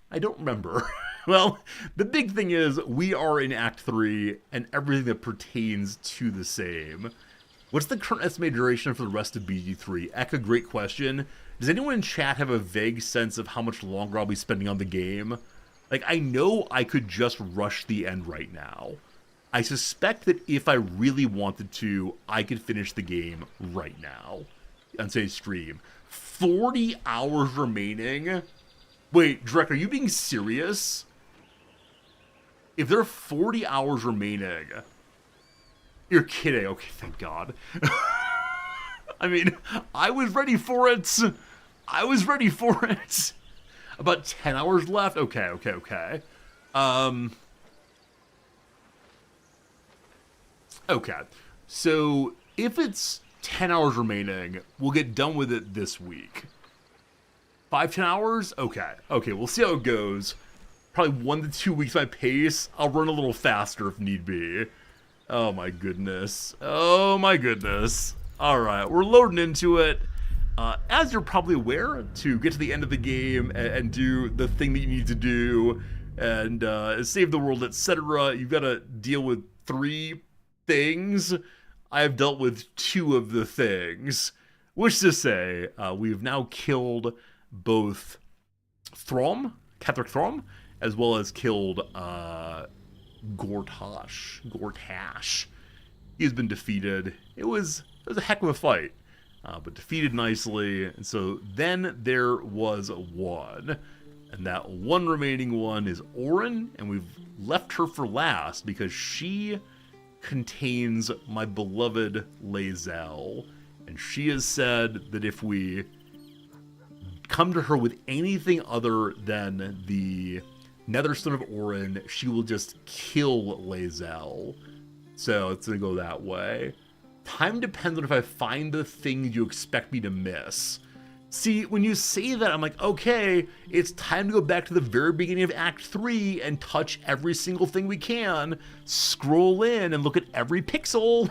I don't remember. Well, the big thing is we are in Act 3 and everything that pertains to the same. What's the current estimated duration for the rest of BG3? Eka, great question. Does anyone in chat have a vague sense of how much longer I'll be spending on the game? Like, I know I could just rush the end right now. I suspect that if I really wanted to, I could finish the game right now on today's stream. 40 hours remaining? Wait, Drek, are you being serious? If there are 40 hours remaining... You're kidding. Okay, thank God. I mean, I was ready for it. I was ready for it. About 10 hours left? Okay. Okay. So, if it's 10 hours remaining, we'll get done with it this week. 5-10 hours? Okay, we'll see how it goes. Probably 1 to 2 weeks my pace. I'll run a little faster if need be. Oh my goodness. Alright, we're loading into it. As you're probably aware, to get to the end of the game and do the thing that you need to do and save the world, etc., you've got to deal with 3 things. I have dealt with 2 of the things. Which to say, we've now killed both Ketheric Throm, as well as killed Gortash. He has been defeated. It was a heck of a fight, but defeated nicely. And so then there was 1, and that one remaining one is Orin, and we've left her for last because she contains my beloved Lae'zel, and she has said that if we come to her with anything other than the Netherstone of Orin, she will just kill Lae'zel. So it's gonna go that way. Time depends on if I find the things you expect me to miss. See, when you say that, I'm like, okay, it's time to go back to the very beginning of Act 3 and touch every single thing we can, scroll in and look at every pixel.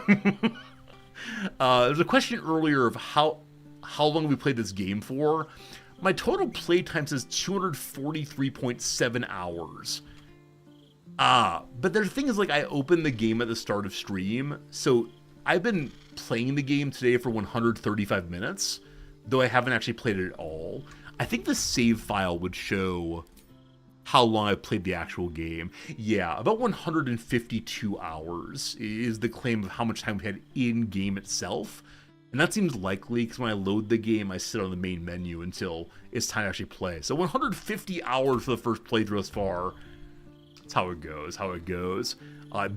There's a question earlier of how long we played this game for. My total playtime says 243.7 hours. But the thing is, like, I opened the game at the start of stream, so I've been playing the game today for 135 minutes, though I haven't actually played it at all. I think the save file would show how long I've played the actual game. Yeah, about 152 hours is the claim of how much time we had in-game itself. And that seems likely, because when I load the game, I sit on the main menu until it's time to actually play. So 150 hours for the first playthrough thus far. That's how it goes.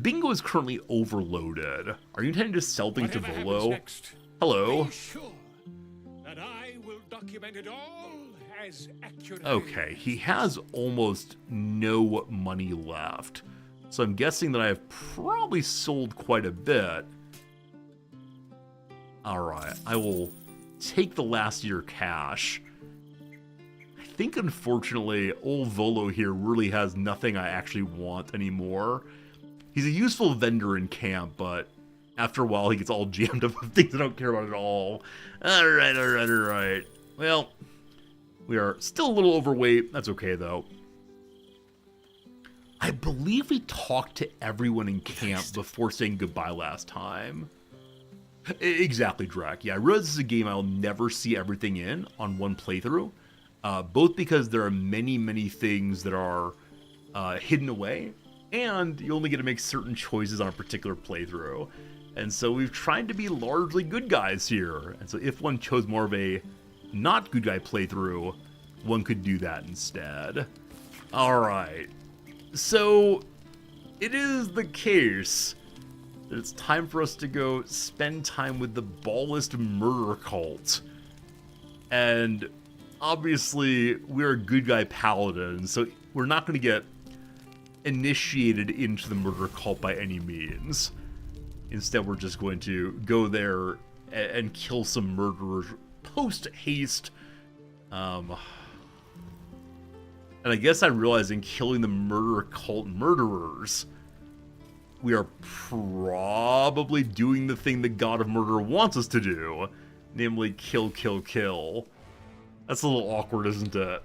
Bingo is currently overloaded. Are you intending to sell things to Volo? Hello. Be sure that I will document it all as accurately. Okay, he has almost no money left. So I'm guessing that I have probably sold quite a bit. Alright, I will take the last year cash. I think, unfortunately, old Volo here really has nothing I actually want anymore. He's a useful vendor in camp, but after a while he gets all jammed up with things I don't care about at all. Alright. Well, we are still a little overweight. That's okay, though. I believe we talked to everyone in camp before saying goodbye last time. Exactly, Drac. Yeah, I realize this is a game I'll never see everything in on one playthrough, both because there are many things that are hidden away, and you only get to make certain choices on a particular playthrough. And so we've tried to be largely good guys here, and so if one chose more of a not good guy playthrough, one could do that instead. Alright, so it is the case that it's time for us to go spend time with the Ballist murder cult. And obviously, we're a good guy paladin, so we're not going to get initiated into the murder cult by any means. Instead, we're just going to go there and kill some murderers post-haste. And I guess I'm realizing killing the murder cult murderers, we are probably doing the thing the God of Murder wants us to do. Namely, kill, kill, kill. That's a little awkward, isn't it?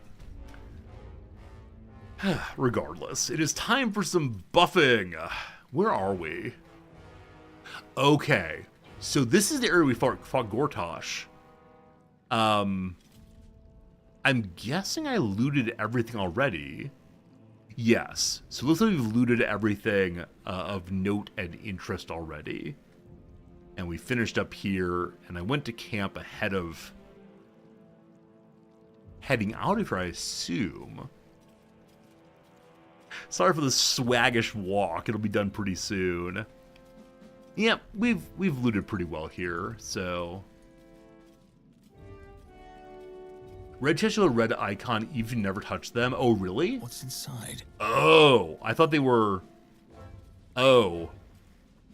Regardless, it is time for some buffing. Where are we? Okay, so this is the area we fought Gortosh. I'm guessing I looted everything already. Yes, so it looks like we've looted everything of note and interest already. And we finished up here, and I went to camp ahead of heading out of here, I assume. Sorry for the swaggish walk, it'll be done pretty soon. Yep, we've looted pretty well here, so... Red chest with a red icon, even if you never touch them. Oh, really? What's inside? Oh, I thought they were... Oh.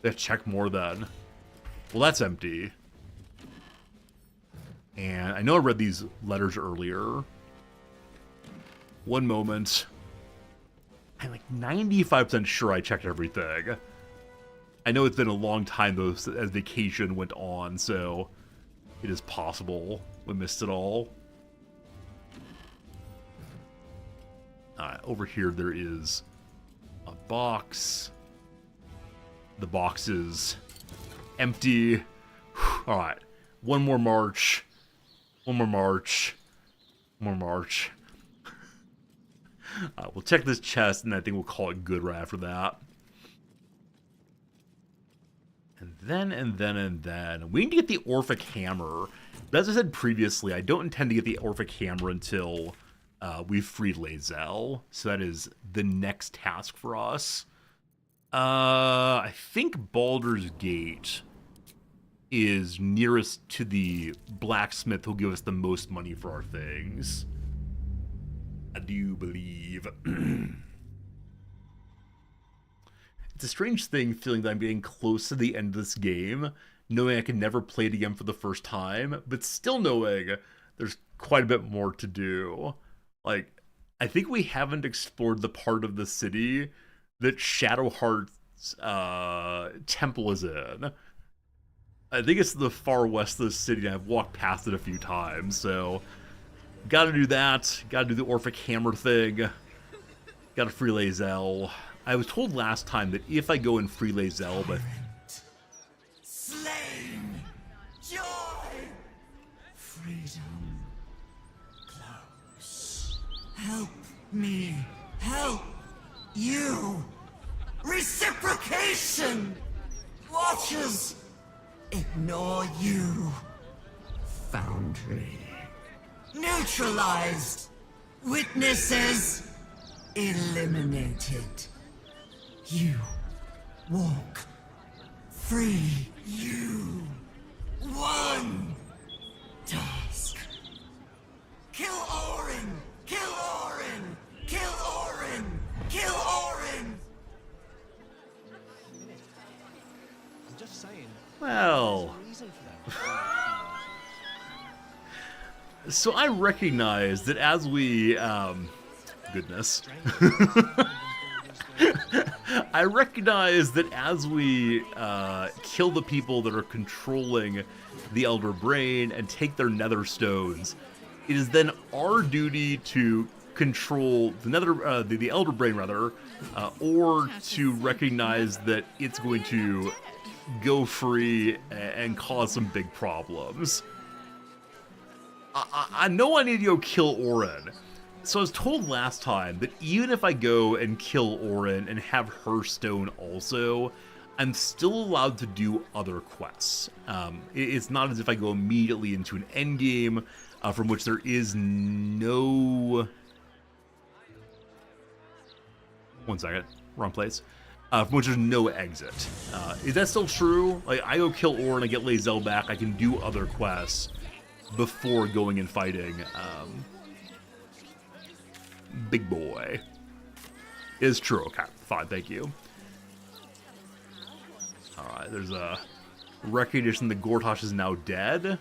Let's check more then. Well, that's empty. And I know I read these letters earlier. One moment. I'm like 95% sure I checked everything. I know it's been a long time though as vacation went on, so it is possible we missed it all. Over here there is a box. The box is empty. Alright, one more march. One more march. One more march. We'll check this chest, and I think we'll call it good right after that. And then, we need to get the Orphic Hammer. But as I said previously, I don't intend to get the Orphic Hammer until we've freed Lae'zel. So that is the next task for us. I think Baldur's Gate is nearest to the blacksmith who'll give us the most money for our things. I do believe. It's a strange thing feeling that I'm getting close to the end of this game, knowing I can never play it again for the first time, but still knowing there's quite a bit more to do. Like, I think we haven't explored the part of the city that Shadowheart's temple is in. I think it's the far west of the city, and I've walked past it a few times, so... Gotta do that. Gotta do the Orphic Hammer thing. Gotta free Lae'zel. I was told last time that if I go and free Lae'zel, but... Slain! Joy! Freedom. Close. Help me. Help you. Reciprocation! Watchers! Ignore you. Foundry. Neutralized. Witnesses eliminated. You walk free. You one task. Kill Orin. Kill Orin. Kill Orin. Kill Orin. I'm just saying. Well... So I recognize that as we, goodness. I recognize that as we kill the people that are controlling the Elder Brain and take their nether stones, it is then our duty to control the nether, the Elder Brain rather, or to recognize that it's going to go free and cause some big problems. I know I need to go kill Orin. So I was told last time that even if I go and kill Orin and have her stone also, I'm still allowed to do other quests. It's not as if I go immediately into an endgame from which there is no... One second. Wrong place. from which there's no exit. Is that still true? Like, I go kill Orin, I get Lae'zel back, I can do other quests before going and fighting Big Boy. Is true. Okay, fine, thank you. Alright, there's a recognition that Gortash is now dead.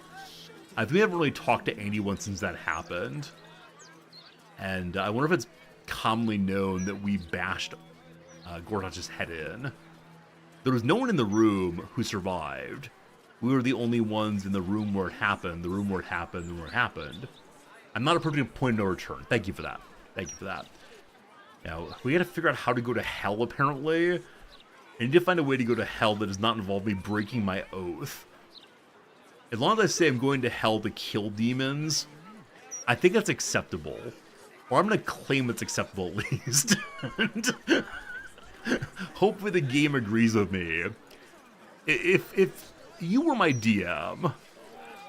I think we haven't really talked to anyone since that happened. And I wonder if it's commonly known that we bashed Gortash's head in. There was no one in the room who survived. We were the only ones in the room where it happened, the room where it happened, the room where it happened. I'm not approaching a point of no return. Thank you for that. Thank you for that. Now, we gotta figure out how to go to hell, apparently. I need to find a way to go to hell that does not involve me breaking my oath. As long as I say I'm going to hell to kill demons, I think that's acceptable. Or I'm gonna claim it's acceptable at least. Hopefully the game agrees with me. If you were my DM,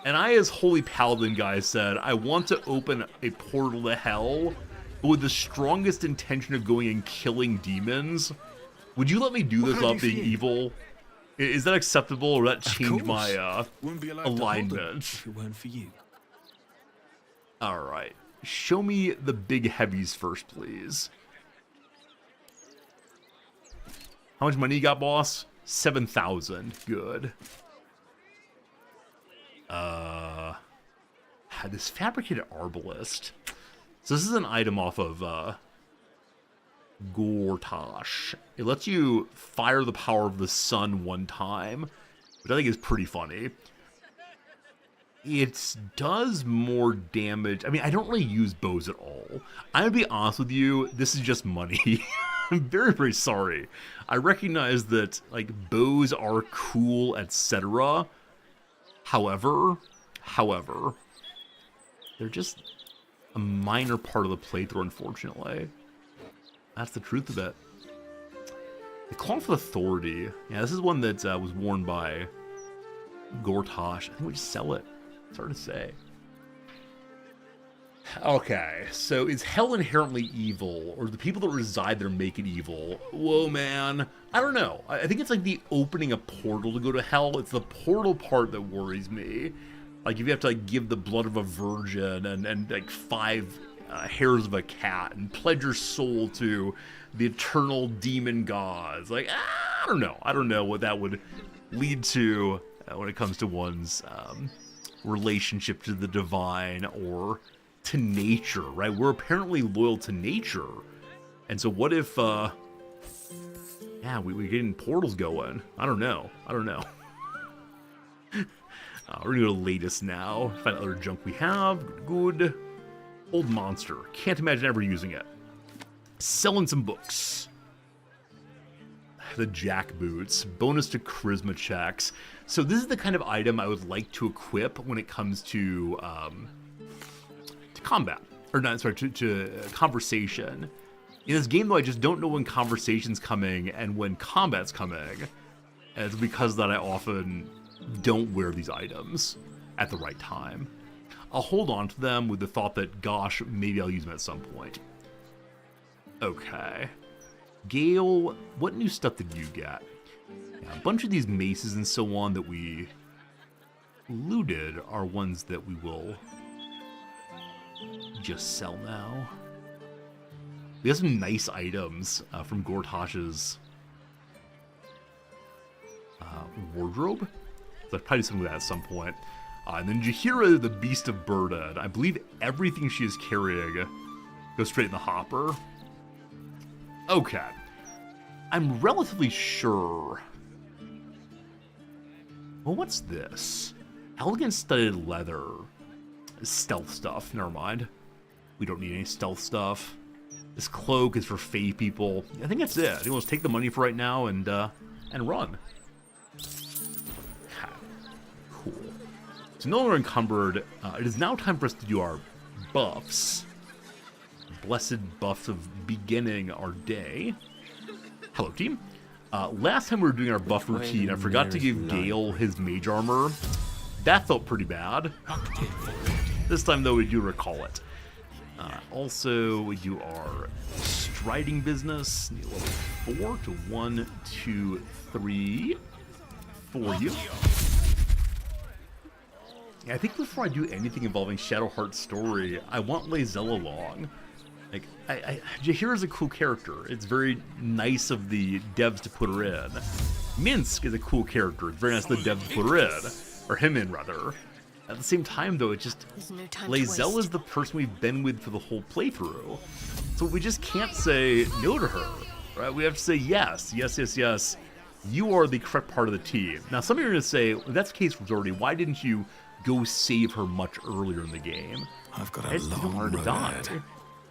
and I as Holy Paladin guy said, I want to open a portal to hell, but with the strongest intention of going and killing demons, would you let me do this without being evil? Is that acceptable, or would that change my alignment? If it weren't for you. Alright. Show me the big heavies first, please. How much money you got, boss? 7,000. Good. This fabricated arbalist. So this is an item off of Gortash. It lets you fire the power of the sun one time, which I think is pretty funny. It does more damage. I mean, I don't really use bows at all. I'm gonna be honest with you, this is just money. I'm very, very sorry. I recognize that, like, bows are cool, etc. However, they're just a minor part of the playthrough, unfortunately. That's the truth of it. The Call for Authority. Yeah, this is one that was worn by Gortash. I think we just sell it. It's hard to say. Okay, so is hell inherently evil, or the people that reside there make it evil? Whoa, man. I don't know. I think it's like the opening a portal to go to hell. It's the portal part that worries me. Like, if you have to, like, give the blood of a virgin and like 5 hairs of a cat and pledge your soul to the eternal demon gods. Like, I don't know. I don't know what that would lead to when it comes to one's relationship to the divine or to nature, right? We're apparently loyal to nature. And so what if, yeah, we're getting portals going. I don't know. We're gonna go to latest now. Find other junk we have. Good. Old monster. Can't imagine ever using it. Selling some books. The jack boots. Bonus to charisma checks. So this is the kind of item I would like to equip when it comes to combat. Or not, sorry, to conversation. In this game, though, I just don't know when conversation's coming and when combat's coming. And it's because that I often don't wear these items at the right time. I'll hold on to them with the thought that, gosh, maybe I'll use them at some point. Okay. Gale, what new stuff did you get? Yeah, a bunch of these maces and so on that we looted are ones that we will just sell now. We have some nice items from Gortash's wardrobe. So I'll probably do something with that at some point. And then Jaheira, the Beast of Burden. I believe everything she is carrying goes straight in the hopper. Okay. I'm relatively sure. Well, what's this? Elegant studded leather. Stealth stuff. Never mind. We don't need any stealth stuff. This cloak is for Fae people. I think that's it. I think we'll just take the money for right now and run. Cool. So no longer encumbered. It is now time for us to do our buffs. Blessed buffs of beginning our day. Hello, team. Last time we were doing our buff routine, I forgot to give Gale his mage armor. That felt pretty bad. This time, though, we do recall it. Also, we do our striding business. Need level 4 to 1, 2, 3 for you. Yeah, I think before I do anything involving Shadowheart's story, I want Lae'zel along. Like, Jaheira's a cool character. It's very nice of the devs to put her in. Minsk is a cool character. It's very nice of the devs to put her in. Or him in, rather. At the same time, though, it just... Lae'zel is the person we've been with for the whole playthrough. So we just can't say no to her, right? We have to say yes, yes, yes, yes. You are the correct part of the team. Now, some of you are going to say, well, that's the case, Zordy. Why didn't you go save her much earlier in the game? I've got a long road ahead.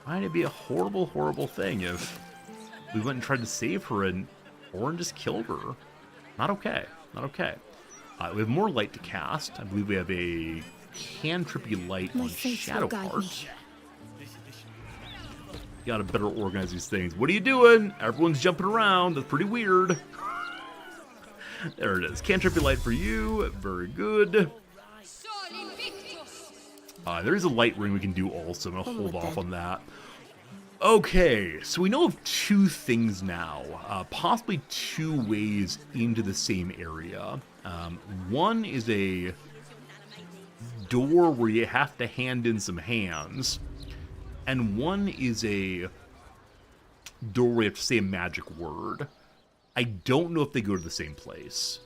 Right, it'd be a horrible, horrible thing if we went and tried to save her and Orin just killed her. Not okay. Not okay. We have more light to cast. I believe we have a cantrippy light on Shadowheart. Gotta better organize these things. What are you doing? Everyone's jumping around. That's pretty weird. There it is. Cantrippy light for you. Very good. There is a light ring we can do also. I'm going to hold off on that. Okay, so we know of two things now. Possibly two ways into the same area. One is a door where you have to hand in some hands. And one is a door where you have to say a magic word. I don't know if they go to the same place.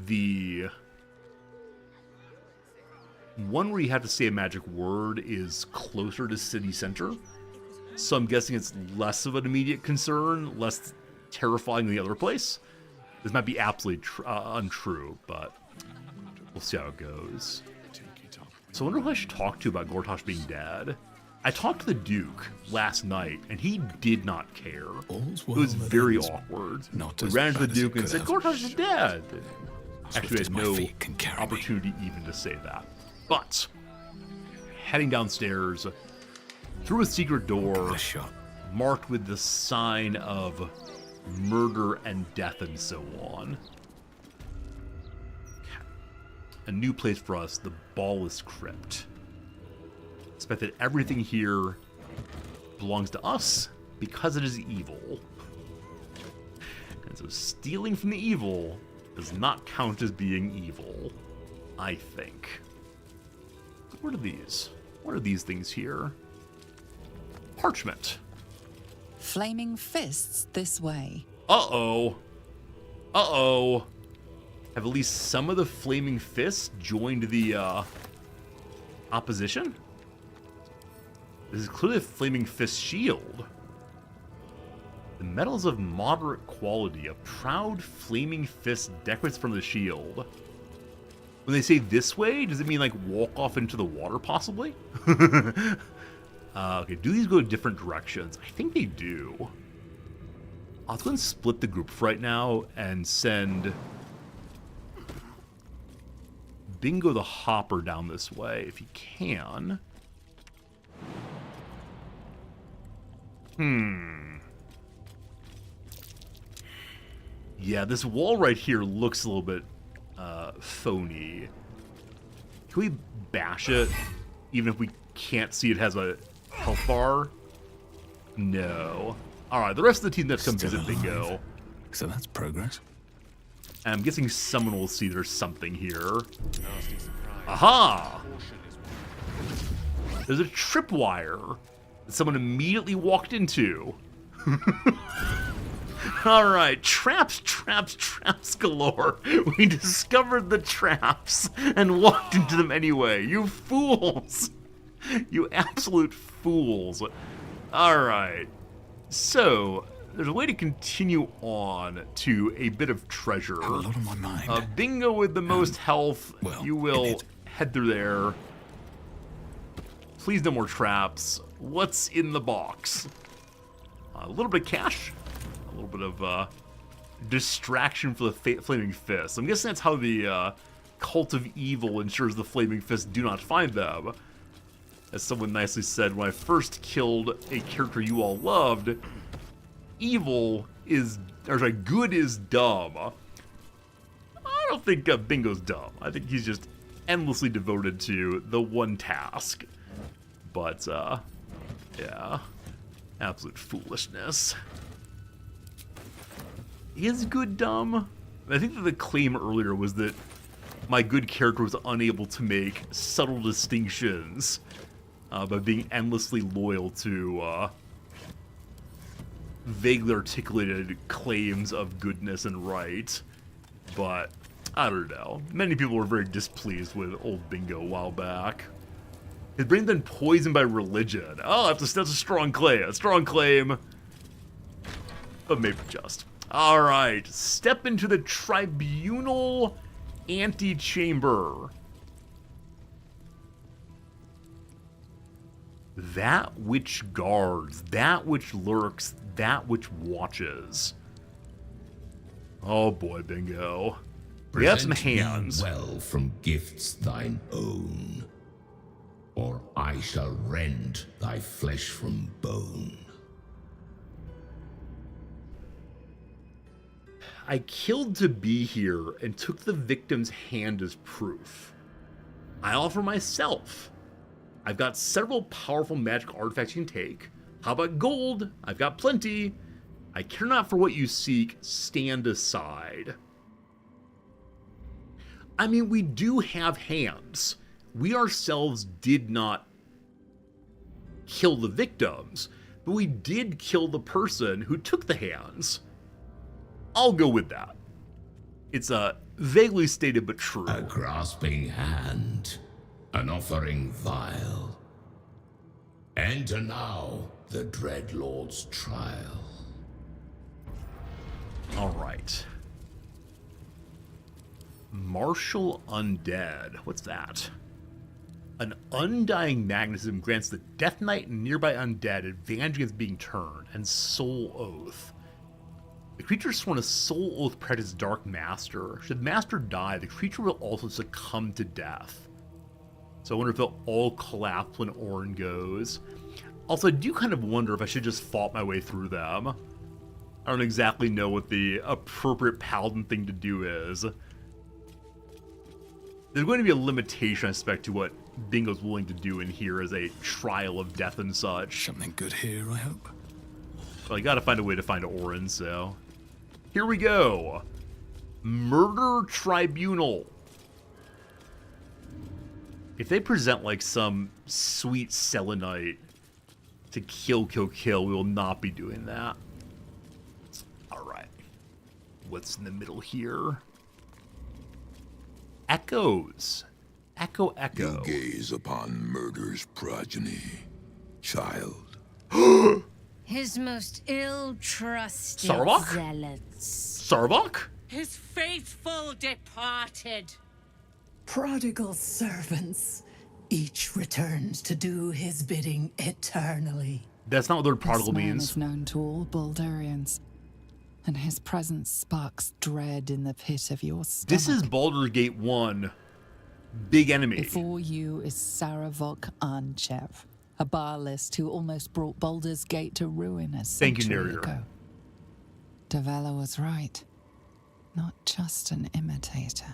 The one where you have to say a magic word is closer to city center. So I'm guessing it's less of an immediate concern, less terrifying than the other place. This might be absolutely untrue, but we'll see how it goes. So I wonder who I should talk to about Gortash being dead. I talked to the Duke last night, and he did not care. It was very awkward. We ran into the Duke and said, Gortash is dead. Actually, we had no opportunity even to say that. But, heading downstairs, through a secret door, marked with the sign of murder and death and so on. A new place for us, the Ballless Crypt. Expect that everything here belongs to us because it is evil. And so stealing from the evil does not count as being evil, I think. What are these? What are these things here? Parchment. Flaming fists this way. Uh-oh. Uh-oh. Have at least some of the Flaming Fists joined the, opposition? This is clearly a Flaming Fist shield. The metal is of moderate quality. A proud Flaming Fist decorates from the shield. When they say this way, does it mean, like, walk off into the water, possibly? Okay, do these go different directions? I think they do. Let's go and split the group for right now and send Bingo the Hopper down this way, if he can. Yeah, this wall right here looks a little bit phony. Can we bash it, even if we can't see it has a health bar? No. Alright, the rest of the team that's come visit Bingo. So that's progress. And I'm guessing someone will see there's something here. Aha! There's a tripwire that someone immediately walked into. Alright, traps galore. We discovered the traps and walked into them anyway. You fools! You absolute fools. Alright, so there's a way to continue on to a bit of treasure. I have a lot on my mind. Bingo with the most health. Well, you will head through there. Please no more traps. What's in the box? A little bit of cash. A little bit of distraction for the Flaming Fist. I'm guessing that's how the Cult of Evil ensures the Flaming Fist do not find them. As someone nicely said, when I first killed a character you all loved, evil is, or sorry, good is dumb. I don't think Bingo's dumb. I think he's just endlessly devoted to the one task. But, Yeah. Absolute foolishness. Is good dumb? I think that the claim earlier was that my good character was unable to make subtle distinctions by being endlessly loyal to vaguely articulated claims of goodness and right. But I don't know. Many people were very displeased with old Bingo a while back. His brain's been poisoned by religion. Oh, that's a strong claim. A strong claim. But maybe just. Alright. Step into the tribunal antechamber. That which guards, that which lurks, that which watches. Oh boy, Bingo. We have some hands. Well from gifts thine own, or I shall rend thy flesh from bone. I killed to be here and took the victim's hand as proof. I offer myself. I've got several powerful magic artifacts you can take. How about gold? I've got plenty. I care not for what you seek. Stand aside. I mean, we do have hands. We ourselves did not kill the victims, but we did kill the person who took the hands. I'll go with that. It's vaguely stated but true. A grasping hand, an offering vile. Enter now the Dread Lord's trial. All right. Martial Undead. What's that? An undying magnetism grants the Death Knight and nearby undead advantage against being turned, and Soul Oath. The creature sworn a Soul Oath practices Dark Master. Should the Master die, the creature will also succumb to death. So I wonder if they'll all collapse when Orin goes. Also, I do kind of wonder if I should just fought my way through them. I don't exactly know what the appropriate paladin thing to do is. There's going to be a limitation, I suspect, to what Bingo's willing to do in here as a trial of death and such. Something good here, I hope. Well, I gotta find a way to find Orin, so... Here we go! Murder Tribunal. If they present like some sweet selenite to kill, we will not be doing that. Alright. What's in the middle here? Echoes. Echo. You gaze upon murder's progeny, child. His most ill-trusted Sarvok? zealots. Sarvok? His faithful departed. Prodigal servants, each returns to do his bidding eternally. That's not what the word prodigal This man means. is known to all Baldurians, and his presence sparks dread in the pit of your stomach. This is Baldur's Gate 1. Big enemy. Before you is Saravok Anchev, a Baalist who almost brought Baldur's Gate to ruin a Thank you, century narrator. ago. Davella was right. Not just an imitator,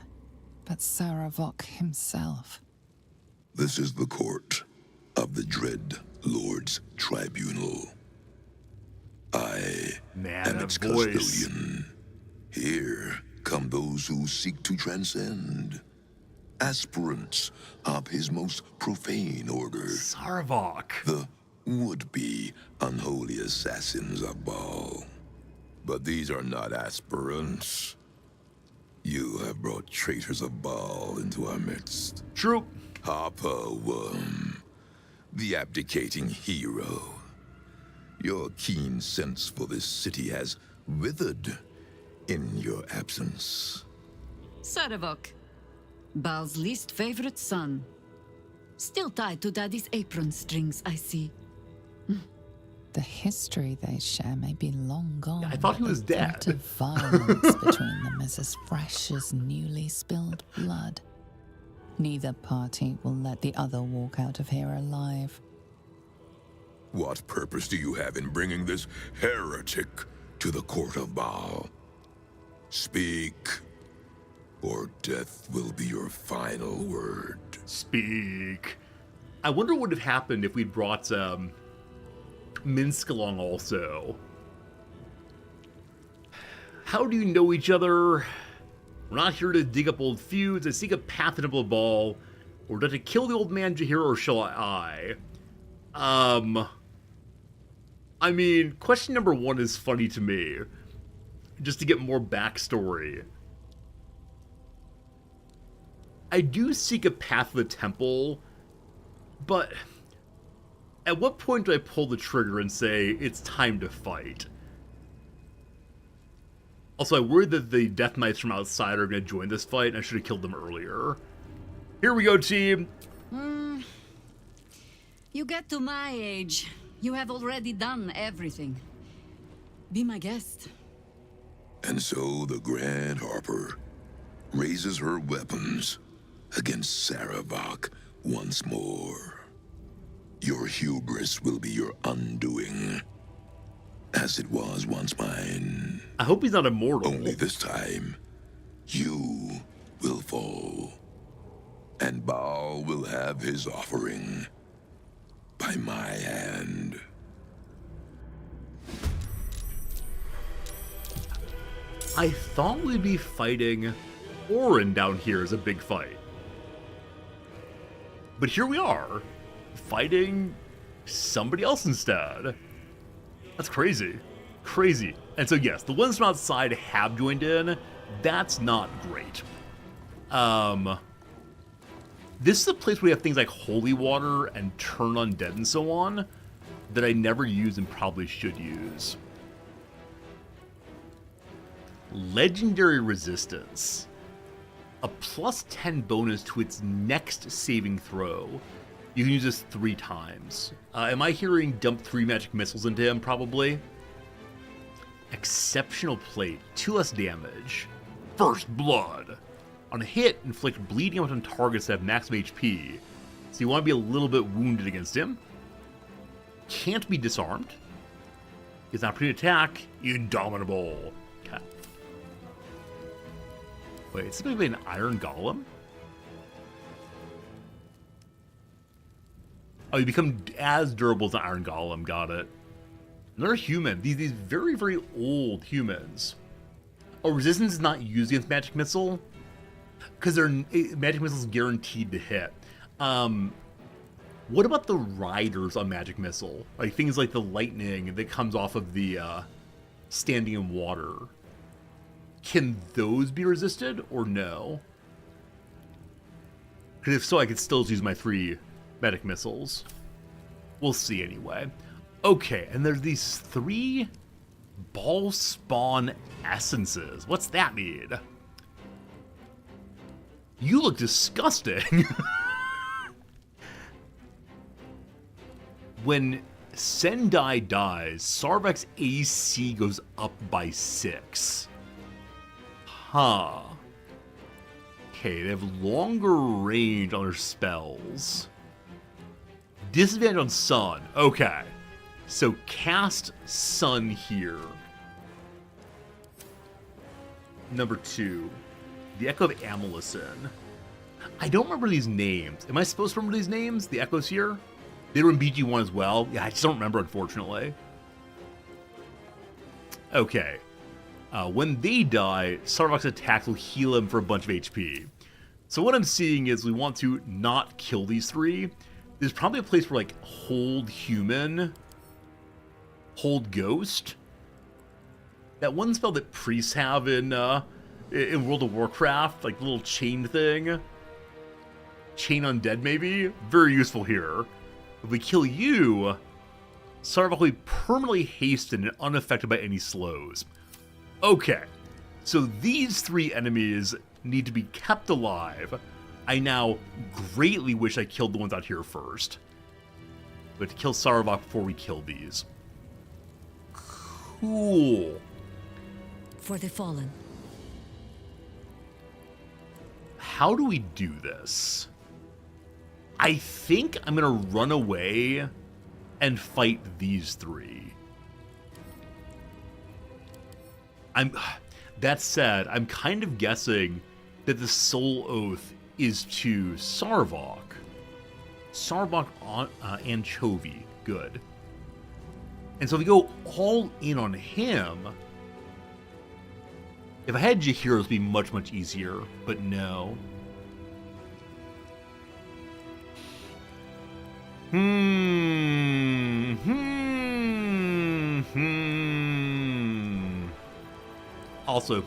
but Saravok himself. This is the court of the Dread Lord's Tribunal. I Man, am that its voice. custodian. Here come those who seek to transcend. Aspirants of his most profane order. Sarvok. The would-be unholy assassins of Baal. But these are not aspirants. You have brought traitors of Baal into our midst. True. Harper Worm, the abdicating hero. Your keen sense for this city has withered in your absence. Saravok, Baal's least favorite son. Still tied to Daddy's apron strings, I see. The history they share may be long gone. I thought he but was the dead. threat of violence between them is as fresh as newly spilled blood. Neither party will let the other walk out of here alive. What purpose do you have in bringing this heretic to the court of Baal? Speak, or death will be your final word. Speak. I wonder what would have happened if we'd brought Minsk along also. How do you know each other? We're not here to dig up old feuds. I seek a path to Temple of Baal. Or to kill the old man Jahir, or shall I? I mean, question number 1 is funny to me. Just to get more backstory. I do seek a path to the temple, but at what point do I pull the trigger and say, it's time to fight? Also, I worry that the Death Knights from outside are going to join this fight, and I should have killed them earlier. Here we go, team. You get to my age, you have already done everything. Be my guest. And so the Grand Harper raises her weapons against Saravak once more. Your hubris will be your undoing, as it was once mine. I hope he's not immortal. Only this time, you will fall, and Baal will have his offering by my hand. I thought we'd be fighting Orin down here as a big fight. But here we are, fighting somebody else instead. That's crazy. Crazy. And so yes, the ones from outside have joined in. That's not great. This is a place where we have things like holy water and turn undead and so on that I never use and probably should use. Legendary resistance. A plus 10 bonus to its next saving throw. You can use this 3 times. Am I hearing dump 3 magic missiles into him? Probably. Exceptional plate. 2 less damage. First blood. On a hit, inflict bleeding on targets that have maximum HP. So you want to be a little bit wounded against him. Can't be disarmed. Gets an opportunity to attack. Indomitable. Okay. Wait, is this maybe an iron golem? Oh, you become as durable as an iron golem. Got it. Another human. These very, very old humans. Oh, resistance is not used against magic missile? Because magic missile is guaranteed to hit. What about the riders on magic missile? Like things like the lightning that comes off of the standing in water. Can those be resisted or no? Because if so, I could still use my 3 magic missiles. We'll see anyway. Okay, and there's these 3 ball spawn essences. What's that mean? You look disgusting. When Sendai dies, Sarvak's AC goes up by 6. Huh. Okay, they have longer range on their spells. Disadvantage on Sun. Okay. So cast Sun here. Number 2. The Echo of Amalison. I don't remember these names. Am I supposed to remember these names? The Echoes here? They were in BG1 as well. Yeah, I just don't remember, unfortunately. Okay. When they die, Sarvak's attacks will heal him for a bunch of HP. So what I'm seeing is we want to not kill these 3. There's probably a place for, like, Hold Human, Hold Ghost. That one spell that priests have in World of Warcraft, like the little chain thing. Chain Undead, maybe? Very useful here. If we kill you, Sarvak will be permanently hasted and unaffected by any slows. Okay, so these 3 enemies need to be kept alive. I now greatly wish I killed the ones out here first. But to kill Sarvak before we kill these. Cool. For the fallen. How do we do this? I think I'm gonna run away and fight these 3. That said, I'm kind of guessing that the Soul Oath is to Sarvak. Sarvak Anchovy. Good. And so if we go all in on him, if I had Jaheira, it would be much, much easier, but no. Also,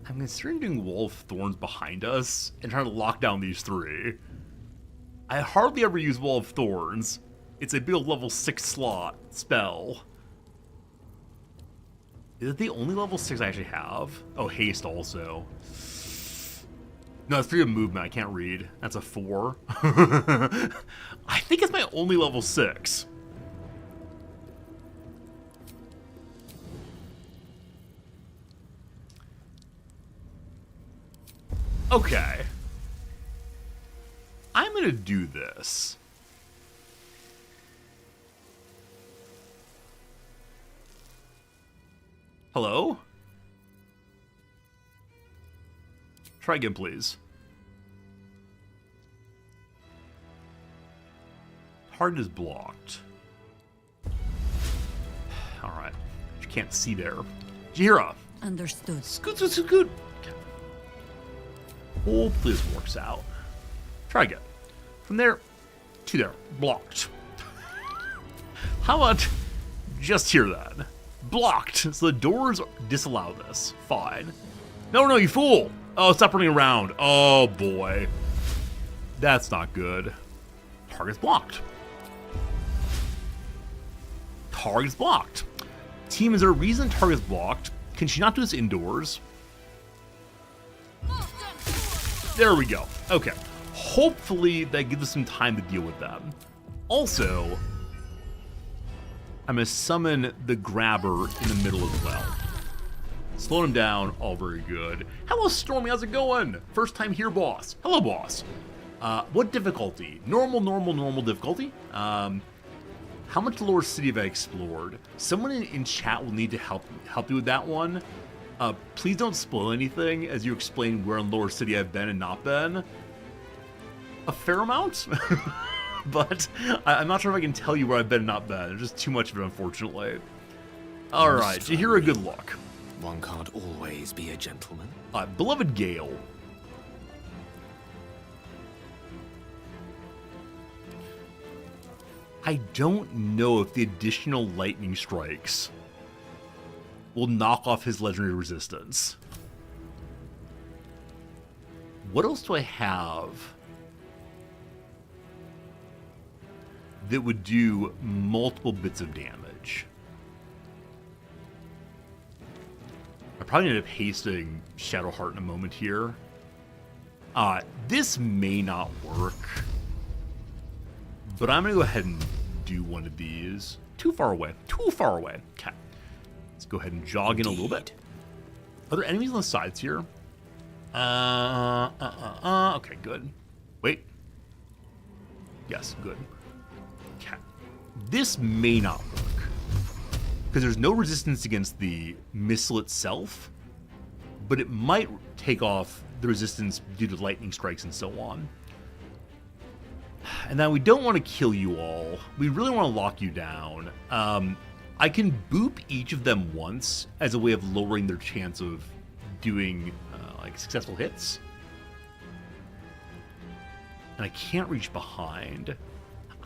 I'm considering doing Wall of Thorns behind us and trying to lock down these three. I hardly ever use Wall of Thorns. It's a big level 6 slot spell. Is it the only level 6 I actually have? Oh, haste also. No, it's 3 of movement. I can't read. That's a 4. I think it's my only level 6. Okay. I'm gonna do this. Hello? Try again, please. Target is blocked. Alright. You can't see there. Jaheira. Understood. Scoot. Hopefully this works out. Try again. From there to there. Blocked. How about just here then? Blocked. So the doors disallow this. Fine. No, you fool! Oh, stop running around. Oh, boy. That's not good. Target's blocked. Target's blocked. Team, is there a reason target's blocked? Can she not do this indoors? There we go. Okay. Hopefully that gives us some time to deal with them. Also, I'm going to summon the grabber in the middle as well. Slow him down. All very good. Hello, Stormy. How's it going? First time here, boss. Hello, boss. What difficulty? Normal difficulty. How much lower city have I explored? Someone in chat will need to help you with that one. Please don't spoil anything as you explain where in lower city I've been and not been. A fair amount? But I'm not sure if I can tell you where I've been and not been. There's just too much of it, unfortunately. Alright, Jaheira, good luck. One can't always be a gentleman. Beloved Gale. I don't know if the additional lightning strikes will knock off his legendary resistance. What else do I have that would do multiple bits of damage? I probably end up hasting Shadowheart in a moment here. This may not work, but I'm going to go ahead and do one of these. Too far away. Okay. Let's go ahead and jog in a little bit. Are there enemies on the sides here? Okay, good. Wait. Yes, good. Okay. This may not work, because there's no resistance against the missile itself, but it might take off the resistance due to lightning strikes and so on. And then we don't want to kill you all. We really want to lock you down. I can boop each of them once as a way of lowering their chance of doing like successful hits. And I can't reach behind.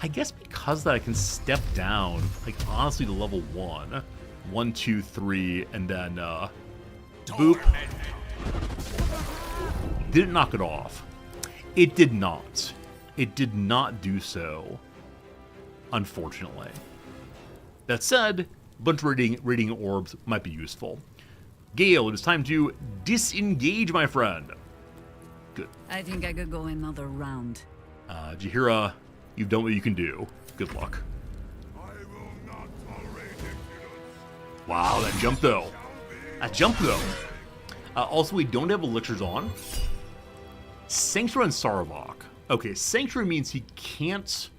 I guess because that I can step down, like honestly, to level 1. 1, 2, 3, and then boop. Did it knock it off? It did not. It did not do so, unfortunately. That said, a bunch of radiant orbs might be useful. Gale, it is time to disengage, my friend. Good. I think I could go another round. Jaheira, you've done what you can do. Good luck. Wow, that jump though. Also, we don't have elixirs on. Sanctuary and Sarvok. Okay, Sanctuary means he can't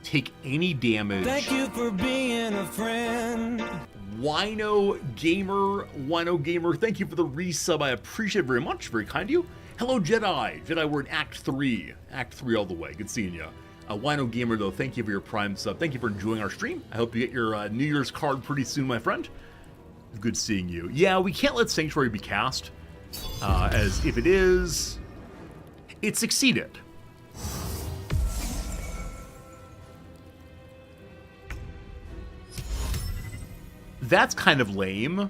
take any damage. Thank you for being a friend. Wino Gamer, thank you for the resub. I appreciate it very much. Very kind of you. Hello, Jedi. Jedi, we're in Act 3. Act 3 all the way. Good seeing you. Wino Gamer, though, thank you for your Prime sub. Thank you for enjoying our stream. I hope you get your New Year's card pretty soon, my friend. Good seeing you. Yeah, we can't let Sanctuary be cast, as if it is, it succeeded. That's kind of lame.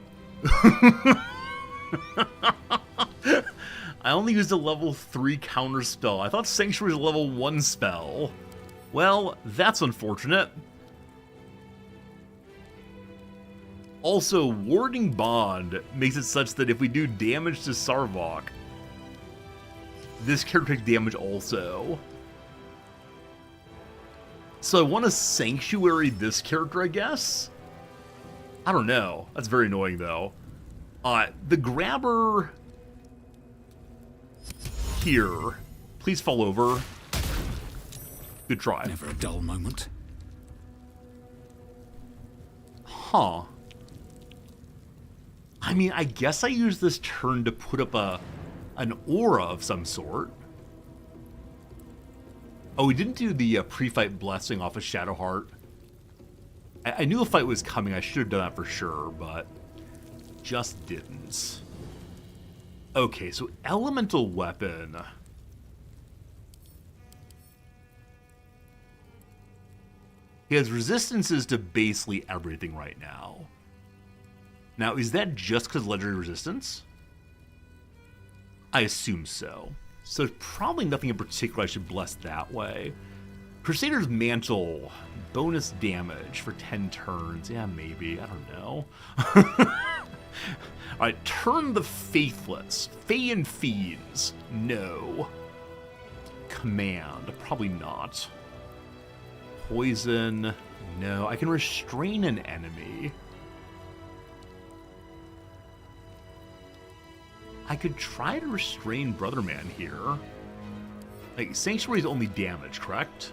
I only used a level 3 counter spell. I thought Sanctuary was a level 1 spell. Well, that's unfortunate. Also, Warding Bond makes it such that if we do damage to Sarvok, this character takes damage also. So I want to Sanctuary this character, I guess? I don't know. That's very annoying, though. The grabber here. Please fall over. Good try. Never a dull moment. Huh. I mean, I guess I use this turn to put up an aura of some sort. Oh, we didn't do the pre-fight blessing off of Shadowheart. I knew a fight was coming. I should have done that for sure, but just didn't. Okay, so elemental weapon. He has resistances to basically everything right now. Now, is that just because legendary resistance? I assume so. So there's probably nothing in particular I should bless that way. Crusader's Mantle, bonus damage for 10 turns. Yeah, maybe. I don't know. Alright, Turn the Faithless. Fey and Fiends. No. Command. Probably not. Poison. No. I can restrain an enemy. I could try to restrain Brother Man here. Like, Sanctuary is only damage, correct?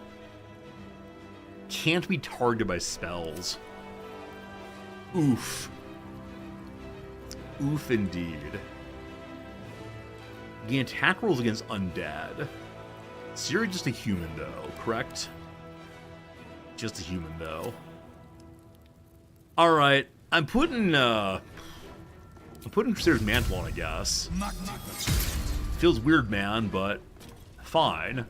Can't be targeted by spells. Oof. Oof indeed. Gain attack rolls against undead. Siri just a human though, correct? Just a human though. Alright, I'm putting Crusader's Mantle on, I guess. Feels weird, man, but fine.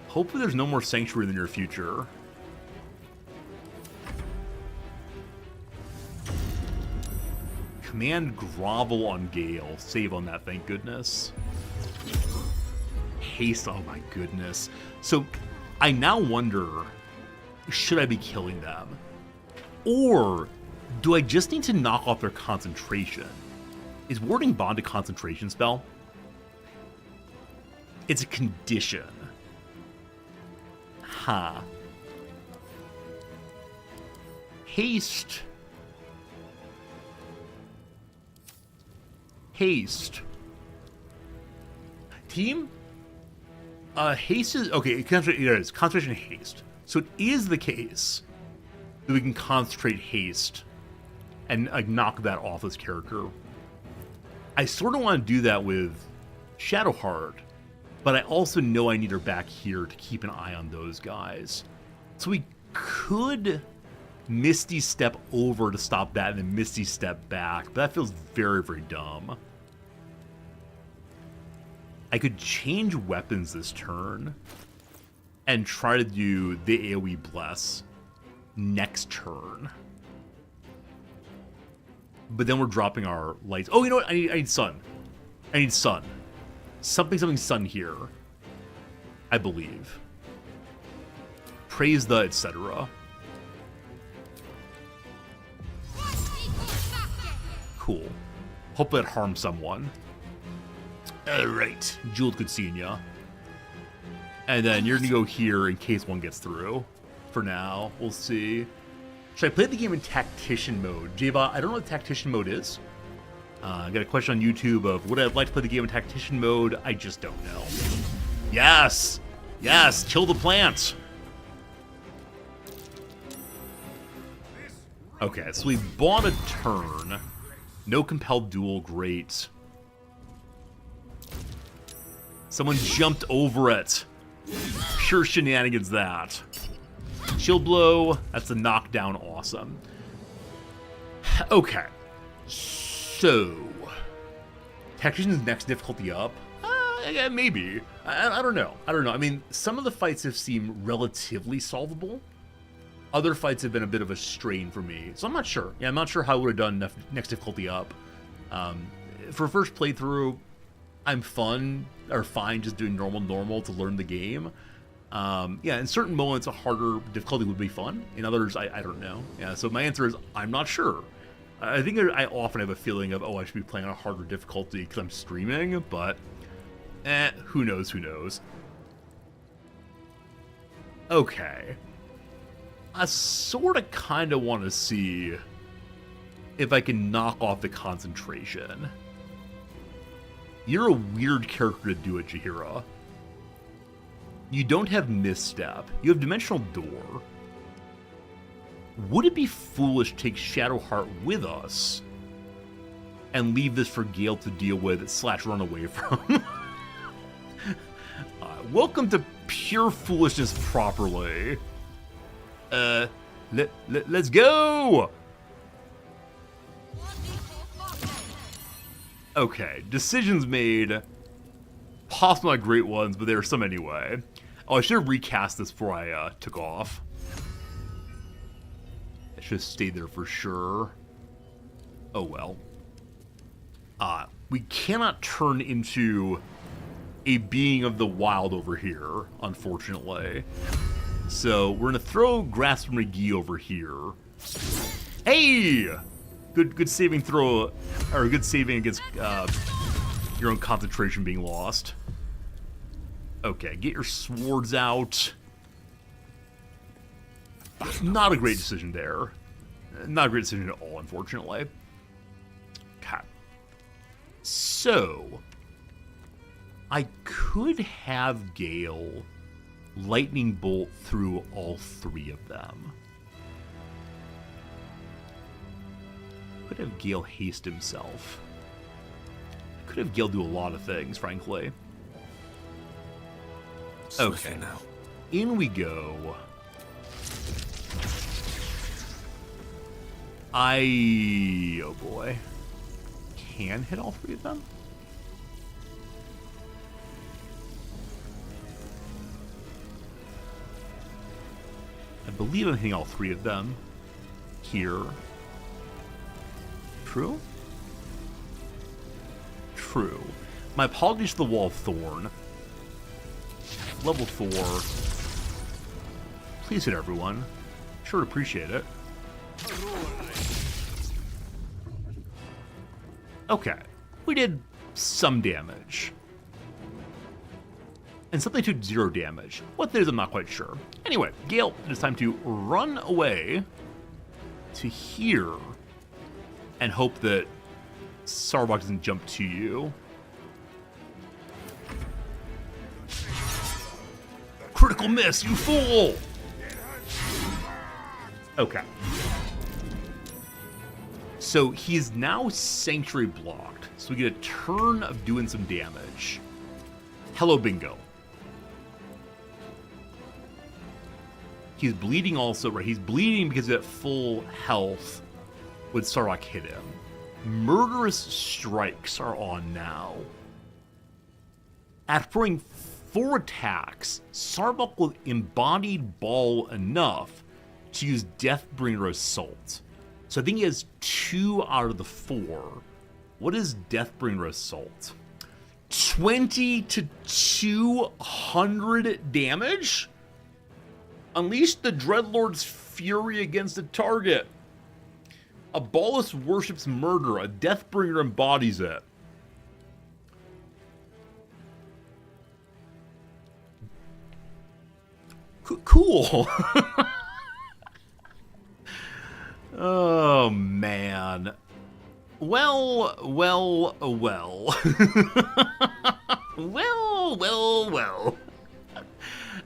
Hopefully there's no more Sanctuary in the near future. Command Grovel on Gale. Save on that, thank goodness. Haste, oh my goodness. So, I now wonder, should I be killing them? Or do I just need to knock off their concentration? Is Warding Bond a concentration spell? It's a condition. Huh. Haste. Haste. Team? Haste is... Okay, it is. Concentration haste. So it is the case that we can concentrate haste and like knock that off this character. I sort of want to do that with Shadowheart, but I also know I need her back here to keep an eye on those guys. So we could Misty Step over to stop that and then Misty Step back, but that feels very, very dumb. I could change weapons this turn and try to do the AoE Bless next turn. But then we're dropping our lights. Oh, you know what? I need sun. I need sun. Something sun here. I believe. Praise the etc. Cool. Hope that harms someone. Alright. Jeweled, good seeing ya. And then you're gonna go here in case one gets through. For now. We'll see. Should I play the game in Tactician mode? Java, I don't know what Tactician mode is. I got a question on YouTube of would I like to play the game in Tactician mode? I just don't know. Yes! Yes! Kill the plants! Okay, so we bought a turn. No compelled duel, great. Someone jumped over it. Pure shenanigans, that. Shield blow, that's a knockdown, awesome. Okay. So... Tactician's next difficulty up? Yeah, maybe. I don't know. I don't know. I mean, some of the fights have seemed relatively solvable. Other fights have been a bit of a strain for me. So I'm not sure. Yeah, I'm not sure how I would have done next difficulty up. For first playthrough, I'm fine just doing normal to learn the game. Yeah, in certain moments, a harder difficulty would be fun. In others, I don't know. Yeah, so my answer is, I'm not sure. I think I often have a feeling of, oh, I should be playing on a harder difficulty because I'm streaming, but who knows. Okay. I sort of kind of want to see if I can knock off the concentration. You're a weird character to do it, Jaheira. You don't have Misstep. You have Dimensional Door. Would it be foolish to take Shadowheart with us and leave this for Gale to deal with / run away from? Welcome to pure foolishness properly. Let's go! Okay, decisions made. Possibly not great ones, but there are some anyway. Oh, I should have recast this before I took off. I should have stayed there for sure. Oh well. We cannot turn into a being of the wild over here, unfortunately. So we're gonna throw Grasp McGee over here. Hey! Good saving throw, or good saving against your own concentration being lost. Okay, get your swords out. Not a great decision there. Not a great decision at all, unfortunately. Okay. So, I could have Gale lightning bolt through all 3 of them. Could have Gale haste himself. Could have Gale do a lot of things, frankly. Okay, now in we go. Oh boy, can hit all 3 of them. I believe I'm hitting all 3 of them here. True? True. My apologies to the Wall of Thorn. Level 4. Please hit everyone. Sure appreciate it. Okay. We did some damage. And something took 0 damage. What that is, I'm not quite sure. Anyway, Gale, it is time to run away to here and hope that Sarbok doesn't jump to you. Critical miss, you fool! Okay. So he's now Sanctuary blocked, so we get a turn of doing some damage. Hello, Bingo. He's bleeding also, right? He's bleeding because he's at full health when Sarok hit him. Murderous strikes are on now. After throwing 4 attacks, Sarbok will embodied ball enough to use Deathbringer Assault. So I think he has 2 out of the 4. What is Deathbringer Assault? 20 to 200 damage? Unleash the Dreadlord's fury against a target. A Ballast worships murder. A Deathbringer embodies it. Cool. Oh, man. Well. Well.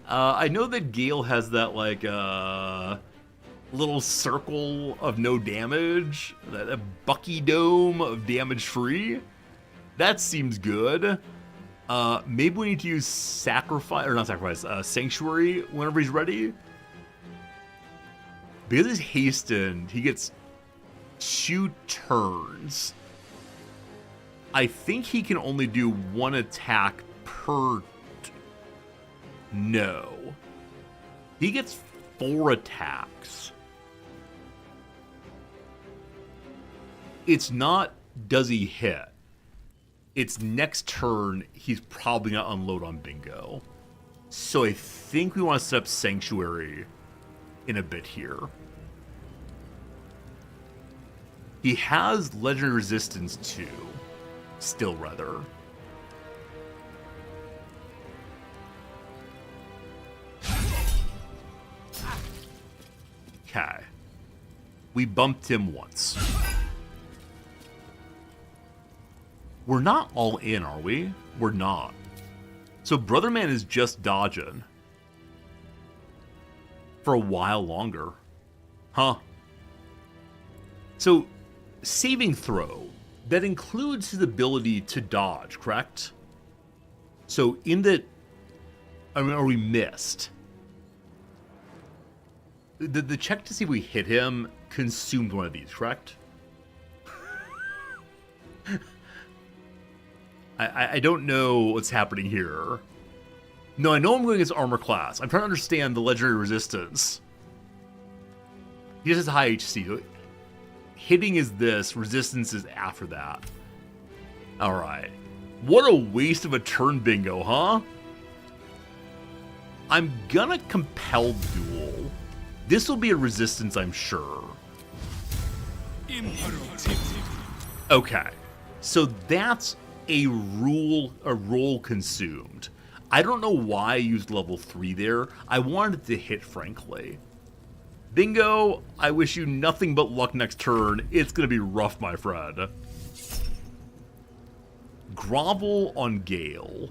I know that Gale has that, like, little circle of no damage, a Bucky dome of damage free. That seems good. Maybe we need to use Sanctuary whenever he's ready. Because he's hastened, he gets 2 turns. I think he can only do 1 attack per... No. He gets 4 attacks. It's not, does he hit? It's next turn, he's probably going to unload on Bingo. So I think we want to set up Sanctuary in a bit here. He has Legendary Resistance too. Still, rather. Okay. We bumped him once. We're not all in, are we? We're not. So Brother Man is just dodging. For a while longer. Huh. So, saving throw. That includes his ability to dodge, correct? So in the... I mean, are we missed? The check to see if we hit him consumed one of these, correct? I don't know what's happening here. No, I know I'm going against armor class. I'm trying to understand the legendary resistance. He just has high HC. Hitting is this, resistance is after that. Alright. What a waste of a turn, Bingo, huh? I'm gonna compel duel. This will be a resistance, I'm sure. Okay. So that's a roll consumed. I don't know why I used level 3 there. I wanted it to hit, frankly. Bingo, I wish you nothing but luck next turn. It's going to be rough, my friend. Grovel on Gale.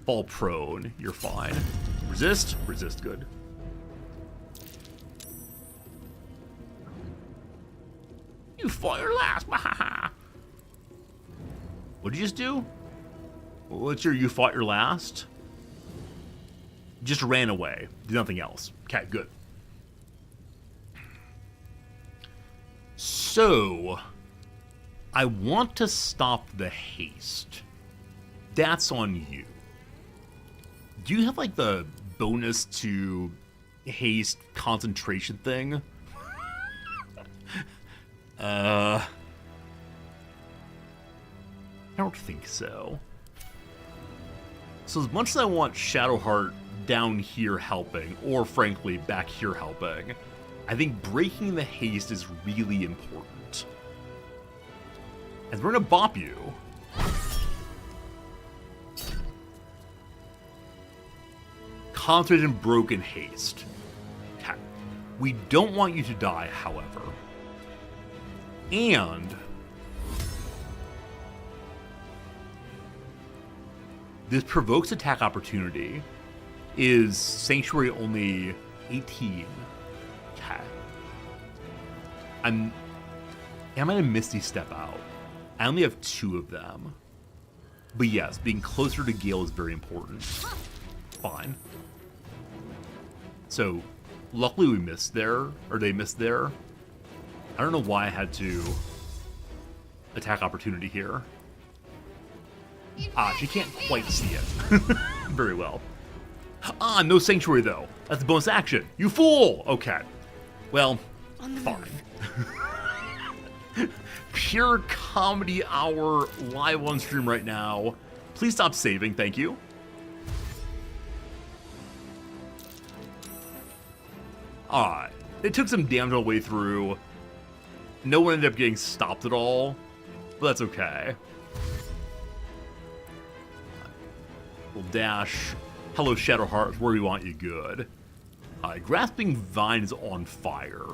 Fall prone. You're fine. Resist? Resist, good. You fire last. What did you just do? What's your you fought your last? Just ran away. Did nothing else. Okay, good. So, I want to stop the haste. That's on you. Do you have like the bonus to haste concentration thing? I don't think so. So as much as I want Shadowheart down here helping, or frankly back here helping, I think breaking the haste is really important. And we're gonna bop you. Concentrate and broken haste. Okay. We don't want you to die, however. And this provokes attack opportunity. Is Sanctuary only 18? Okay. Am I gonna Misty Step out? I only have 2 of them. But yes, being closer to Gale is very important. Fine. So, luckily we missed there, or they missed there. I don't know why I had to attack opportunity here. Ah, she can't quite see it very well. Ah, no Sanctuary though. That's a bonus action. You fool! Okay. Well, fine. Pure comedy hour live on stream right now. Please stop saving, thank you. Alright. It took some damage all the way through. No one ended up getting stopped at all, but that's okay. We'll dash. Hello, Shadowheart, where we want you good. Grasping Vine is on fire.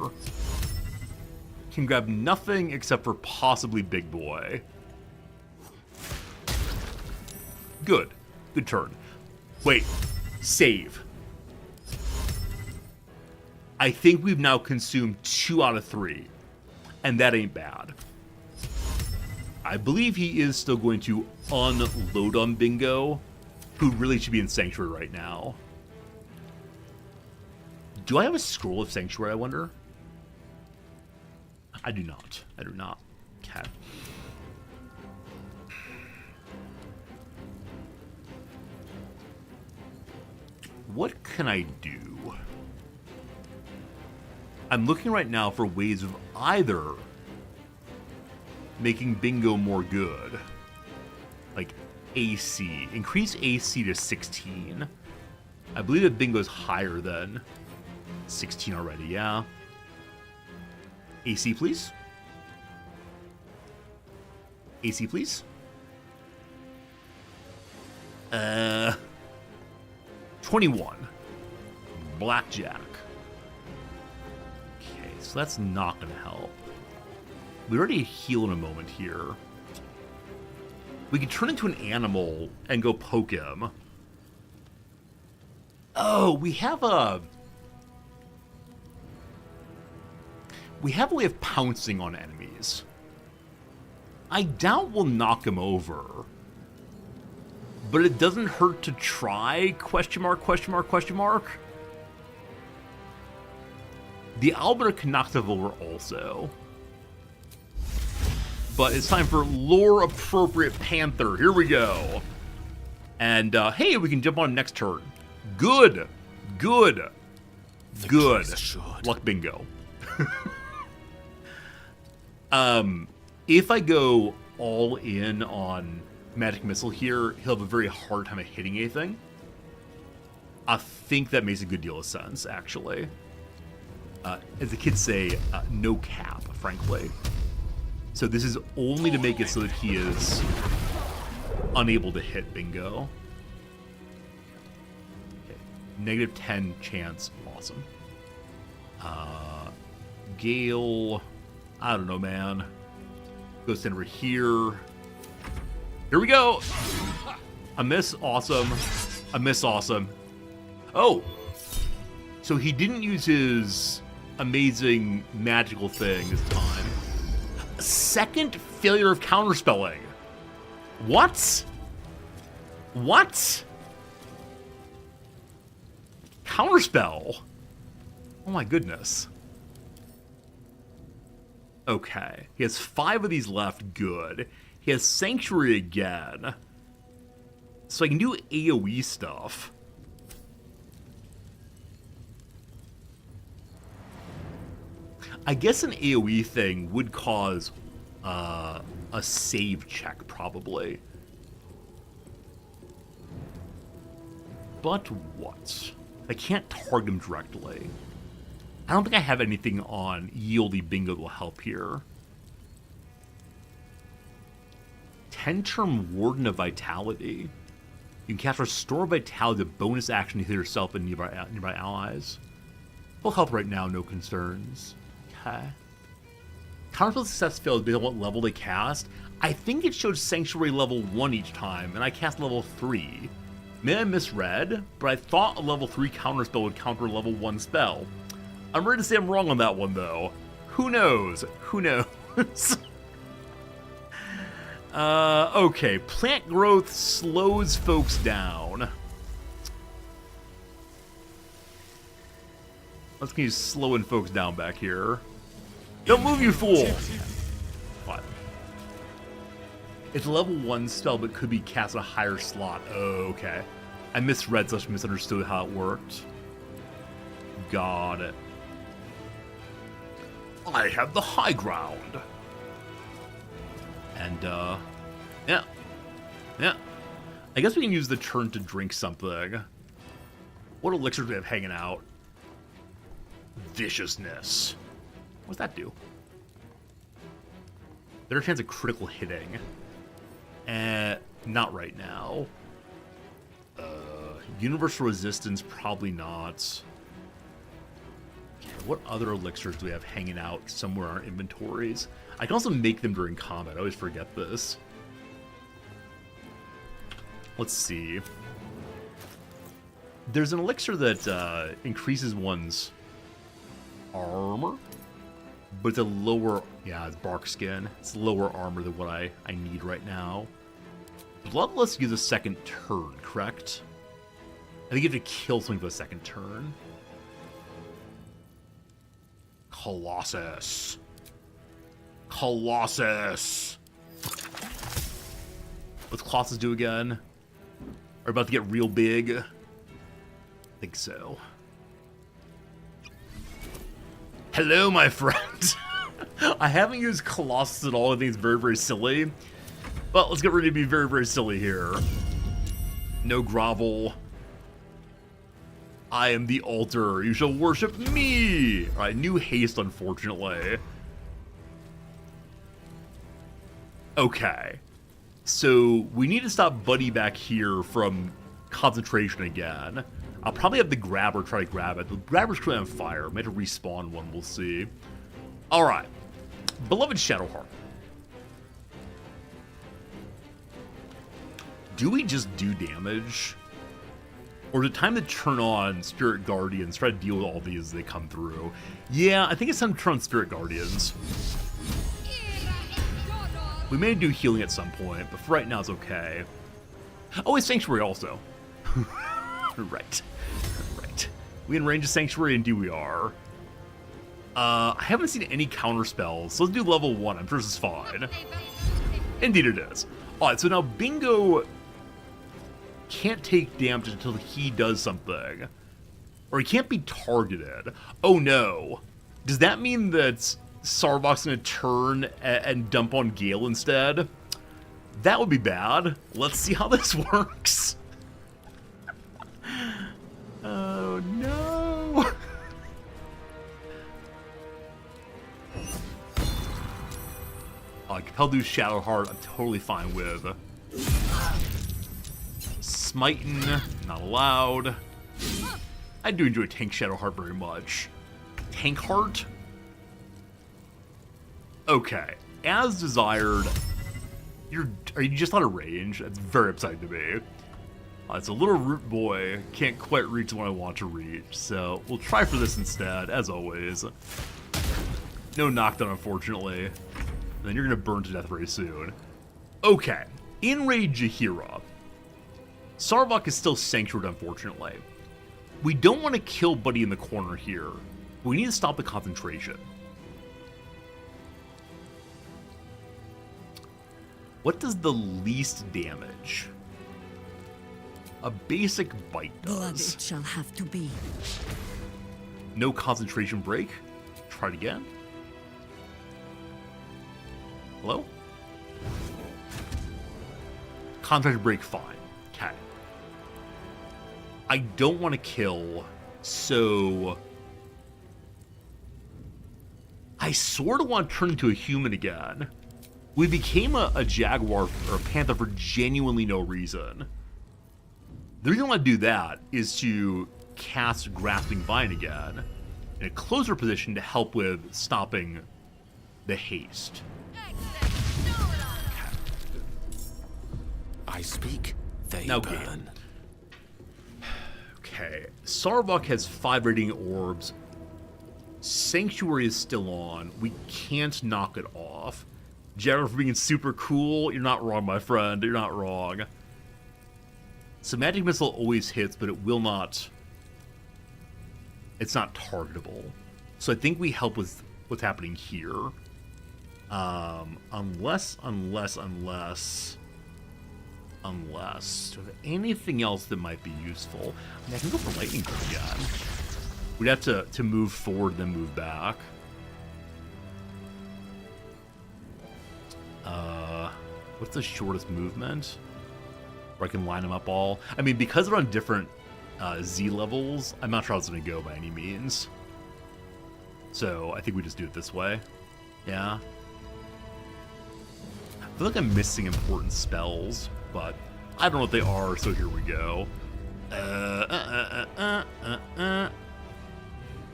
Can grab nothing except for possibly Big Boy. Good. Good turn. Wait. Save. I think we've now consumed 2 out of 3, and that ain't bad. I believe he is still going to unload on Bingo, who really should be in Sanctuary right now. Do I have a scroll of Sanctuary, I wonder? I do not. I do not. Okay. What can I do? I'm looking right now for ways of either making Bingo more good. Like AC. Increase AC to 16. I believe that Bingo's higher than 16 already, yeah. AC, please. AC, please. 21. Blackjack. Okay, so that's not going to help. We already heal in a moment here. We could turn into an animal and go poke him. Oh, we have a way of pouncing on enemies. I doubt we'll knock him over. But it doesn't hurt to try, question mark, question mark, question mark. The Albert can knock them over also. But it's time for lore-appropriate Panther. Here we go. And, hey, we can jump on next turn. Good. Good. Good. Luck bingo. If I go all in on Magic Missile here, he'll have a very hard time of hitting anything. I think that makes a good deal of sense, actually. As the kids say, no cap, frankly. So this is only to make it so that he is unable to hit Bingo. Okay. -10 chance. Awesome. Gale. I don't know, man. Go stand over here. Here we go. A miss. Awesome. A miss. Awesome. Oh. So he didn't use his amazing magical thing this time. Second failure of counterspelling. What? What? Counterspell? Oh my goodness. Okay. He has 5 of these left. Good. He has Sanctuary again. So I can do AoE stuff. I guess an AoE thing would cause a save check, probably. But what? I can't target him directly. I don't think I have anything on Yieldy Bingo that will help here. 10-term Warden of Vitality. You can cast Restore Vitality, a bonus action to heal yourself and nearby allies. Full health right now, no concerns. Okay. Counterspell success fails based on what level they cast. I think it showed Sanctuary level 1 each time, and I cast level 3. Maybe I misread, but I thought a level 3 counterspell would counter a level 1 spell. I'm ready to say I'm wrong on that one, though. Who knows? Who knows? Okay. Plant growth slows folks down. Let's keep slowing folks down back here. Don't move, you fool! What? It's a level 1 spell, but could be cast at a higher slot. Oh, okay. I misread, so I misunderstood how it worked. Got it. I have the high ground. And, yeah. Yeah. I guess we can use the turn to drink something. What elixirs do we have hanging out? Viciousness. What's that do? Better chance of critical hitting. Not right now. Universal resistance, probably not. Okay, what other elixirs do we have hanging out somewhere in our inventories? I can also make them during combat. I always forget this. Let's see. There's an elixir that increases one's armor. But it's a lower, yeah, it's bark skin. It's lower armor than what I need right now. Bloodlust gives a second turn, correct? I think you have to kill something for the second turn. Colossus. Colossus. What's Colossus do again? Are about to get real big? I think so. Hello, my friend. I haven't used Colossus at all. I think it's very, very silly. But let's get ready to be very, very silly here. No grovel. I am the altar. You shall worship me. All right, new haste, unfortunately. Okay. So we need to stop Buddy back here from concentration again. I'll probably have the grabber try to grab it. The grabber's currently on fire. Might have to respawn one, we'll see. Alright. Beloved Shadowheart. Do we just do damage? Or is it time to turn on Spirit Guardians, try to deal with all these as they come through? Yeah, I think it's time to turn on Spirit Guardians. We may do healing at some point, but for right now it's okay. Oh, it's Sanctuary also. Right. Right. We in range of Sanctuary? Indeed we are. I haven't seen any counter spells, so let's do level 1. I'm sure this is fine. Indeed it is. Alright, so now Bingo can't take damage until he does something. Or he can't be targeted. Oh no. Does that mean that Sarvok's gonna turn and dump on Gale instead? That would be bad. Let's see how this works. Oh no. Capeldu's Shadowheart, I'm totally fine with. Smiting, not allowed. I do enjoy Tank Shadowheart very much. Tank Heart? Okay. As desired, are you just out of range? That's very upsetting to me. It's a little root boy, can't quite reach what I want to reach, so we'll try for this instead, as always. No knockdown, unfortunately. And then you're gonna burn to death very soon. Okay, Enrage Jahira. Sarvok is still sanctuared, unfortunately. We don't want to kill Buddy in the corner here. We need to stop the concentration. What does the least damage? A basic bite does. Blood it shall have to be. No concentration break. Try it again. Hello? Concentration break, fine. Okay. I don't want to kill, so I sort of want to turn into a human again. We became a jaguar or a panther for genuinely no reason. The reason I want to do that is to cast Grasping Vine again in a closer position to help with stopping the haste. I speak, they Okay. burn. Okay, Sarvok has 5 radiant orbs. Sanctuary is still on. We can't knock it off. Jared, for being super cool, you're not wrong, my friend. You're not wrong. So Magic Missile always hits, but it will not... It's not targetable. So I think we help with what's happening here. Unless... Do we have anything else that might be useful? I mean, I can go for Lightning Bolt again. We'd have to move forward, then move back. What's the shortest movement? Where I can line them up all? I mean, because they're on different Z levels, I'm not sure how it's going to go by any means. So I think we just do it this way. Yeah. I feel like I'm missing important spells, but I don't know what they are, so here we go.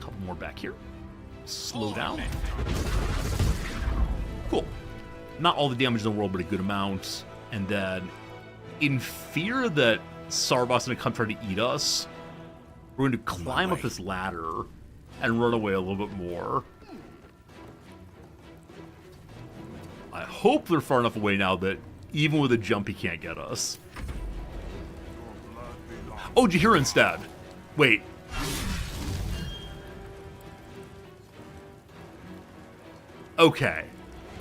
Couple more back here. Slow down. Cool. Not all the damage in the world, but a good amount. And then, in fear that Sarvok's gonna come try to eat us, we're going to climb up this ladder and run away a little bit more. I hope they're far enough away now that even with a jump, he can't get us. Oh, Jaheira instead. Wait. Okay.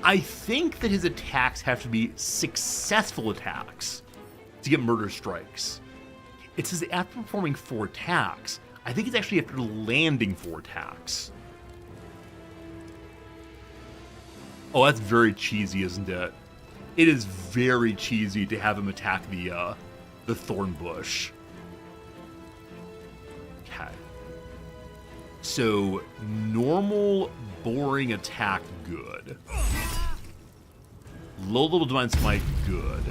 I think that his attacks have to be successful attacks to get murder strikes. It says after performing 4 attacks. I think it's actually after landing 4 attacks. Oh, that's very cheesy, isn't it? It is very cheesy to have him attack the thorn bush. Okay. So, normal, boring attack, good. Low level divine smite, good.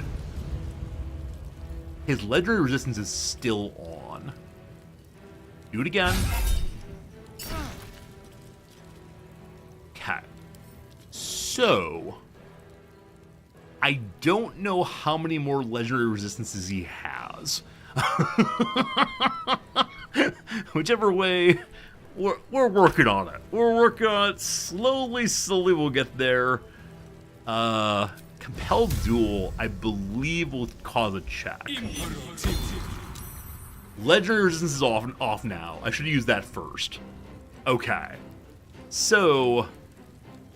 His legendary resistance is still on. Do it again. Okay. So, I don't know how many more legendary resistances he has. Whichever way, we're working on it. We're working on it. Slowly we'll get there. Compelled Duel, I believe, will cause a check. Legendary resistance is off now. I should use that first. Okay. So,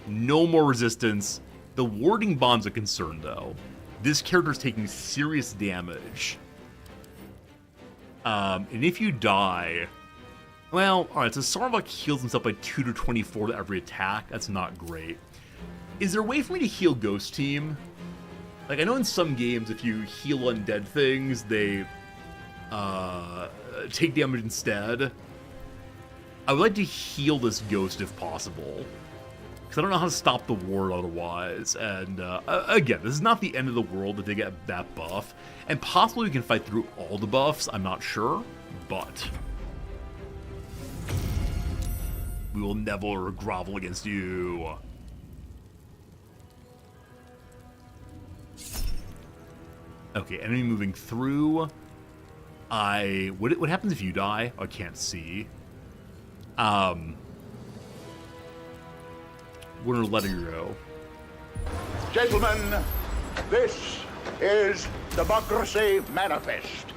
no more resistance. The warding bomb's a concern, though. This character's taking serious damage. And if you die... Well, alright, so Sarvok heals himself by 2 to 24 to every attack. That's not great. Is there a way for me to heal Ghost Team? Like, I know in some games, if you heal undead things, they take damage instead. I would like to heal this ghost if possible, because I don't know how to stop the ward otherwise. And again, this is not the end of the world that they get that buff, and possibly we can fight through all the buffs. I'm not sure, but we will never grovel against you. Okay, enemy moving through. What happens if you die? I can't see. We're gonna let her go. Gentlemen, this is Democracy Manifest.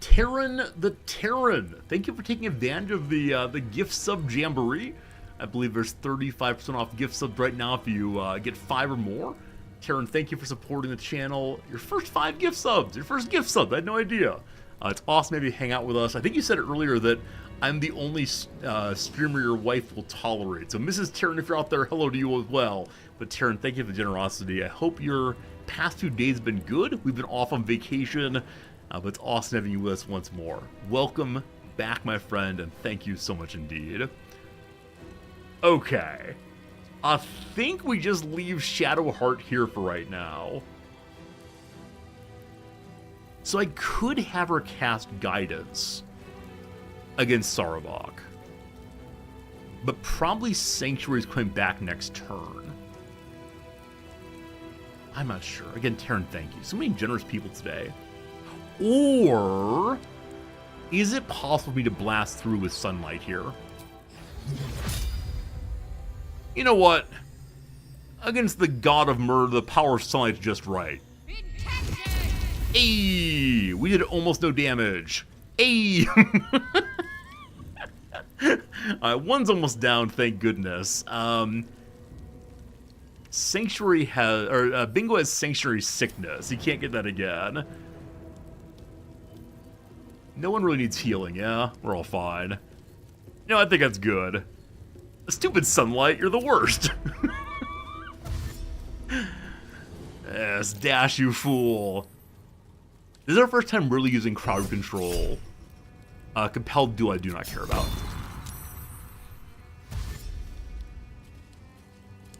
Terran the Terran, thank you for taking advantage of the gift sub jamboree. I believe there's 35% off gift subs right now if you get 5 or more. Terran, thank you for supporting the channel. Your first 5 gift subs, your first gift sub. I had no idea. It's awesome to have you hang out with us. I think you said it earlier that I'm the only streamer your wife will tolerate. So Mrs. Terran, if you're out there, hello to you as well. But Terran, thank you for the generosity. I hope your past 2 days have been good. We've been off on vacation, but it's awesome having you with us once more. Welcome back, my friend, and thank you so much indeed. Okay. I think we just leave Shadowheart here for right now. So I could have her cast Guidance against Sarvok, but probably Sanctuary is coming back next turn. I'm not sure. Again, Terran, thank you. So many generous people today. Or is it possible for me to blast through with Sunlight here? You know what? Against the god of murder, the power of Sunlight's just right. Hey, we did almost no damage. Hey. One's almost down, thank goodness. Sanctuary has, or Bingo has Sanctuary Sickness. He can't get that again. No one really needs healing, yeah? We're all fine. No, I think that's good. Stupid Sunlight, you're the worst. Yes, dash, you fool. This is our first time really using crowd control. Compelled Duel I do not care about.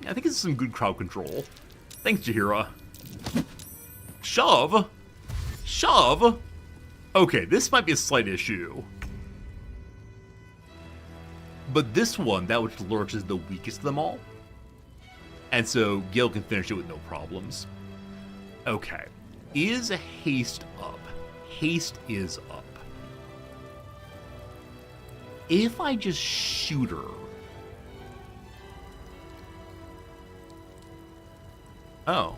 Yeah, I think this is some good crowd control. Thanks, Jaheira. Shove? Shove? Okay, this might be a slight issue. But this one, that which lurks, is the weakest of them all. And so Gale can finish it with no problems. Okay. Is haste up? Haste is up. if I just shoot her... Oh.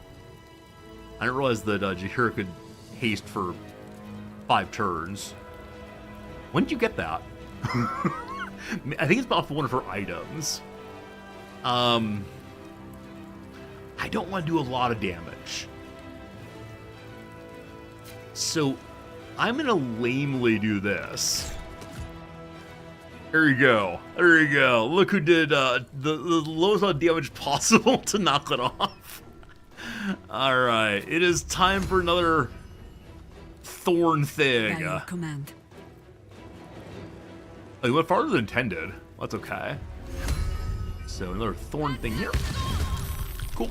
I didn't realize that Jaheira could haste for 5 turns. When did you get that? I think it's off one of her items. I don't want to do a lot of damage. So, I'm going to lamely do this. There you go. There you go. Look who did the lowest amount of damage possible to knock it off. Alright, it is time for another thorn thing. By your command. Oh, you went farther than intended. That's okay. So another thorn thing here. Cool.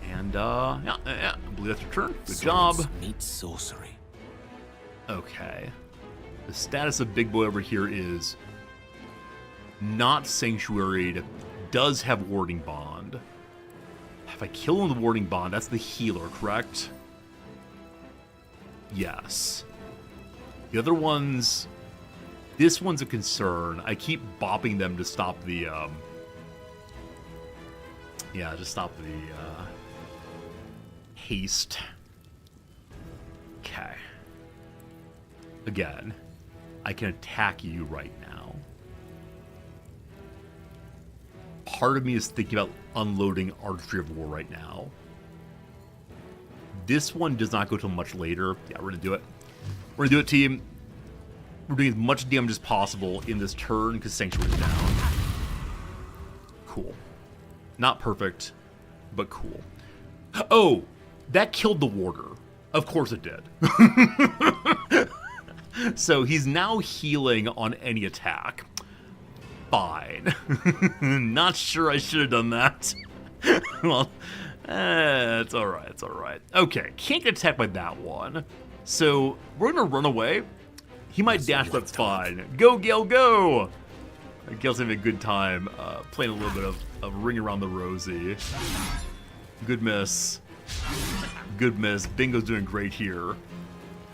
And yeah, I believe that's your turn. Good job. Meet sorcery. Okay. The status of Big Boy over here is not sanctuaried, does have warding bond. If I kill him with warding bond, that's the healer, correct? Yes. The other ones, this one's a concern. I keep bopping them to stop the, yeah, to stop the, haste. Okay. Again, I can attack you right now. Part of me is thinking about unloading Artistry of War right now. This one does not go till much later. Yeah, we're gonna do it. We're gonna do it, team. We're doing as much damage as possible in this turn because Sanctuary's down. Cool. Not perfect, but cool. Oh, that killed the warder. Of course it did. So he's now healing on any attack. Fine. Not sure I should have done that. Well, it's alright, it's alright. Okay, can't get attacked by that one. So we're gonna run away. He might dash, that's fine. Go, Gale, go! Gale's having a good time playing a little bit of Ring Around the Rosie. Good miss. Good miss. Bingo's doing great here.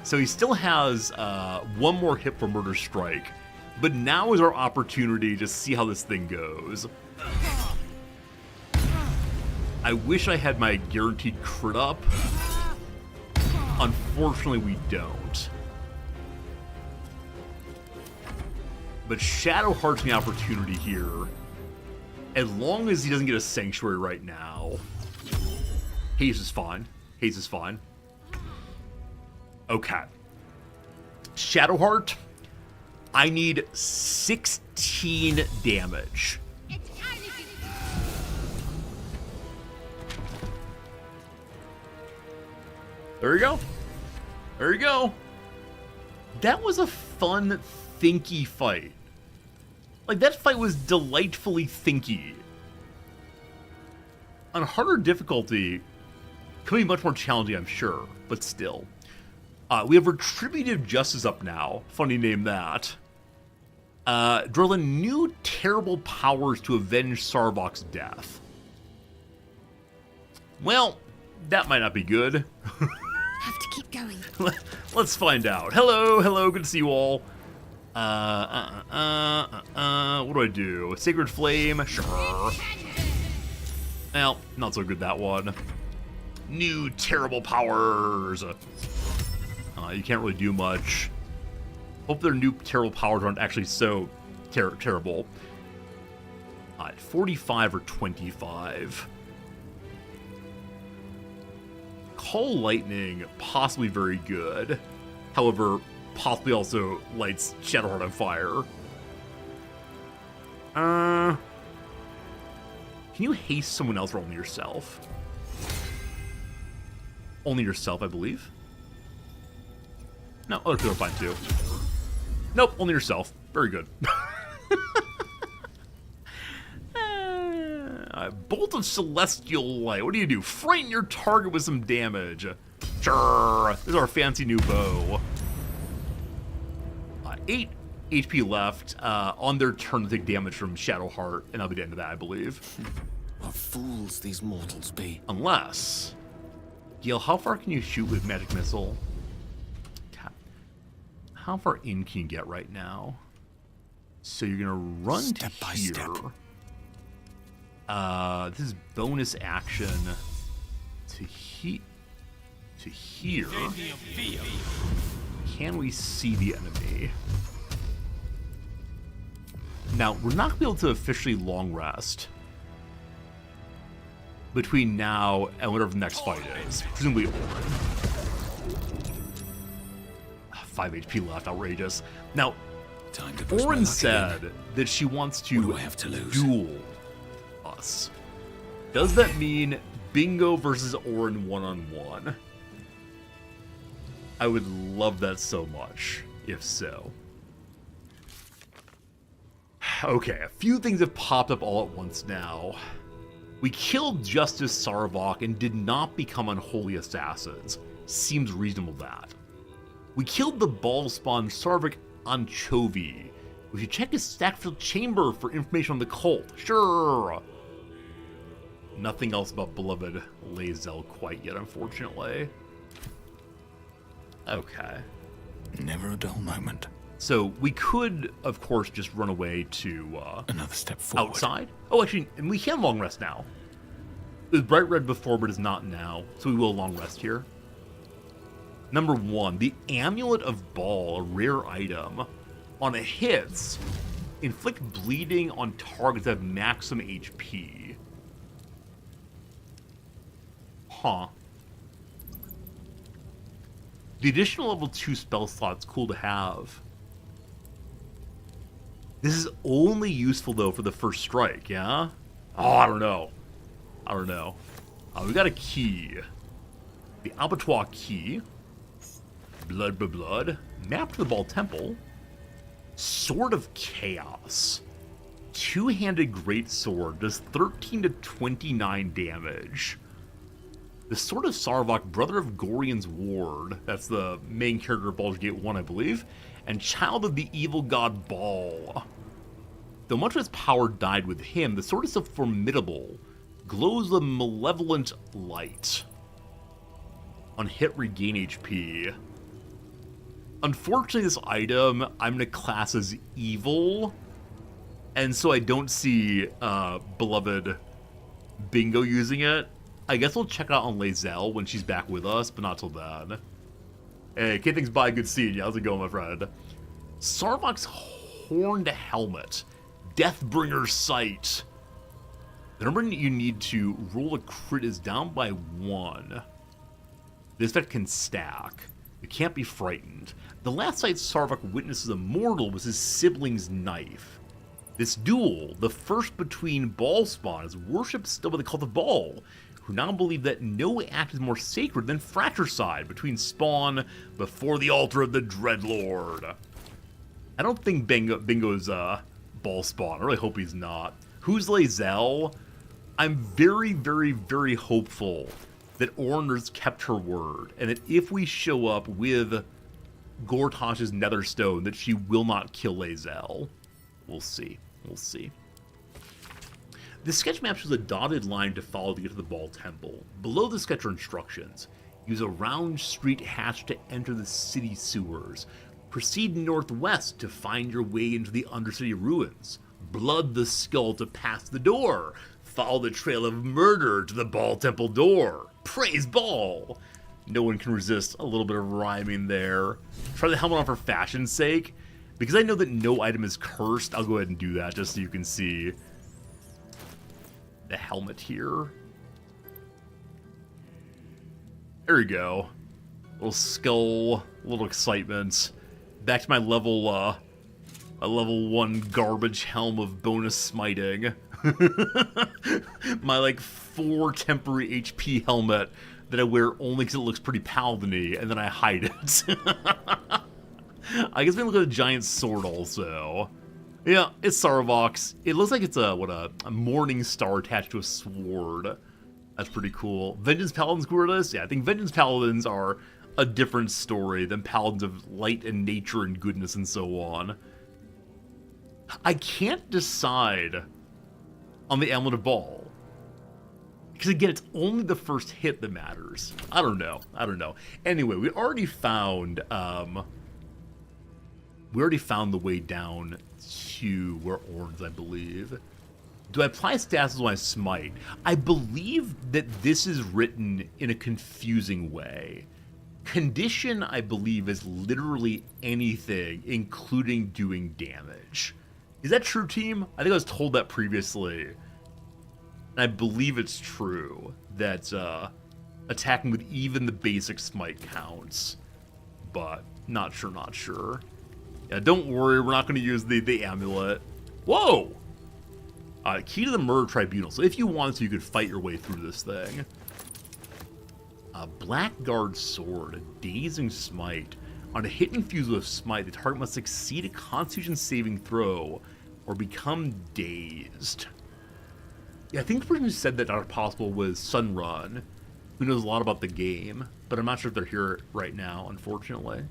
So he still has one more hit for Murder Strike, but now is our opportunity to see how this thing goes. I wish I had my guaranteed crit up. Unfortunately, we don't. But Shadow Heart's the opportunity here. As long as he doesn't get a Sanctuary right now. Haze is fine. Haze is fine. Okay. Shadowheart, I need 16 damage. There you go. There you go. That was a fun, thinky fight. Like, that fight was delightfully thinky. On harder difficulty, could be much more challenging, I'm sure, but still. We have Retributive Justice up now. Funny name that. Draw in new terrible powers to avenge Sarvok's death. Well, that might not be good. Have to keep going. Let's find out. Hello, hello, good to see you all. What do I do? Sacred Flame? Sure. Well, not so good, that one. New terrible powers. You can't really do much. Hope their new terrible powers aren't actually so terrible. 45 or 25. Call Lightning, possibly very good. However, possibly also lights Shadowheart on fire. Can you haste someone else or only yourself? Only yourself, I believe. No, other people are fine too. Nope, only yourself. Very good. Bolt of Celestial Light. What do you do? Frighten your target with some damage. Sure. This is our fancy new bow. 8 HP left. On their turn to take damage from Shadowheart, and that'll be the end of that, I believe. What fools these mortals be. Unless... Gale, how far can you shoot with Magic Missile? How far in can you get right now? So you're gonna run Step to by here. step. This is bonus action to here. Can we see the enemy? Now, we're not gonna be able to officially long rest between now and whatever the next fight is. Presumably Orin. 5 HP left, outrageous. Now, Time to push my Orin luck said again. that she wants What to do I have to lose? duel us. Does that mean Bingo versus Orin one-on-one? I would love that so much, if so. Okay, a few things have popped up all at once now. We killed Justice Sarvok and did not become unholy assassins. Seems reasonable that. We killed the ball-spawn Sarvok Anchovy. We should check his Stackfield chamber for information on the cult. Sure. Nothing else about beloved Lae'zel quite yet, unfortunately. Okay. Never a dull moment. So we could, of course, just run away to Another step forward. outside. Oh, actually, and we can long rest now. It was bright red before, but it's not now, so we will long rest here. Number 1, the Amulet of Ball, a rare item. On a hits, inflict bleeding on targets that have maximum HP. Huh. The additional level 2 spell slot's cool to have. This is only useful, though, for the first strike, yeah? Oh, I don't know. We got a key. The Abattoir key. Blood. Map to the Ball Temple. Sword of Chaos. Two-handed greatsword does 13 to 29 damage. The Sword of Sarvok, brother of Gorian's ward. That's the main character of Baldur's Gate 1, I believe. And child of the evil god Baal. Though much of its power died with him, the sword is so formidable. Glows a malevolent light. On hit, regain HP. Unfortunately, this item, I'm going to class as evil. And so I don't see beloved Bingo using it. I guess we'll check it out on Lae'zel when she's back with us, but not till then. Hey, kid thinks by good seeing you. How's it going, my friend? Sarvok's Horned Helmet. Deathbringer's Sight. The number you need to roll a crit is down by 1. This effect can stack. You can't be frightened. The last sight Sarvok witnesses a mortal was his sibling's knife. This duel, the first between Ballspawn, is worshipped still by the cult of Baal, who now believe that no act is more sacred than fratricide between Spawn before the altar of the Dreadlord. I don't think Bingo's Ballspawn. I really hope he's not. Who's Lae'zel? I'm very, very, very hopeful that Orner's kept her word, and that if we show up with Gortash's Netherstone, that she will not kill Lae'zel. We'll see. The sketch map shows a dotted line to follow to get to the Ball Temple. Below the sketch are instructions. Use a round street hatch to enter the city sewers. Proceed northwest to find your way into the Undercity ruins. Blood the skull to pass the door. Follow the trail of murder to the Ball Temple door. Praise Ball! No one can resist a little bit of rhyming there. Try the helmet on for fashion's sake. Because I know that no item is cursed, I'll go ahead and do that just so you can see the helmet here. There we go. Little skull, little excitement. Back to my level 1 garbage helm of bonus smiting. My like 4 temporary HP helmet that I wear only because it looks pretty paladin-y, and then I hide it. I guess we can look at a giant sword also. Yeah, it's Sarvok's. It looks like it's a morning star attached to a sword. That's pretty cool. Vengeance Paladins Guerrillas? Yeah, I think Vengeance Paladins are a different story than Paladins of light and nature and goodness and so on. I can't decide on the Amulet of Ball. Because again, it's only the first hit that matters. I don't know. Anyway, we already found We already found the way down to where Orns, I believe. Do I apply status when I smite? I believe that this is written in a confusing way. Condition, I believe, is literally anything, including doing damage. Is that true, team? I think I was told that previously. And I believe it's true that attacking with even the basic smite counts. But not sure. Yeah, don't worry, we're not going to use the amulet. Whoa! Key to the Murder Tribunal. So if you wanted to, you could fight your way through this thing. Blackguard Sword, a dazing smite. On a hit infused with smite, the target must succeed a Constitution saving throw or become dazed. Yeah, I think the person who said that not possible was Sunrun, who knows a lot about the game, but I'm not sure if they're here right now, unfortunately.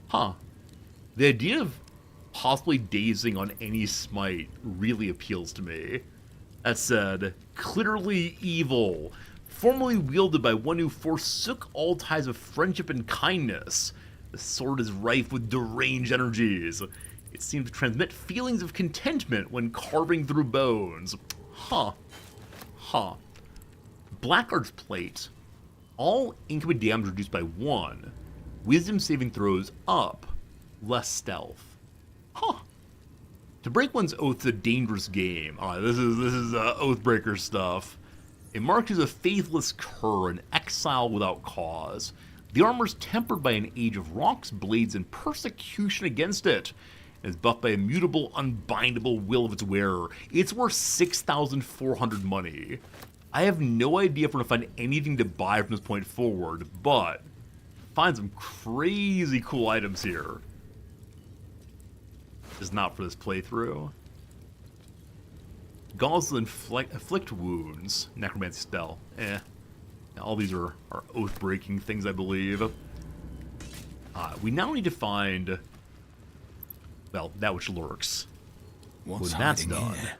Huh. The idea of possibly dazing on any smite really appeals to me. That said, clearly evil, formerly wielded by one who forsook all ties of friendship and kindness. The sword is rife with deranged energies. It seems to transmit feelings of contentment when carving through bones. Huh. Blackguard's Plate. All incoming damage reduced by 1. Wisdom saving throws up. Less stealth. Huh. To break one's oath is a dangerous game. Alright, this is Oathbreaker stuff. It marks you as a faithless cur, an exile without cause. The armor is tempered by an age of rocks, blades, and persecution against it. It is buffed by a mutable, unbindable will of its wearer. It's worth 6,400 money. I have no idea if we're going to find anything to buy from this point forward, but find some crazy cool items here. Is not for this playthrough. Gauze will inflict wounds. Necromancy spell. All these are oath-breaking things, I believe. We now need to find, well, that which lurks. What's when that's hiding done, here?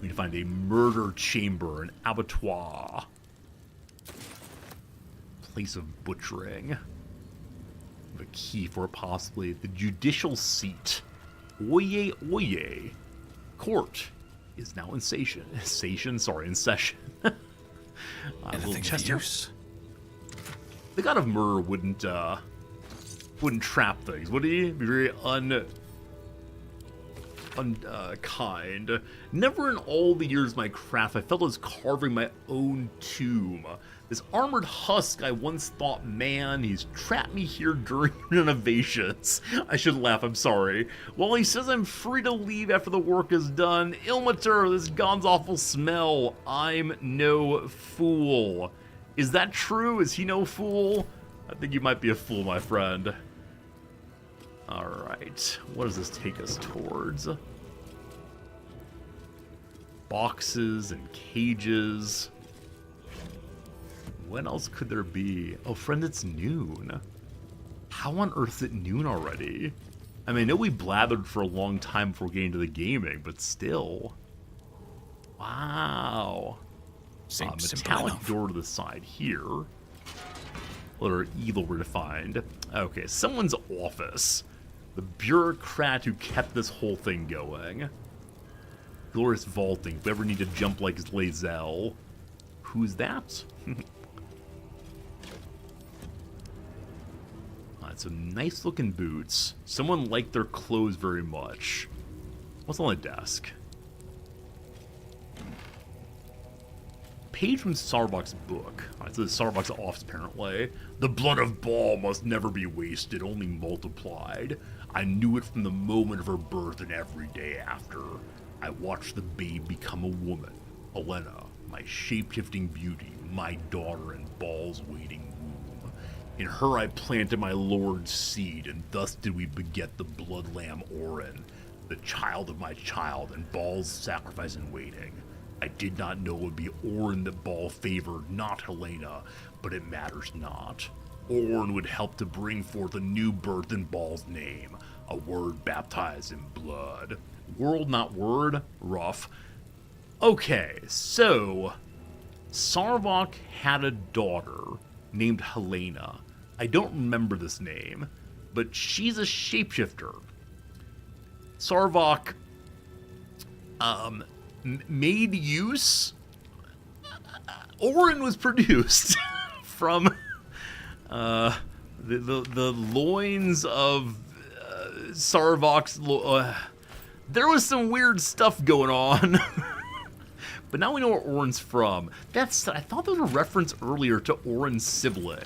we need to find a murder chamber, an abattoir. Place of butchering. The key for possibly the judicial seat. Oye, oye. Court is now in session. In session. Anything of use? The god of murder wouldn't trap things, would he? Be very unkind. Never in all the years of my craft I felt as carving my own tomb. This armored husk I once thought man, he's trapped me here during renovations. I shouldn't laugh, I'm sorry. While he says I'm free to leave after the work is done, Ilmater, this god's awful smell, I'm no fool. Is that true? Is he no fool? I think you might be a fool, my friend. Alright, what does this take us towards? Boxes and cages. What else could there be? Oh, friend, it's noon. How on earth is it noon already? I mean, I know we blathered for a long time before getting to the gaming, but still. Wow. Metallic door to the side here. Letter evil were defined. Okay, someone's office. The bureaucrat who kept this whole thing going. Glorious vaulting. If we ever need to jump like Lae'zel. Who's that? Some nice looking boots. Someone liked their clothes very much. What's on the desk? Page from Sarvok's book. Alright, so the Sarvok's office apparently. The blood of Baal must never be wasted, only multiplied. I knew it from the moment of her birth and every day after. I watched the babe become a woman. Helena, my shape-shifting beauty, my daughter in Baal's waiting womb. In her I planted my lord's seed, and thus did we beget the blood lamb Orin, the child of my child, and Baal's sacrifice in waiting. I did not know it would be Orin that Baal favored, not Helena, but it matters not. Orin would help to bring forth a new birth in Baal's name, a word baptized in blood. World, not word? Rough. Okay, so Sarvok had a daughter named Helena. I don't remember this name. but she's a shapeshifter. Sarvok made use. Orin was produced from the loins of Sarvok's. There was some weird stuff going on. But now we know where Orin's from. I thought there was a reference earlier to Orin's sibling.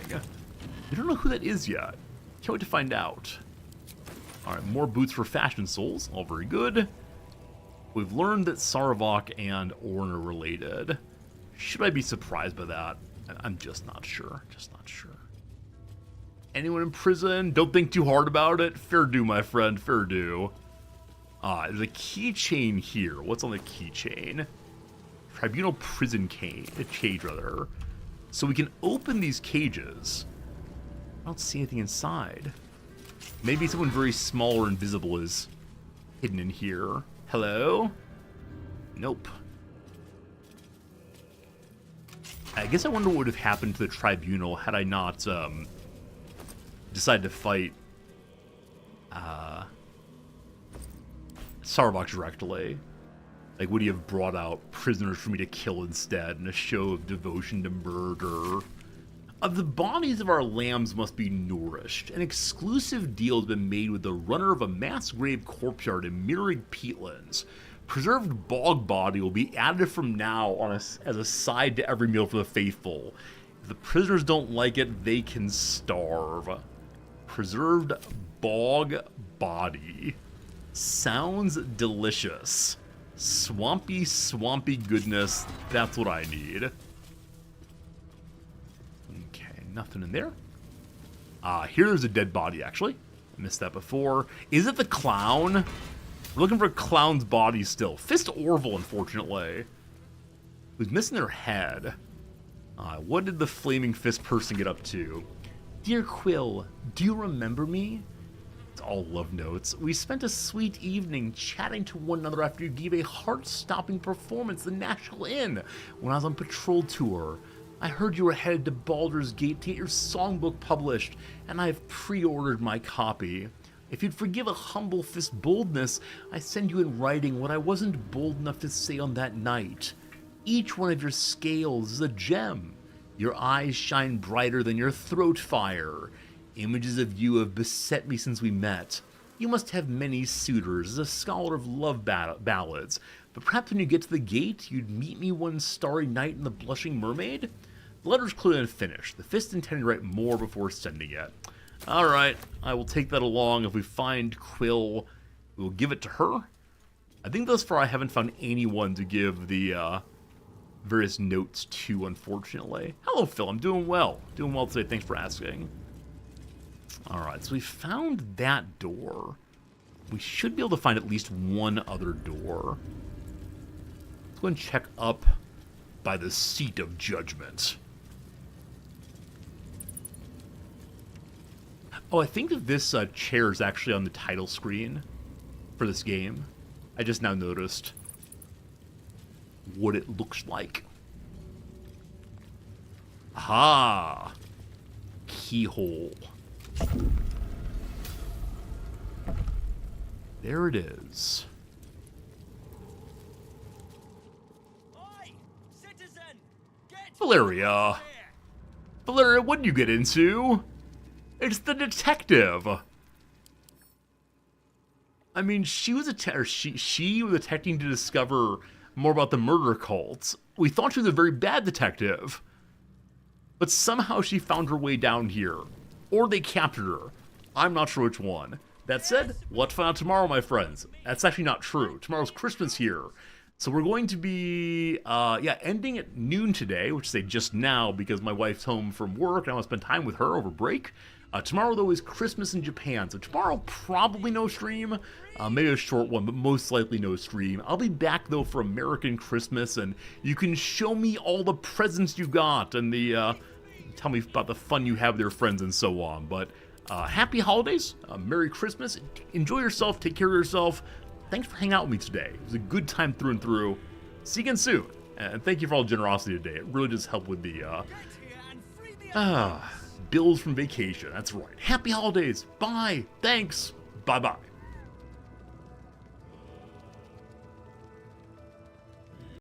We don't know who that is yet. Can't wait to find out. Alright, more boots for fashion souls. All very good. We've learned that Sarvok and Orin are related. Should I be surprised by that? I'm just not sure. Just not sure. Anyone in prison? Don't think too hard about it. Fair due, my friend. Fair due. There's a keychain here. What's on the keychain? Tribunal prison cage, rather. So we can open these cages. I don't see anything inside. Maybe someone very small or invisible is hidden in here. Hello? Nope. I guess I wonder what would have happened to the tribunal had I not decided to fight Sarvok directly. Like, would he have brought out prisoners for me to kill instead in a show of devotion to murder? The bodies of our lambs must be nourished. An exclusive deal has been made with the runner of a mass grave corpse yard in Mirrig Peatlands. Preserved bog body will be added from now on as a side to every meal for the faithful. If the prisoners don't like it, they can starve. Preserved bog body. Sounds delicious. Swampy, swampy goodness. That's what I need. Okay, nothing in there. Here's a dead body, actually. I missed that before. Is it the clown? We're looking for a clown's body still. Fist Orville, unfortunately. Who's missing their head. What did the Flaming Fist person get up to? Dear Quill, do you remember me? It's all love notes. We spent a sweet evening chatting to one another after you gave a heart-stopping performance at the National Inn when I was on patrol tour. I heard you were headed to Baldur's Gate to get your songbook published, and I've pre-ordered my copy. If you'd forgive a humble fist boldness, I send you in writing what I wasn't bold enough to say on that night. Each one of your scales is a gem. Your eyes shine brighter than your throat fire. Images of you have beset me since we met. You must have many suitors as a scholar of love ballads, but perhaps when you get to the gate, you'd meet me one starry night in the Blushing Mermaid? The letter's clearly unfinished. The Fist intended to write more before sending it. Alright, I will take that along. If we find Quill, we'll give it to her. I think thus far I haven't found anyone to give the various notes to, unfortunately. Hello, Phil. I'm doing well. Doing well today. Thanks for asking. Alright, so we found that door. We should be able to find at least one other door. Let's go and check up by the Seat of Judgment. Oh, I think that this chair is actually on the title screen for this game. I just now noticed what it looks like. Aha! Keyhole. There it is. Oi, citizen, Valeria! Valeria, what did you get into? It's the detective! I mean, she was she was attempting to discover more about the murder cults. We thought she was a very bad detective. But somehow she found her way down here. Or they captured her. I'm not sure which one. That said, let's find out tomorrow, my friends. That's actually not true. Tomorrow's Christmas here. So we're going to be, ending at noon today, which is just now because my wife's home from work and I want to spend time with her over break. Tomorrow, though, is Christmas in Japan, so tomorrow probably no stream. Maybe a short one, but most likely no stream. I'll be back, though, for American Christmas, and you can show me all the presents you got and the, tell me about the fun you have with your friends and so on. But happy holidays, Merry Christmas, enjoy yourself, take care of yourself. Thanks for hanging out with me today. It was a good time through and through. See you again soon, and thank you for all the generosity today. It really does help with the, bills from vacation. That's right. Happy holidays. Bye. Thanks. Bye-bye.